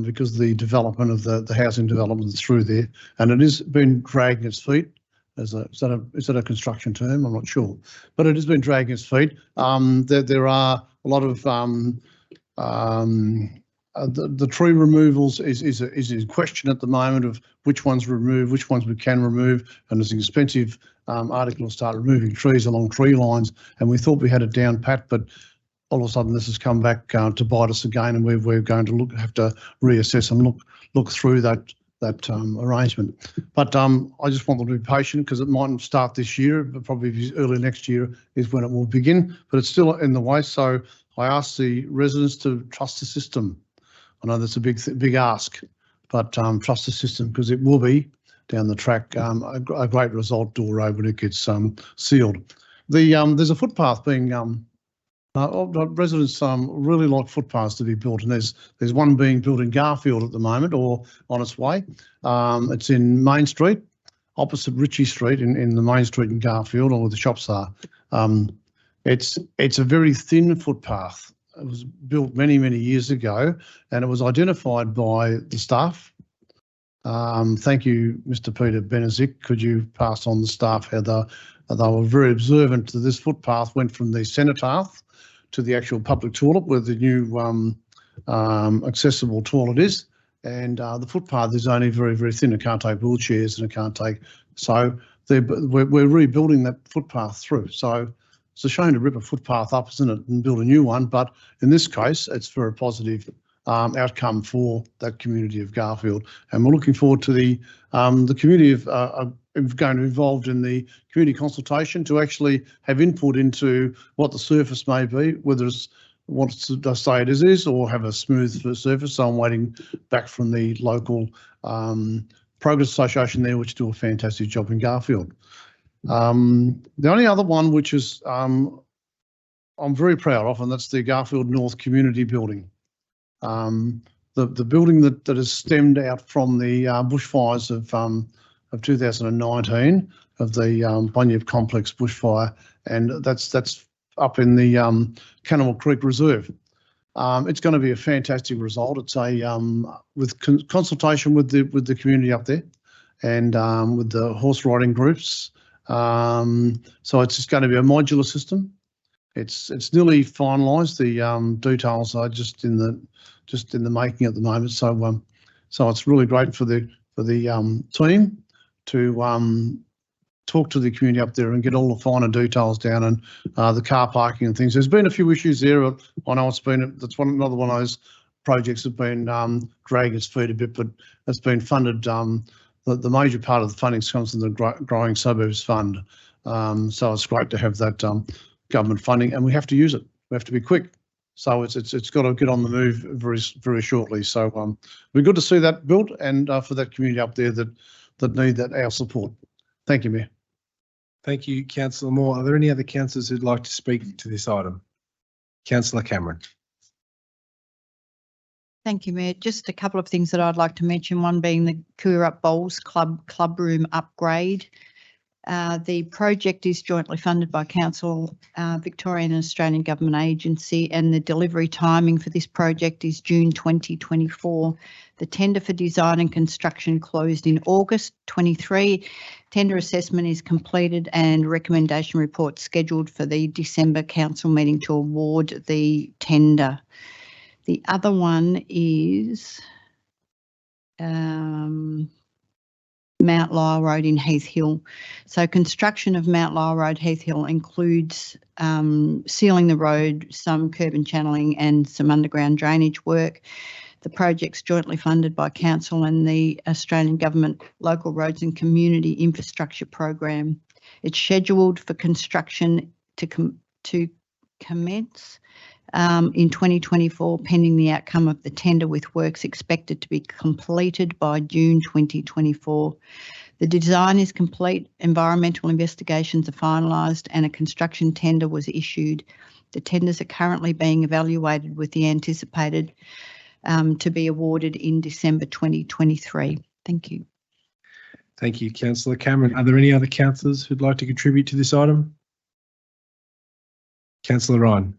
Because the development of the housing development is through there, and it has been dragging its feet. Is that a construction term? I'm not sure, but it has been dragging its feet. There are a lot of the tree removals is in question at the moment of which ones remove, which ones we can remove, and it's an expensive article to start removing trees along tree lines. And we thought we had it down pat, but all of a sudden this has come back to bite us again, and we're going to have to reassess and look through that arrangement. But I just want them to be patient, because it mightn't start this year, but probably early next year is when it will begin. But it's still in the way, so I ask the residents to trust the system. I know that's a big ask, but trust the system, because it will be down the track a great result, Door Road, when it gets sealed. There's a footpath being residents really like footpaths to be built, and there's one being built in Garfield at the moment, or on its way. It's in Main Street, opposite Ritchie Street, in the Main Street in Garfield, or where the shops are. It's a very thin footpath. It was built many years ago, and it was identified by the staff. Thank you, Mr. Peter Benezic. Could you pass on the staff how they were very observant that this footpath went from the cenotaph to the actual public toilet, where the new accessible toilet is, and the footpath is only very thin. It can't take wheelchairs, and it can't take. So we're rebuilding that footpath through. So it's a shame to rip a footpath up, isn't it, and build a new one. But in this case, it's very positive outcome for that community of Garfield, and we're looking forward to the community of going to be involved in the community consultation to actually have input into what the surface may be, whether it's what they say it is, or have a smooth surface. So I'm waiting back from the local Progress Association there, which do a fantastic job in Garfield. The only other one which is I'm very proud of, and that's the Garfield North Community Building. The building that is stemmed out from the bushfires of 2019, of the Bunyip Complex bushfire, and that's up in the Cannibal Creek Reserve. It's going to be a fantastic result. It's with consultation with the community up there, and with the horse riding groups. So it's just going to be a modular system. It's nearly finalised. The details are just in the making at the moment. So it's really great for the team to talk to the community up there and get all the finer details down, and the car parking and things. There's been a few issues there. I know that's another one of those projects that have been dragging its feet a bit, but it's been funded. The major part of the funding comes from the Growing Suburbs Fund. So it's great to have that government funding, and we have to use it. We have to be quick. So it's got to get on the move very shortly. So we're good to see that built, and for that community up there that need our support. Thank you, Mayor. Thank you, Councillor Moore. Are there any other councillors who'd like to speak to this item? Councillor Cameron. Thank you, Mayor. Just a couple of things that I'd like to mention, one being the Coorup Bowls Club room upgrade. The project is jointly funded by Council, Victorian and Australian Government Agency, and the delivery timing for this project is June 2024. The tender for design and construction closed in August 23. Tender assessment is completed and recommendation report scheduled for the December council meeting to award the tender. The other one is Mount Lyell Road in Heath Hill. So construction of Mount Lyell Road, Heath Hill includes sealing the road, some curb and channeling, and some underground drainage work. The project's jointly funded by Council and the Australian Government Local Roads and Community Infrastructure Program. It's scheduled for construction to commence in 2024, pending the outcome of the tender, with works expected to be completed by June 2024. The design is complete, environmental investigations are finalised, and a construction tender was issued. The tenders are currently being evaluated, with the anticipated to be awarded in December 2023. Thank you. Thank you, Councillor Cameron. Are there any other councillors who'd like to contribute to this item? Councillor Ryan.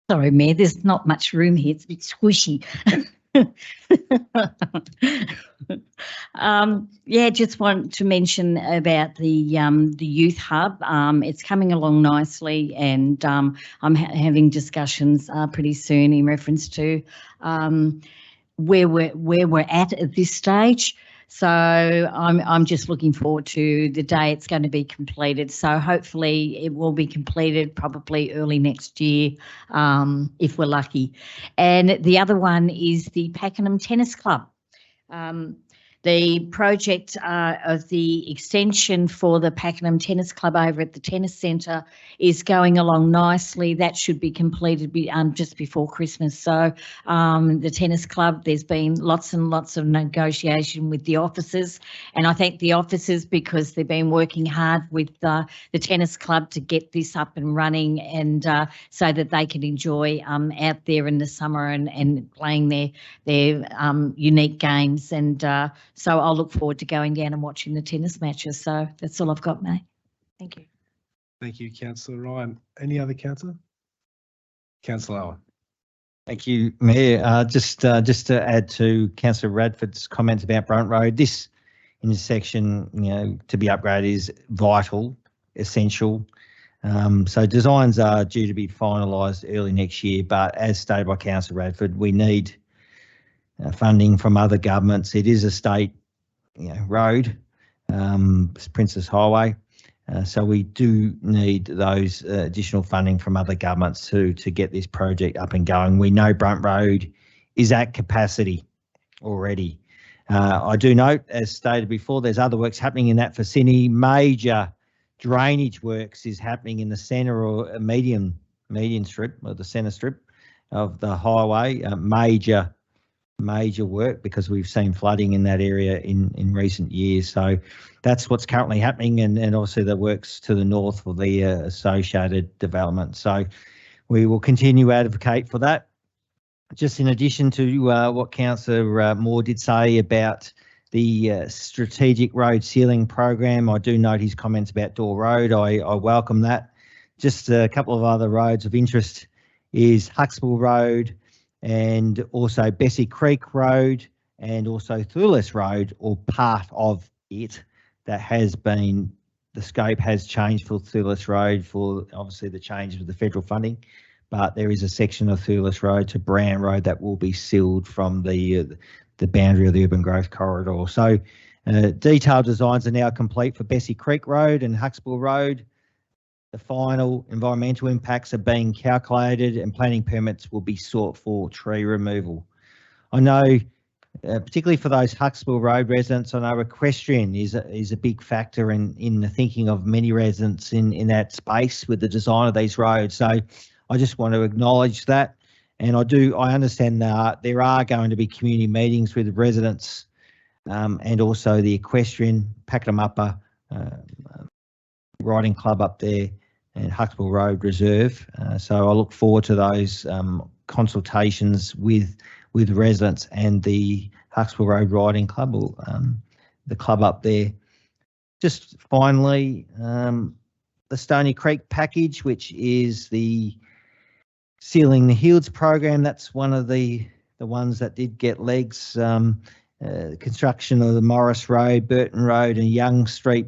Sorry, Mayor, there's not much room here. It's a bit squishy. Yeah, just want to mention about the youth hub. It's coming along nicely, and I'm having discussions pretty soon in reference to where we're at this stage. So I'm just looking forward to the day it's going to be completed. So hopefully it will be completed probably early next year, if we're lucky. And the other one is the Pakenham Tennis Club. The project of the extension for the Pakenham Tennis Club over at the Tennis Centre is going along nicely. That should be completed just before Christmas. So the tennis club, there's been lots and lots of negotiation with the officers, and I thank the officers because they've been working hard with the tennis club to get this up and running, and so that they can enjoy out there in the summer and playing their unique games. And so I'll look forward to going down and watching the tennis matches. So that's all I've got, mate. Thank you. Thank you, Councillor Ryan. Any other councillor? Councillor Owen. Thank you, Mayor. Just to add to Councillor Radford's comments about Brunt Road, this intersection, to be upgraded is vital, essential. So designs are due to be finalised early next year, but as stated by Councillor Radford, we need funding from other governments. It is a state, road, Princess Highway. So we do need those additional funding from other governments to get this project up and going. We know Brunt Road is at capacity already. I do note, as stated before, there's other works happening in that vicinity. Major drainage works is happening in the centre or median strip, or the centre strip of the highway. Major work, because we've seen flooding in that area in recent years. So that's what's currently happening, and obviously the works to the north for the associated development. So we will continue to advocate for that. Just in addition to what Councillor Moore did say about the strategic road sealing program, I do note his comments about Door Road. I welcome that. Just a couple of other roads of interest is Huxtable Road, and also Bessie Creek Road, and also Thulis Road, or part of it. That has been, the scope has changed for Thulis Road for obviously the change of the federal funding, but there is a section of Thulis Road to Brown Road that will be sealed from the boundary of the urban growth corridor. So detailed designs are now complete for Bessie Creek Road and Huxtable Road. The final environmental impacts are being calculated, and planning permits will be sought for tree removal. I know, particularly for those Huxtable Road residents, I know equestrian is a big factor in the thinking of many residents in that space with the design of these roads. So I just want to acknowledge that, and I understand that there are going to be community meetings with residents, and also the equestrian Pakenham Upper riding club up there, and Huxtable Road Reserve. So I look forward to those consultations with residents and the Huxtable Road Riding Club, or the club up there. Just finally, the Stony Creek package, which is the Sealing the Hills program. That's one of the ones that did get legs. Construction of the Morris Road, Burton Road and Young Street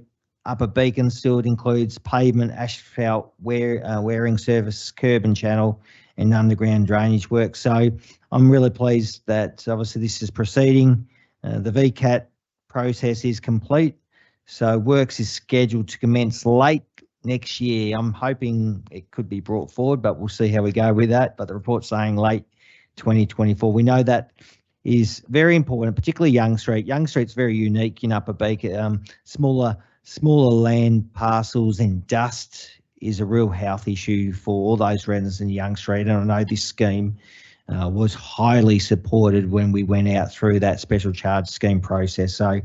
Upper Beaconsfield includes pavement, asphalt, wearing surface, curb and channel, and underground drainage work. So I'm really pleased that obviously this is proceeding. The VCAT process is complete, so works is scheduled to commence late next year. I'm hoping it could be brought forward, but we'll see how we go with that. But the report's saying late 2024. We know that is very important, particularly Young Street. Young Street's very unique in Upper Beacon. Smaller land parcels and dust is a real health issue for all those residents in Young Street. And I know this scheme was highly supported when we went out through that special charge scheme process. So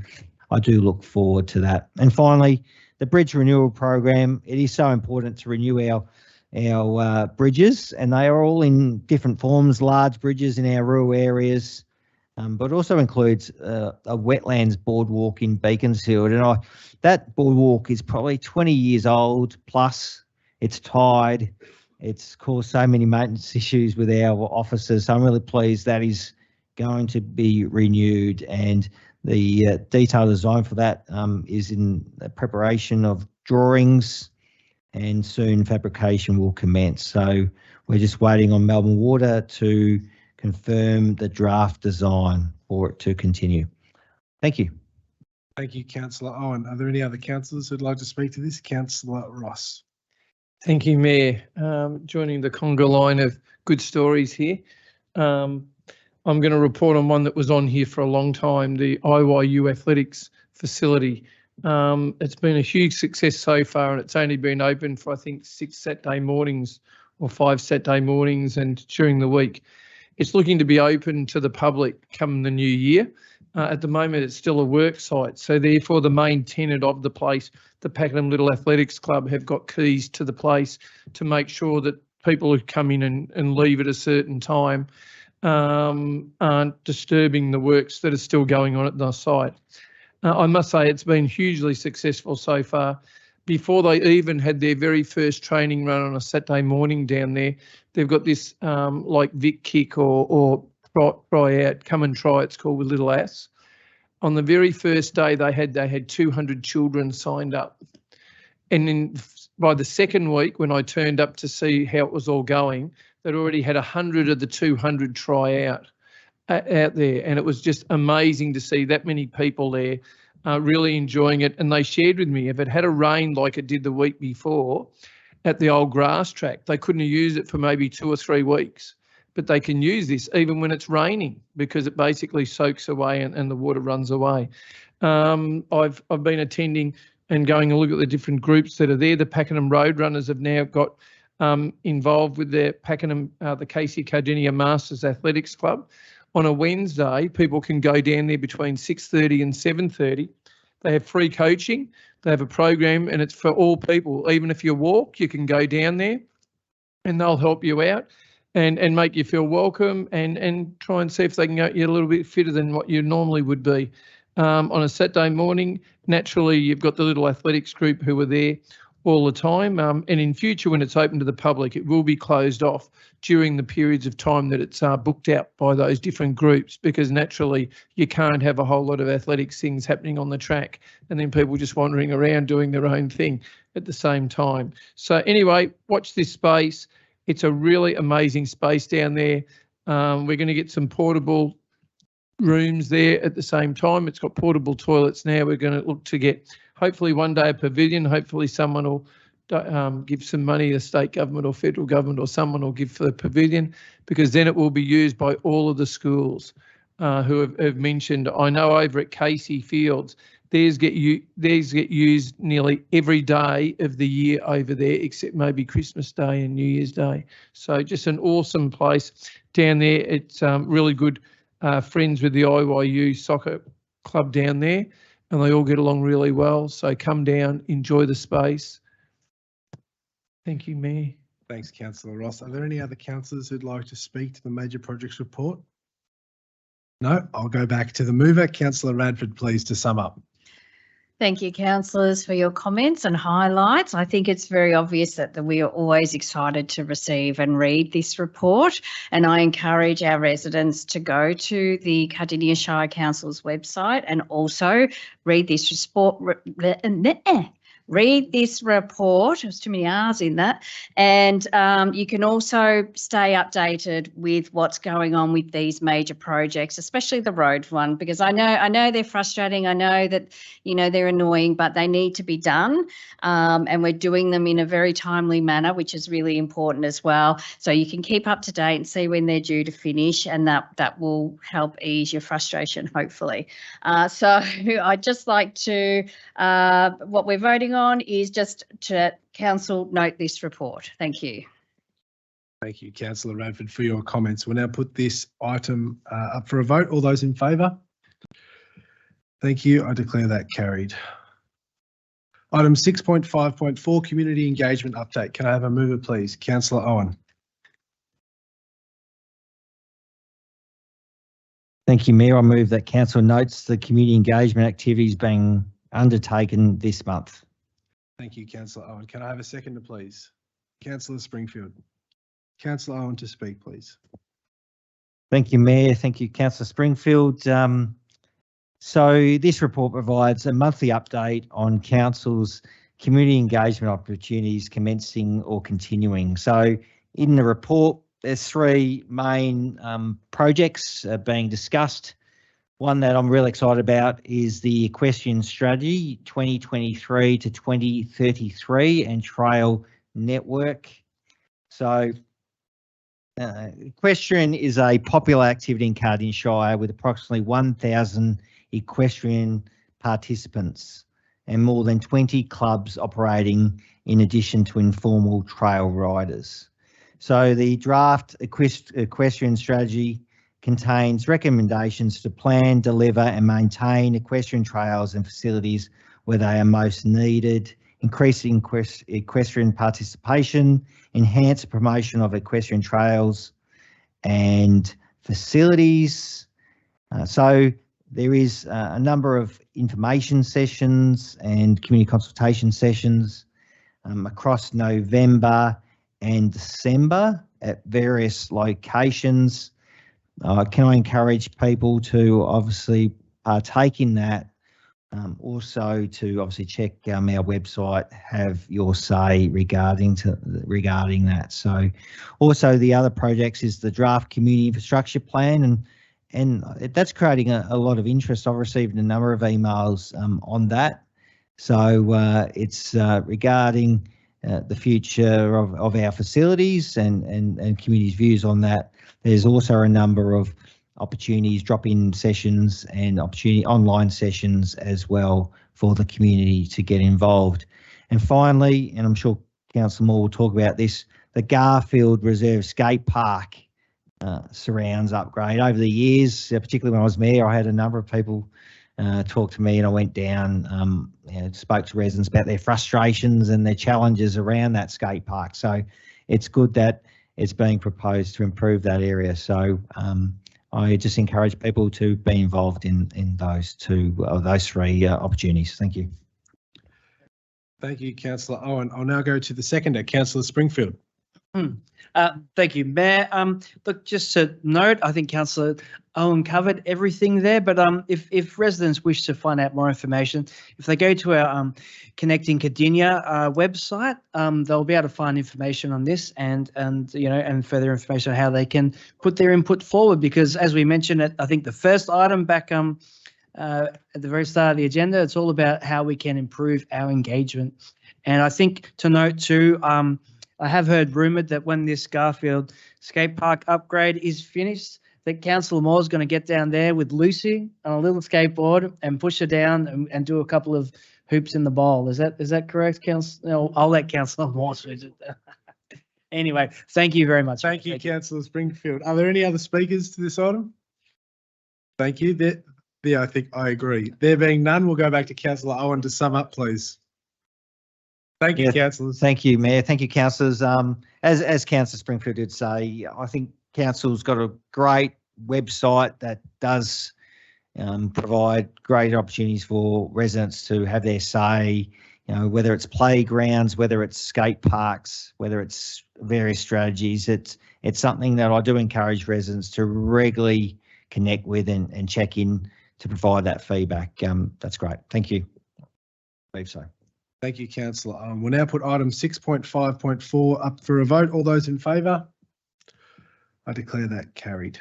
I do look forward to that. And finally, the bridge renewal program. It is so important to renew our bridges, and they are all in different forms, large bridges in our rural areas, but also includes a wetlands boardwalk in Beaconsfield. And that boardwalk is probably 20 years old plus. It's tied. It's caused so many maintenance issues with our officers. So I'm really pleased that is going to be renewed, and The detailed design for that is in the preparation of drawings, and soon fabrication will commence. So we're just waiting on Melbourne Water to confirm the draft design for it to continue. Thank you. Thank you, Councillor Owen. Are there any other councillors who'd like to speak to this? Councillor Ross. Thank you, Mayor. Joining the conga line of good stories here. I'm going to report on one that was on here for a long time, the IYU athletics facility. It's been a huge success so far, and it's only been open for, I think, 6 Saturday mornings or 5 Saturday mornings and during the week. It's looking to be open to the public come the new year. At the moment, it's still a work site, so therefore the main tenant of the place, the Pakenham Little Athletics Club, have got keys to the place to make sure that people who come in and leave at a certain time aren't disturbing the works that are still going on at the site. I must say it's been hugely successful so far. Before they even had their very first training run on a Saturday morning down there, they've got this like Vic Kick or try out, come and try, it's called, with Little Ass. On the very first day they had 200 children signed up. And then by the second week, when I turned up to see how it was all going, they'd already had 100 of the 200 try out there. And it was just amazing to see that many people there really enjoying it. And they shared with me, if it had a rain like it did the week before at the old grass track, they couldn't use it for maybe 2 or 3 weeks. But they can use this even when it's raining, because it basically soaks away and the water runs away. I've been attending and going and look at the different groups that are there. The Pakenham Road Runners have now got involved with their Pakenham, the Casey Cardinia Masters Athletics Club. On a Wednesday, people can go down there between 6:30 and 7:30. They have free coaching. They have a program, and it's for all people. Even if you walk, you can go down there and they'll help you out and make you feel welcome and try and see if they can get you a little bit fitter than what you normally would be. On a Saturday morning, naturally, you've got the little athletics group who are there all the time. And in future, when it's open to the public, it will be closed off during the periods of time that it's booked out by those different groups, because naturally you can't have a whole lot of athletics things happening on the track and then people just wandering around doing their own thing at the same time. So anyway, watch this space. It's a really amazing space down there. We're going to get some portable rooms there at the same time. It's got portable toilets now. We're going to look to get, hopefully one day, a pavilion. Hopefully someone will give some money, the state government or federal government or someone will give for the pavilion, because then it will be used by all of the schools who have mentioned. I know over at Casey Fields, theirs get used nearly every day of the year over there, except maybe Christmas Day and New Year's Day. So just an awesome place down there. It's really good friends with the IYU soccer club down there, and they all get along really well. So come down, enjoy the space. Thank you, Mayor. Thanks, Councillor Ross. Are there any other councillors who'd like to speak to the major projects report? No, I'll go back to the mover. Councillor Radford, please, to sum up. Thank you, councillors, for your comments and highlights. I think it's very obvious that we are always excited to receive and read this report, and I encourage our residents to go to the Cardinia Shire Council's website and also read this read this report. There's too many R's in that. And you can also stay updated with what's going on with these major projects, especially the road one, because I know they're frustrating. I know that, you know, they're annoying, but they need to be done. And we're doing them in a very timely manner, which is really important as well. So you can keep up to date and see when they're due to finish, and that will help ease your frustration, hopefully. So I'd just like to, what we're voting on is just to council note this report. Thank you. Thank you, Councillor Radford, for your comments. We'll now put this item up for a vote. All those in favour? Thank you. I declare that carried. Item 6.5.4, Community Engagement Update. Can I have a mover, please? Councillor Owen. Thank you, Mayor. I move that council notes the community engagement activities being undertaken this month. Thank you, Councillor Owen. Can I have a seconder, please? Councillor Springfield. Councillor Owen to speak, please. Thank you, Mayor. Thank you, Councillor Springfield. So this report provides a monthly update on council's community engagement opportunities commencing or continuing. So in the report, there's three main projects being discussed. One that I'm really excited about is the Equestrian Strategy 2023 to 2033 and Trail Network. So equestrian is a popular activity in Cardinia Shire with approximately 1,000 equestrian participants and more than 20 clubs operating in addition to informal trail riders. So the draft equestrian strategy contains recommendations to plan, deliver and maintain equestrian trails and facilities where they are most needed, increasing equestrian participation, enhance the promotion of equestrian trails and facilities. So there is a number of information sessions and community consultation sessions across November and December at various locations. Can I encourage people to obviously partake in that? Also to obviously check our website, have your say regarding that. So also the other projects is the draft community infrastructure plan, and that's creating a lot of interest. I've received a number of emails on that. So it's regarding the future of our facilities and community's views on that. There's also a number of opportunities, drop-in sessions and online sessions as well for the community to get involved. And finally, and I'm sure Councillor Moore will talk about this, the Garfield Reserve Skate Park surrounds upgrade. Over the years, particularly when I was mayor, I had a number of people talk to me, and I went down, spoke to residents about their frustrations and their challenges around that skate park. So it's good that it's being proposed to improve that area. So I just encourage people to be involved in those three opportunities. Thank you. Thank you, Councillor Owen. I'll now go to the seconder, Councillor Springfield. Thank you, Mayor. Look, just to note, I think Councillor Owen covered everything there, but if residents wish to find out more information, if they go to our Connecting Cardinia website, they'll be able to find information on this and further information on how they can put their input forward. Because as we mentioned at I think the first item back at the very start of the agenda, it's all about how we can improve our engagement. And I think to note too, I have heard rumoured that when this Garfield skate park upgrade is finished, that Councillor Moore is going to get down there with Lucy on a little skateboard and push her down and do a couple of hoops in the bowl. Is that correct, Councillor? No, I'll let Councillor Moore do it. Anyway, thank you very much. Thank you, Councillor Springfield. Are there any other speakers to this item? Thank you. I think I agree. There being none, we'll go back to Councillor Owen to sum up, please. Thank you, councillors. Thank you, Mayor. Thank you, councillors. As Councillor Springfield did say, I think council's got a great website that does provide great opportunities for residents to have their say. Whether it's playgrounds, whether it's skate parks, whether it's various strategies, it's something that I do encourage residents to regularly connect with and check in to provide that feedback. That's great. Thank you. I believe so. Thank you, Councillor. We'll now put item 6.5.4 up for a vote. All those in favour? I declare that carried.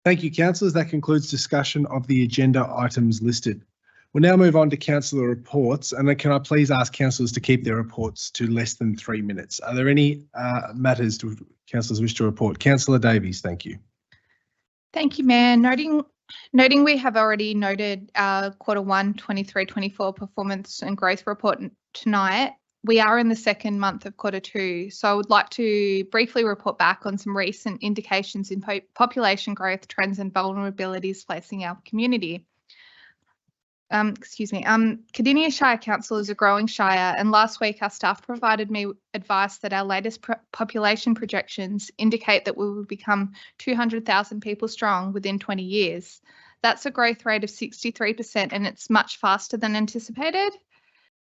Thank you, councillors. That concludes discussion of the agenda items listed. We'll now move on to councillor reports, and can I please ask councillors to keep their reports to less than 3 minutes. Are there any matters councillors wish to report? Councillor Davies, thank you. Thank you, Mayor. Noting we have already noted our Q1 23-24 performance and growth report tonight, we are in the second month of Q2, so I would like to briefly report back on some recent indications in population growth trends and vulnerabilities facing our community. Cardinia Shire Council is a growing shire, and last week our staff provided me advice that our latest population projections indicate that we will become 200,000 people strong within 20 years. That's a growth rate of 63%, and it's much faster than anticipated.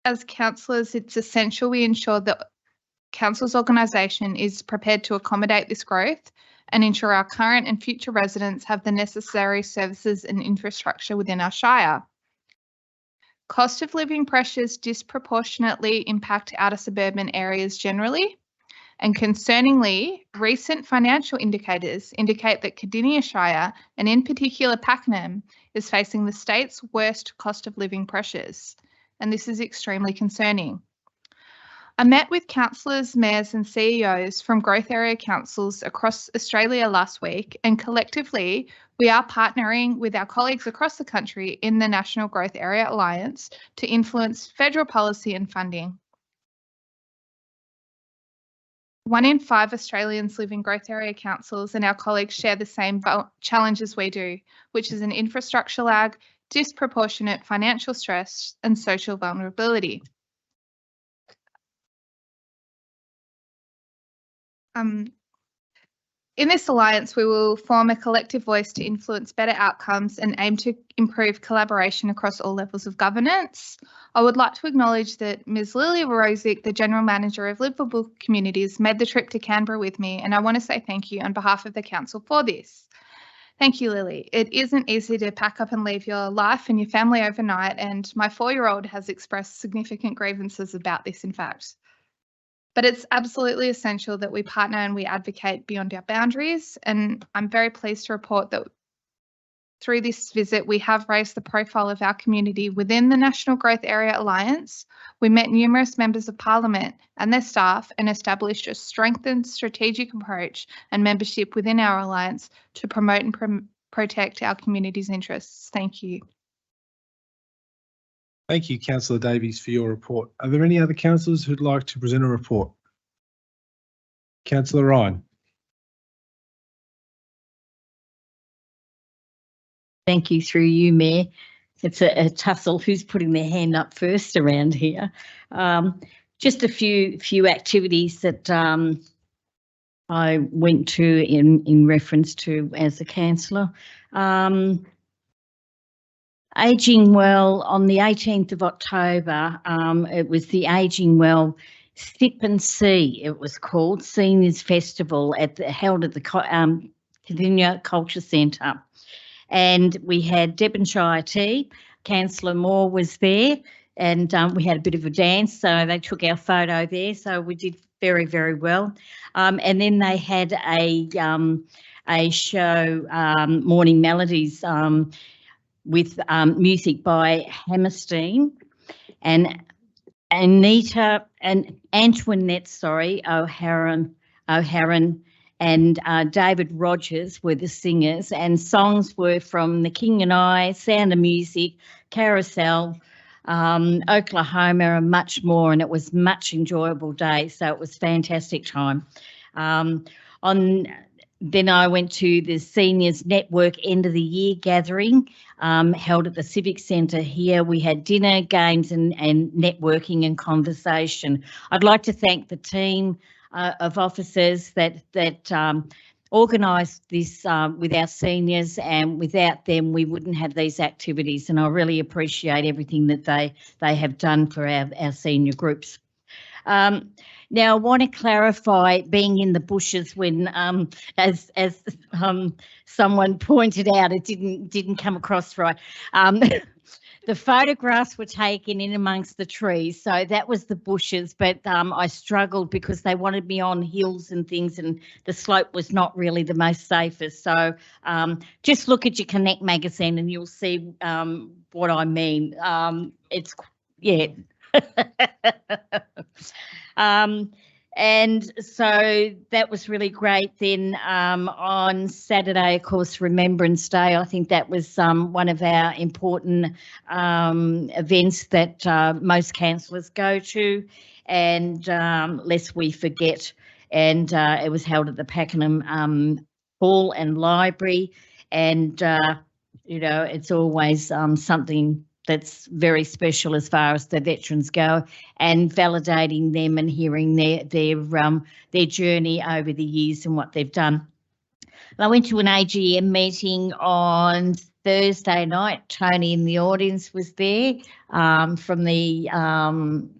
As councillors, it's essential we ensure that council's organisation is prepared to accommodate this growth and ensure our current and future residents have the necessary services and infrastructure within our Shire. Cost of living pressures disproportionately impact outer suburban areas generally, and concerningly, recent financial indicators indicate that Cardinia Shire, and in particular Pakenham, is facing the state's worst cost of living pressures, and this is extremely concerning. I met with councillors, mayors and CEOs from growth area councils across Australia last week, and collectively we are partnering with our colleagues across the country in the National Growth Area Alliance to influence federal policy and funding. 1 in 5 Australians live in growth area councils, and our colleagues share the same challenges we do, which is an infrastructure lag, disproportionate financial stress and social vulnerability. In this alliance, we will form a collective voice to influence better outcomes and aim to improve collaboration across all levels of governance. I would like to acknowledge that Ms. Lily Rosick, the General Manager of Livable Communities, made the trip to Canberra with me, and I want to say thank you on behalf of the Council for this. Thank you, Lily. It isn't easy to pack up and leave your life and your family overnight, and my 4-year-old has expressed significant grievances about this, in fact. But it's absolutely essential that we partner and we advocate beyond our boundaries. And I'm very pleased to report that through this visit, we have raised the profile of our community within the National Growth Area Alliance. We met numerous members of Parliament and their staff and established a strengthened strategic approach and membership within our alliance to promote and protect our community's interests. Thank you. Thank you, Councillor Davies, for your report. Are there any other councillors who'd like to present a report? Councillor Ryan. Thank you, through you, Mayor. It's a tussle who's putting their hand up first around here. Just a few activities that I went to in reference to as a councillor. Ageing Well on the 18th of October, it was the Ageing Well Sip and See, it was called, Seniors Festival held at the Cardinia Culture Centre. And we had Devonshire Tea, Councillor Moore was there, and we had a bit of a dance, so they took our photo there, so we did very, very well. And then they had a show, Morning Melodies, with music by Hammerstein and Anita and Antoinette, O'Haran and David Rogers were the singers, and songs were from The King and I, Sound of Music, Carousel, Oklahoma and much more, and it was much enjoyable day, so it was fantastic time. Then I went to the Seniors Network End of the Year gathering held at the Civic Centre here. We had dinner, games and networking and conversation. I'd like to thank the team of officers that organised this with our seniors, and without them we wouldn't have these activities, and I really appreciate everything that they have done for our senior groups. Now, I want to clarify being in the bushes when, as someone pointed out, it didn't come across right. The photographs were taken in amongst the trees, so that was the bushes, but I struggled because they wanted me on hills and things, and the slope was not really the most safest. So just look at your Connect magazine and you'll see what I mean. It's, yeah. And so that was really great. Then on Saturday, of course, Remembrance Day, I think that was one of our important events that most councillors go to, and lest we forget. And it was held at the Pakenham Hall and Library, and you know, it's always something that's very special as far as the veterans go, and validating them and hearing their journey over the years and what they've done. I went to an AGM meeting on Thursday night. Tony in the audience was there from the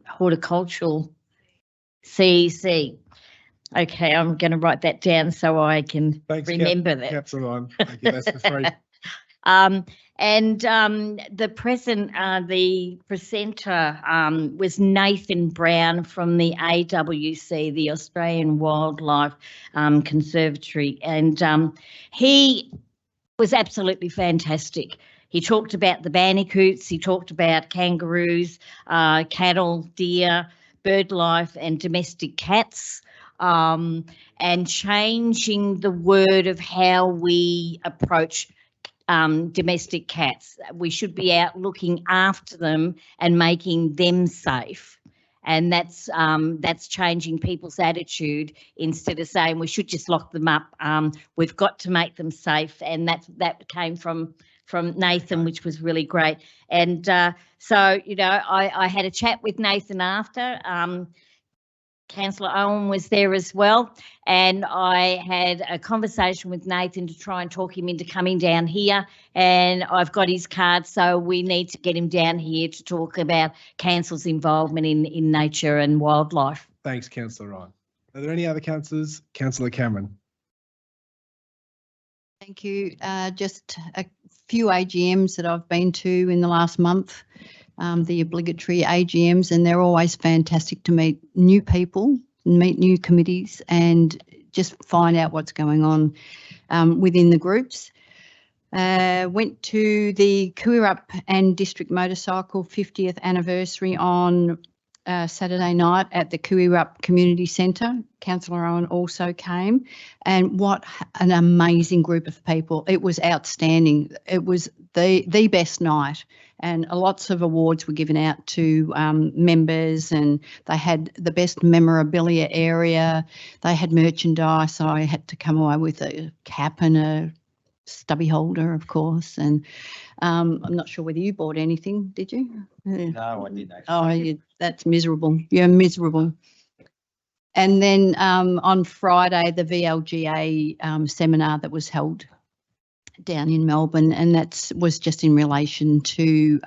horticultural CEC. Okay, I'm going to write that down so I can Thanks, remember that. Councillor Ryan. Thank you. That's for free. The presenter was Nathan Brown from the AWC, the Australian Wildlife Conservatory, and he was absolutely fantastic. He talked about the bandicoots, he talked about kangaroos, cattle, deer, bird life and domestic cats, and changing the word of how we approach domestic cats. We should be out looking after them and making them safe. And that's changing people's attitude instead of saying we should just lock them up. We've got to make them safe, and that came from Nathan, which was really great. And so, you know, I had a chat with Nathan after. Councillor Owen was there as well, and I had a conversation with Nathan to try and talk him into coming down here, and I've got his card, so we need to get him down here to talk about council's involvement in nature and wildlife. Thanks, Councillor Ryan. Are there any other councillors? Councillor Cameron. Thank you. Just a few AGMs that I've been to in the last month, the obligatory AGMs, and they're always fantastic to meet new people, meet new committees, and just find out what's going on within the groups. Went to the Kuirup and District Motorcycle 50th anniversary on Saturday night at the Kuirup Community Centre. Councillor Owen also came, and what an amazing group of people. It was outstanding. It was the best night, and lots of awards were given out to members, and they had the best memorabilia area. They had merchandise. I had to come away with a cap and a stubby holder, of course, and I'm not sure whether you bought anything, did you? No, I didn't. Oh, that's miserable. You're miserable. And then on Friday, the VLGA seminar that was held down in Melbourne, and that was just in relation to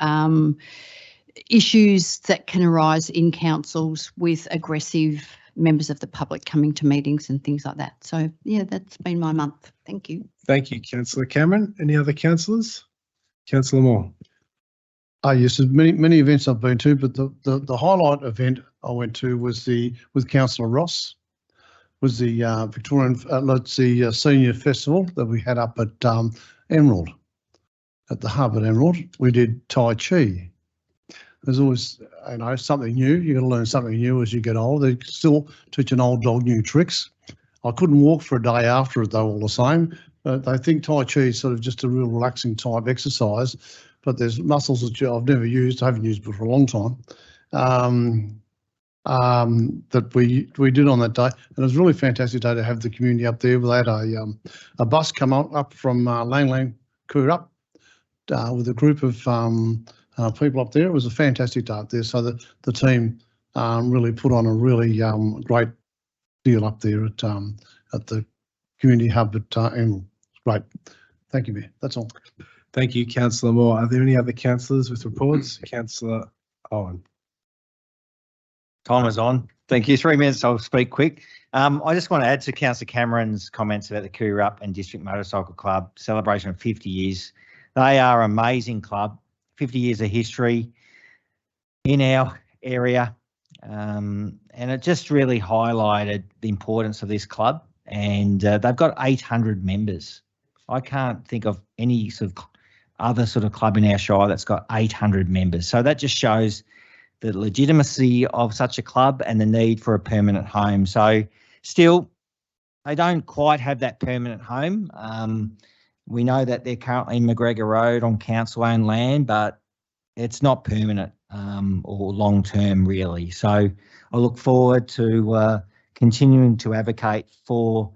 issues that can arise in councils with aggressive members of the public coming to meetings and things like that. So, yeah, that's been my month. Thank you. Thank you, Councillor Cameron. Any other councillors? Councillor Moore. Yes, there's many events I've been to, but the highlight event I went to was with Councillor Ross, was the Victorian senior festival that we had up at Emerald, at the hub at Emerald. We did Tai Chi. There's always, you know, something new. You've got to learn something new as you get older. They still teach an old dog new tricks. I couldn't walk for a day after it though, all the same. But I think Tai Chi is sort of just a real relaxing type exercise. But there's muscles that I've never used, I haven't used for a long time, that we did on that day. And it was a really fantastic day to have the community up there. We had a bus come up from Lang Lang Kuirup with a group of people up there. It was a fantastic day up there. So the team really put on a really great deal up there at the community hub at Emerald. Great. Thank you, Mayor. That's all. Thank you, Councillor Moore. Are there any other councillors with reports? Councillor Owen. Timer's on. Thank you. 3 minutes. I'll speak quick. I just want to add to Councillor Cameron's comments about the Kuirup and District Motorcycle Club celebration of 50 years. They are an amazing club. 50 years of history in our area, and it just really highlighted the importance of this club. And they've got 800 members. I can't think of any sort of other sort of club in our Shire that's got 800 members. So that just shows the legitimacy of such a club and the need for a permanent home. So still, they don't quite have that permanent home. We know that they're currently in McGregor Road on council-owned land, but it's not permanent or long-term really. So I look forward to continuing to advocate for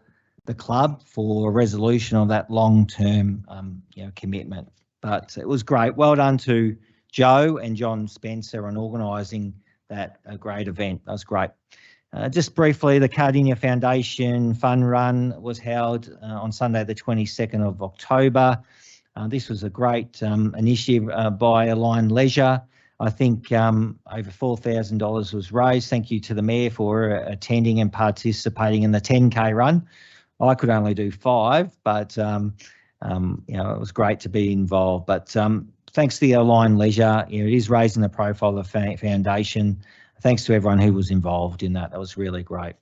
the club for a resolution of that long-term commitment. But it was great. Well done to Joe and John Spencer on organising that great event. That was great. Just briefly, the Cardinia Foundation Fun Run was held on Sunday the 22nd of October. This was a great initiative by Align Leisure. I think over $4,000 was raised. Thank you to the Mayor for attending and participating in the 10K run. I could only do 5, but it was great to be involved. But thanks to the Align Leisure, it is raising the profile of the foundation. Thanks to everyone who was involved in that. That was really great.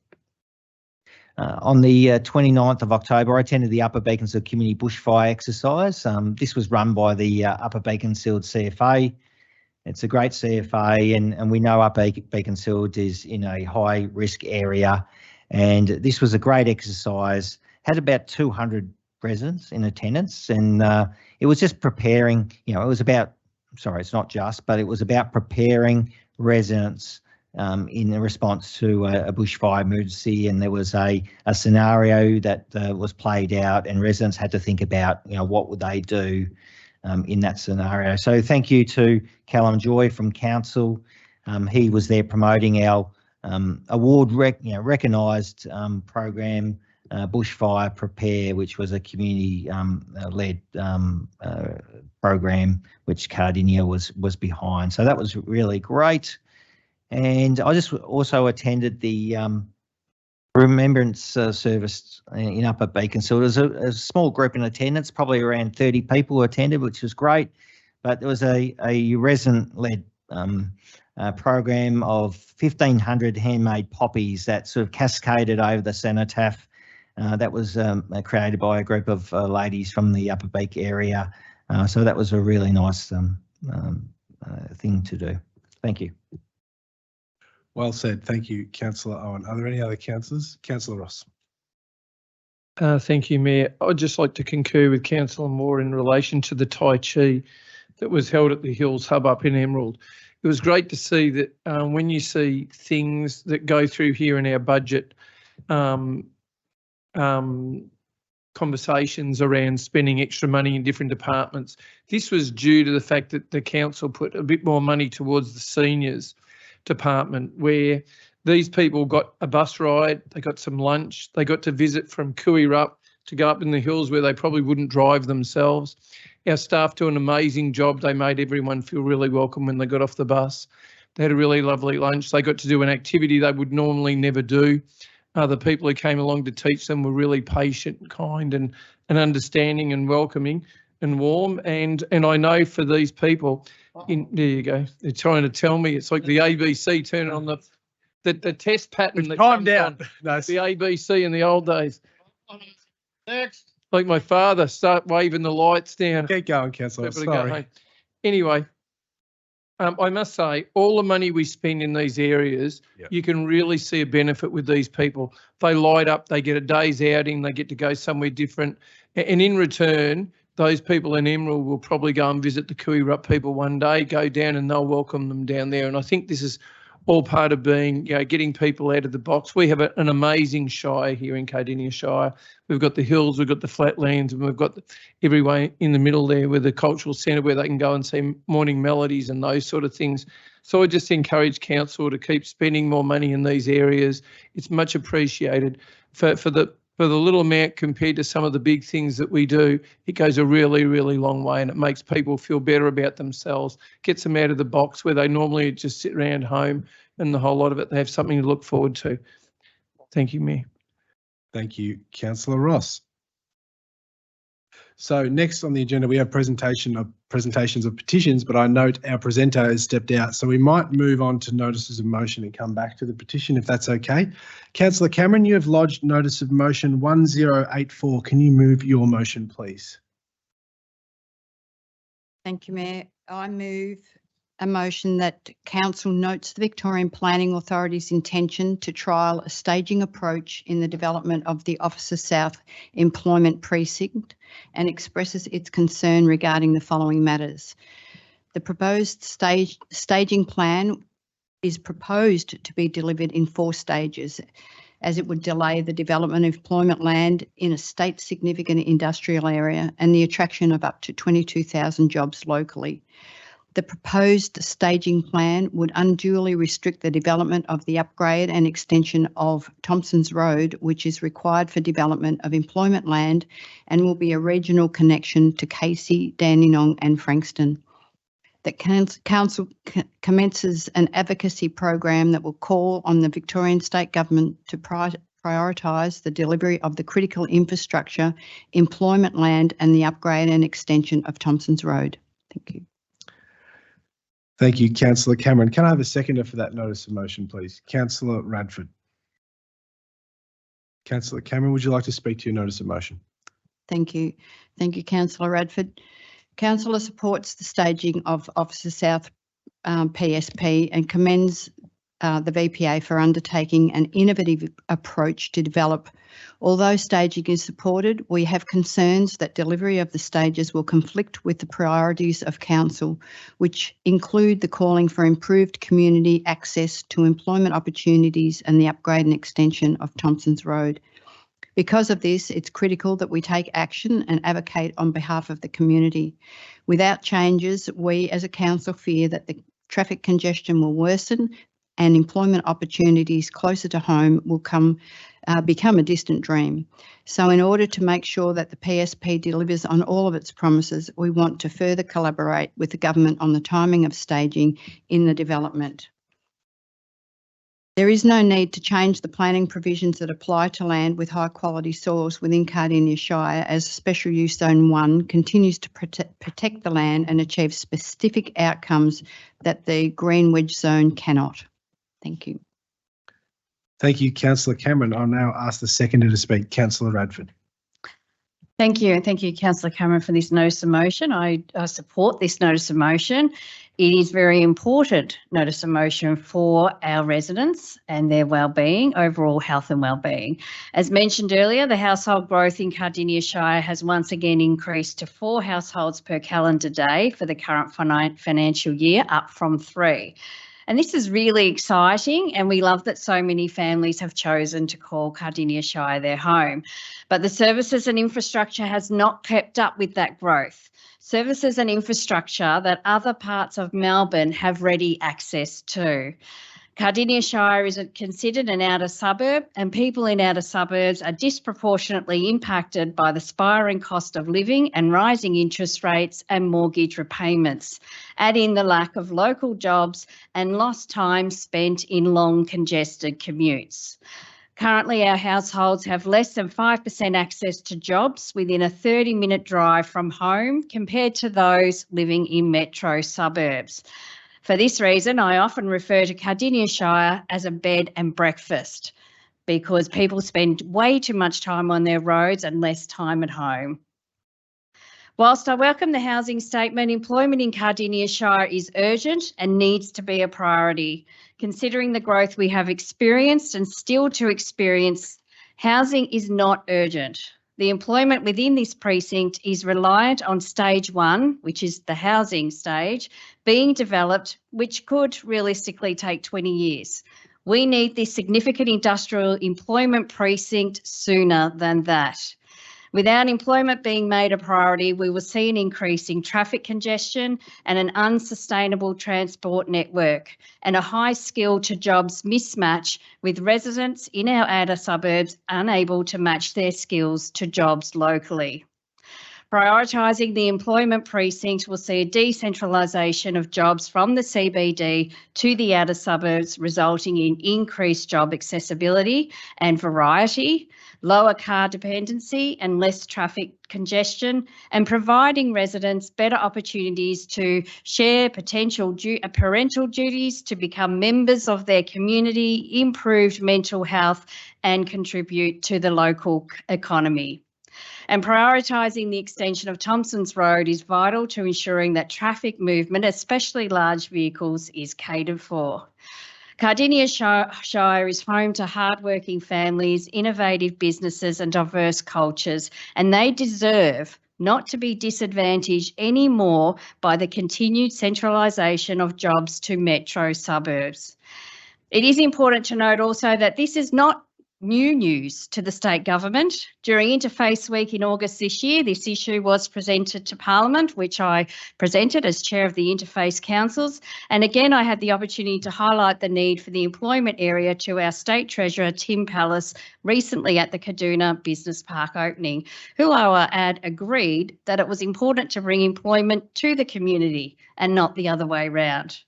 On the 29th of October, I attended the Upper Beaconsfield Community Bushfire exercise. This was run by the Upper Beaconsfield CFA. It's a great CFA, and we know Upper Beaconsfield is in a high risk area. And this was a great exercise, had about 200 residents in attendance, and it was just preparing, it was about, it's not just, but it was about preparing residents in response to a bushfire emergency. And there was a scenario that was played out, and residents had to think about, what would they do in that scenario. So thank you to Callum Joy from Council. He was there promoting our award recognised program, Bushfire Prepare, which was a community led program which Cardinia was behind. So that was really great. And I just also attended the Remembrance service in Upper Beaconsfield. There was a small group in attendance, probably around 30 people who attended, which was great. But there was a resident-led program of 1,500 handmade poppies that sort of cascaded over the cenotaph. That was created by a group of ladies from the Upper Beak area. So that was a really nice thing to do. Thank you. Well said. Thank you, Councillor Owen. Are there any other councillors? Councillor Ross. Thank you, Mayor. I'd just like to concur with Councillor Moore in relation to the Tai Chi that was held at the Hills Hub up in Emerald. It was great to see that when you see things that go through here in our budget, conversations around spending extra money in different departments. This was due to the fact that the council put a bit more money towards the seniors department, where these people got a bus ride, they got some lunch, they got to visit from Cooey-Rupp to go up in the hills where they probably wouldn't drive themselves. Our staff do an amazing job. They made everyone feel really welcome when they got off the bus. They had a really lovely lunch. They got to do an activity they would normally never do. The people who came along to teach them were really patient, kind and understanding and welcoming and warm. And I know for these people, there you go. They're trying to tell me it's like the ABC turning on the test pattern. That timed out. Nice. The ABC in the old days. Next. Like my father, start waving the lights down. Keep going, Councillor. Sorry. Anyway, I must say, all the money we spend in these areas, you can really see a benefit with these people. They light up, they get a day's outing, they get to go somewhere different. And in return, those people in Emerald will probably go and visit the Cooey-Rupp people one day, go down and they'll welcome them down there. And I think this is all part of being, getting people out of the box. We have an amazing Shire here in Cardinia Shire. We've got the hills, we've got the flatlands, and we've got everywhere in the middle there with the cultural centre where they can go and see morning melodies and those sort of things. So I just encourage council to keep spending more money in these areas. It's much appreciated. For the little amount compared to some of the big things that we do, it goes a really, really long way, and it makes people feel better about themselves, gets them out of the box where they normally just sit around home, and the whole lot of it, they have something to look forward to. Thank you, Mayor. Thank you, Councillor Ross. So next on the agenda, we have presentations of petitions, but I note our presenter has stepped out, so we might move on to notices of motion and come back to the petition if that's okay. Councillor Cameron, you have lodged notice of motion 1084. Can you move your motion, please? Thank you, Mayor. I move a motion that Council notes the Victorian Planning Authority's intention to trial a staging approach in the development of the Officer South Employment Precinct and expresses its concern regarding the following matters. The proposed staging plan is proposed to be delivered in 4 stages, as it would delay the development of employment land in a state significant industrial area and the attraction of up to 22,000 jobs locally. The proposed staging plan would unduly restrict the development of the upgrade and extension of Thompson's Road, which is required for development of employment land and will be a regional connection to Casey, Dandenong and Frankston. that council commences an advocacy program that will call on the Victorian State Government to prioritise the delivery of the critical infrastructure, employment land and the upgrade and extension of Thompson's Road. Thank you. Thank you, Councillor Cameron. Can I have a seconder for that notice of motion, please? Councillor Radford. Councillor Cameron, would you like to speak to your notice of motion? Thank you. Thank you, Councillor Radford. Councillor supports the staging of Officer South PSP and commends the VPA for undertaking an innovative approach to develop. Although staging is supported, we have concerns that delivery of the stages will conflict with the priorities of Council, which include the calling for improved community access to employment opportunities and the upgrade and extension of Thompson's Road. Because of this, it's critical that we take action and advocate on behalf of the community. Without changes, we as a council fear that the traffic congestion will worsen and employment opportunities closer to home will become a distant dream. So in order to make sure that the PSP delivers on all of its promises, we want to further collaborate with the government on the timing of staging in the development. There is no need to change the planning provisions that apply to land with high quality soils within Cardinia Shire, as Special Use Zone 1 continues to protect the land and achieve specific outcomes that the Green Wedge Zone cannot. Thank you. Thank you, Councillor Cameron. I'll now ask the seconder to speak, Councillor Radford. Thank you. Thank you, Councillor Cameron, for this notice of motion. I support this notice of motion. It is very important notice of motion for our residents and their wellbeing, overall health and wellbeing. As mentioned earlier, the household growth in Cardinia Shire has once again increased to 4 households per calendar day for the current financial year, up from 3. And this is really exciting, and we love that so many families have chosen to call Cardinia Shire their home. But the services and infrastructure has not kept up with that growth. Services and infrastructure that other parts of Melbourne have ready access to. Cardinia Shire is considered an outer suburb, and people in outer suburbs are disproportionately impacted by the spiralling cost of living and rising interest rates and mortgage repayments. Add in the lack of local jobs and lost time spent in long congested commutes. Currently, our households have less than 5% access to jobs within a 30-minute drive from home compared to those living in metro suburbs. For this reason, I often refer to Cardinia Shire as a bed and breakfast because people spend way too much time on their roads and less time at home. Whilst I welcome the housing statement, employment in Cardinia Shire is urgent and needs to be a priority. Considering the growth we have experienced and still to experience, housing is not urgent. The employment within this precinct is reliant on stage 1, which is the housing stage, being developed, which could realistically take 20 years. We need this significant industrial employment precinct sooner than that. Without employment being made a priority, we will see an increase in traffic congestion and an unsustainable transport network and a high skill to jobs mismatch with residents in our outer suburbs unable to match their skills to jobs locally. Prioritising the employment precinct will see a decentralisation of jobs from the CBD to the outer suburbs, resulting in increased job accessibility and variety, lower car dependency and less traffic congestion, and providing residents better opportunities to share potential parental duties, to become members of their community, improved mental health, and contribute to the local economy. And prioritising the extension of Thompson's Road is vital to ensuring that traffic movement, especially large vehicles, is catered for. Cardinia Shire is home to hardworking families, innovative businesses and diverse cultures, and they deserve not to be disadvantaged anymore by the continued centralisation of jobs to metro suburbs. It is important to note also that this is not new news to the state government. During Interface Week in August this year, this issue was presented to Parliament, which I presented as Chair of the Interface Councils. And again, I had the opportunity to highlight the need for the employment area to our State Treasurer, Tim Pallas, recently at the Cardinia Business Park opening, who I will add agreed that it was important to bring employment to the community and not the other way round.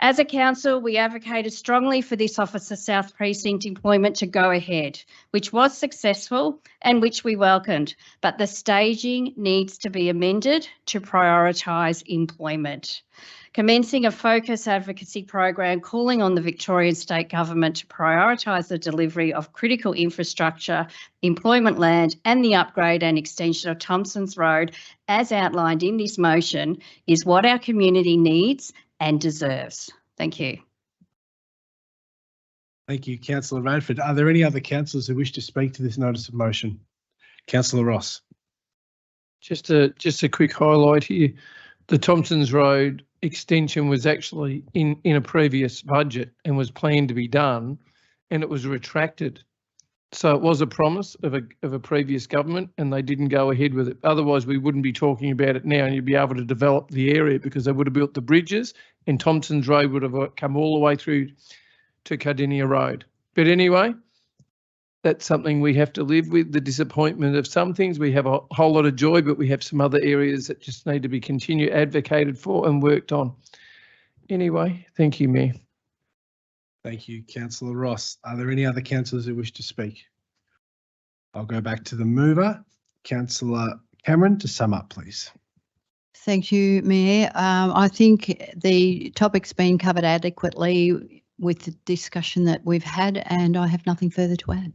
As a council, we advocated strongly for this Officer South Precinct employment to go ahead, which was successful and which we welcomed, but the staging needs to be amended to prioritise employment. Commencing a focus advocacy program calling on the Victorian State Government to prioritise the delivery of critical infrastructure, employment land and the upgrade and extension of Thompson's Road, as outlined in this motion, is what our community needs and deserves. Thank you. Thank you, Councillor Radford. Are there any other councillors who wish to speak to this notice of motion? Councillor Ross. Just a quick highlight here. The Thompson's Road extension was actually in a previous budget and was planned to be done, and it was retracted. So it was a promise of a previous government, and they didn't go ahead with it. Otherwise, we wouldn't be talking about it now, and you'd be able to develop the area because they would have built the bridges, and Thompson's Road would have come all the way through to Cardinia Road. But anyway, that's something we have to live with, the disappointment of some things. We have a whole lot of joy, but we have some other areas that just need to be continued, advocated for and worked on. Anyway, thank you, Mayor. Thank you, Councillor Ross. Are there any other councillors who wish to speak? I'll go back to the mover. Councillor Cameron, to sum up, please. Thank you, Mayor. I think the topic's been covered adequately with the discussion that we've had, and I have nothing further to add.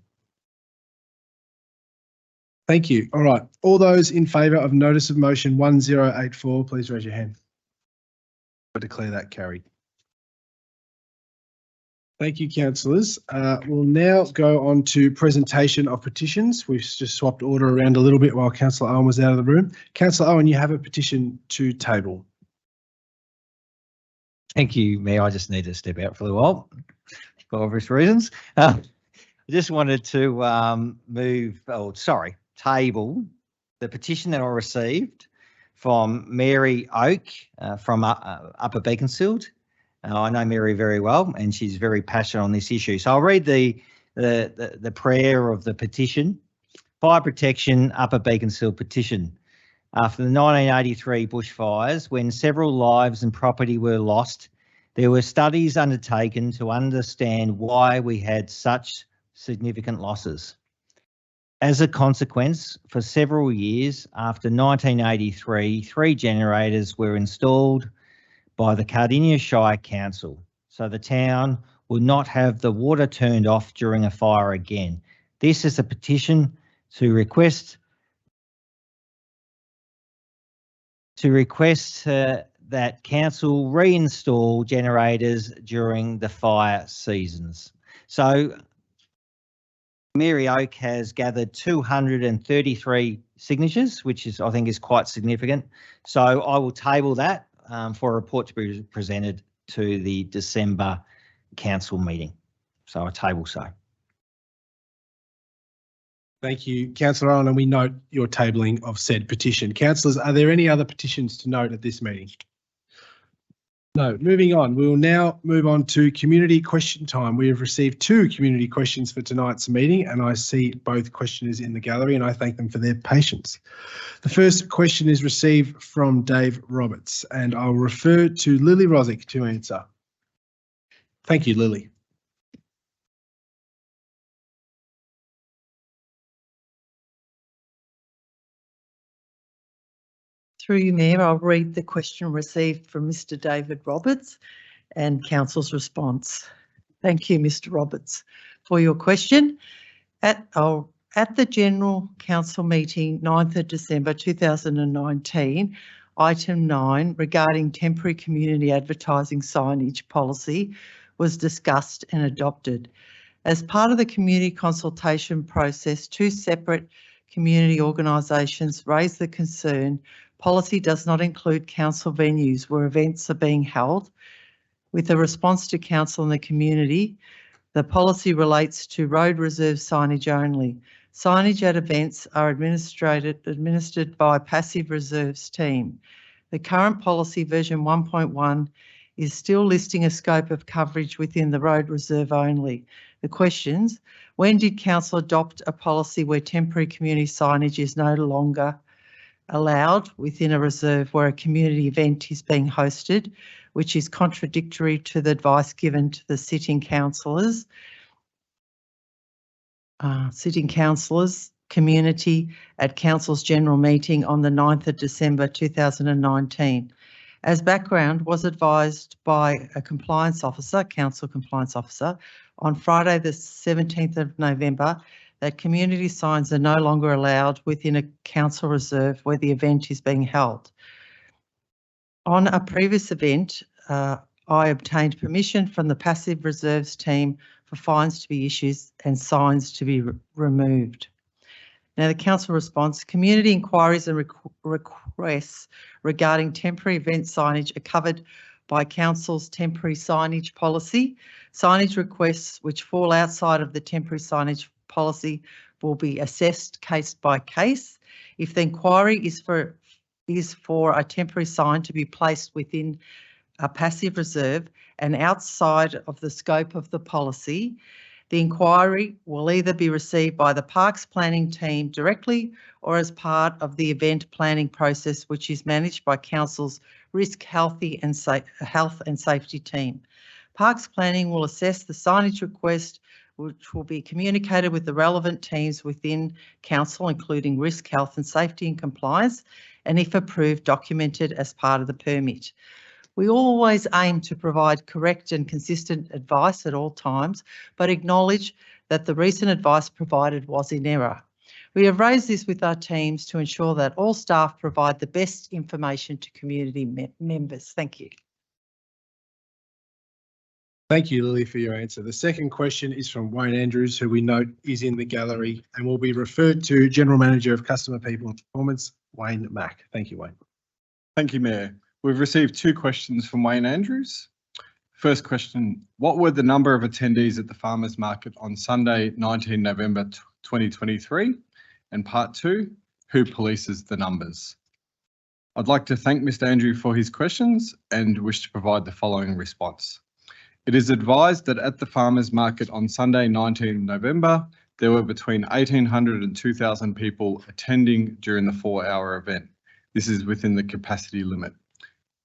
Thank you. All right. All those in favour of notice of motion 1084, please raise your hand. I declare that carried. Thank you, councillors. We'll now go on to presentation of petitions. We've just swapped order around a little bit while Councillor Owen was out of the room. Councillor Owen, you have a petition to table. Thank you, Mayor. I just need to step out for a little while for obvious reasons. I just wanted to table the petition that I received from Mary Oak from Upper Beaconsfield. I know Mary very well, and she's very passionate on this issue. So I'll read the prayer of the petition. Fire Protection Upper Beaconsfield petition. After the 1983 bushfires, when several lives and property were lost, there were studies undertaken to understand why we had such significant losses. As a consequence, for several years after 1983, 3 generators were installed by the Cardinia Shire Council, so the town would not have the water turned off during a fire again. This is a petition to request that council reinstall generators during the fire seasons. So Mary Oak has gathered 233 signatures, which is, I think, is quite significant. So I will table that for a report to be presented to the December council meeting. So I table so. Thank you, Councillor Owen, and we note your tabling of said petition. Councillors, are there any other petitions to note at this meeting? No. Moving on, we will now move on to community question time. We have received 2 community questions for tonight's meeting, and I see both questioners in the gallery, and I thank them for their patience. The first question is received from Dave Roberts, and I'll refer to Lily Rosick to answer. Thank you, Lily. Through you, Mayor, I'll read the question received from Mr. David Roberts and Council's response. Thank you, Mr. Roberts, for your question. At the General Council meeting 9th of December 2019, item 9 regarding temporary community advertising signage policy was discussed and adopted. As part of the community consultation process, 2 separate community organisations raised the concern policy does not include council venues where events are being held. With a response to council and the community, The policy relates to road reserve signage only. Signage at events are administered by Passive Reserves team. The current policy version 1.1 is still listing a scope of coverage within the road reserve only. The questions: when did Council adopt a policy where temporary community signage is no longer allowed within a reserve where a community event is being hosted, which is contradictory to the advice given to the sitting councillors community at Council's general meeting on the 9th of December 2019. As background, was advised by a compliance officer, Council compliance officer, on Friday the 17th of November that community signs are no longer allowed within a council reserve where the event is being held. On a previous event, I obtained permission from the Passive Reserves team for fines to be issued and signs to be removed. Now, the council response: community inquiries and requests regarding temporary event signage are covered by council's temporary signage policy. Signage requests which fall outside of the temporary signage policy will be assessed case by case. If the inquiry is for a temporary sign to be placed within a passive reserve and outside of the scope of the policy, the inquiry will either be received by the Parks Planning team directly or as part of the event planning process, which is managed by Council's Risk, Health and Safety team. Parks Planning will assess the signage request, which will be communicated with the relevant teams within Council, including Risk, Health and Safety and Compliance, and if approved, documented as part of the permit. We always aim to provide correct and consistent advice at all times, but acknowledge that the recent advice provided was in error. We have raised this with our teams to ensure that all staff provide the best information to community members. Thank you. Thank you, Lily, for your answer. The second question is from Wayne Andrews, who we note is in the gallery and will be referred to General Manager of Customer People and Performance, Wayne Mack. Thank you, Wayne. Thank you, Mayor. We've received two questions from Wayne Andrews. First question: what were the number of attendees at the farmers market on Sunday, 19 November 2023? And part two: who polices the numbers? I'd like to thank Mr. Andrew for his questions and wish to provide the following response. It is advised that at the farmers market on Sunday, 19 November, there were between 1,800 and 2,000 people attending during the 4-hour event. This is within the capacity limit.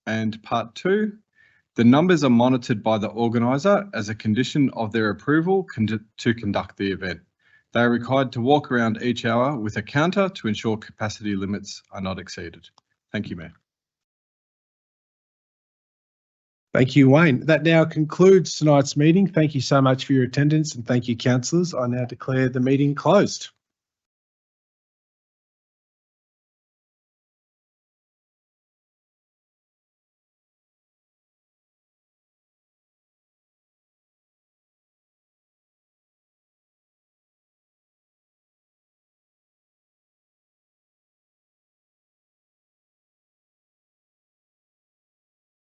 And part two, the numbers are monitored by the organiser as a condition of their approval to conduct the event. They are required to walk around each hour with a counter to ensure capacity limits are not exceeded. Thank you, Mayor. Thank you, Wayne. That now concludes tonight's meeting. Thank you so much for your attendance and thank you, councillors. I now declare the meeting closed.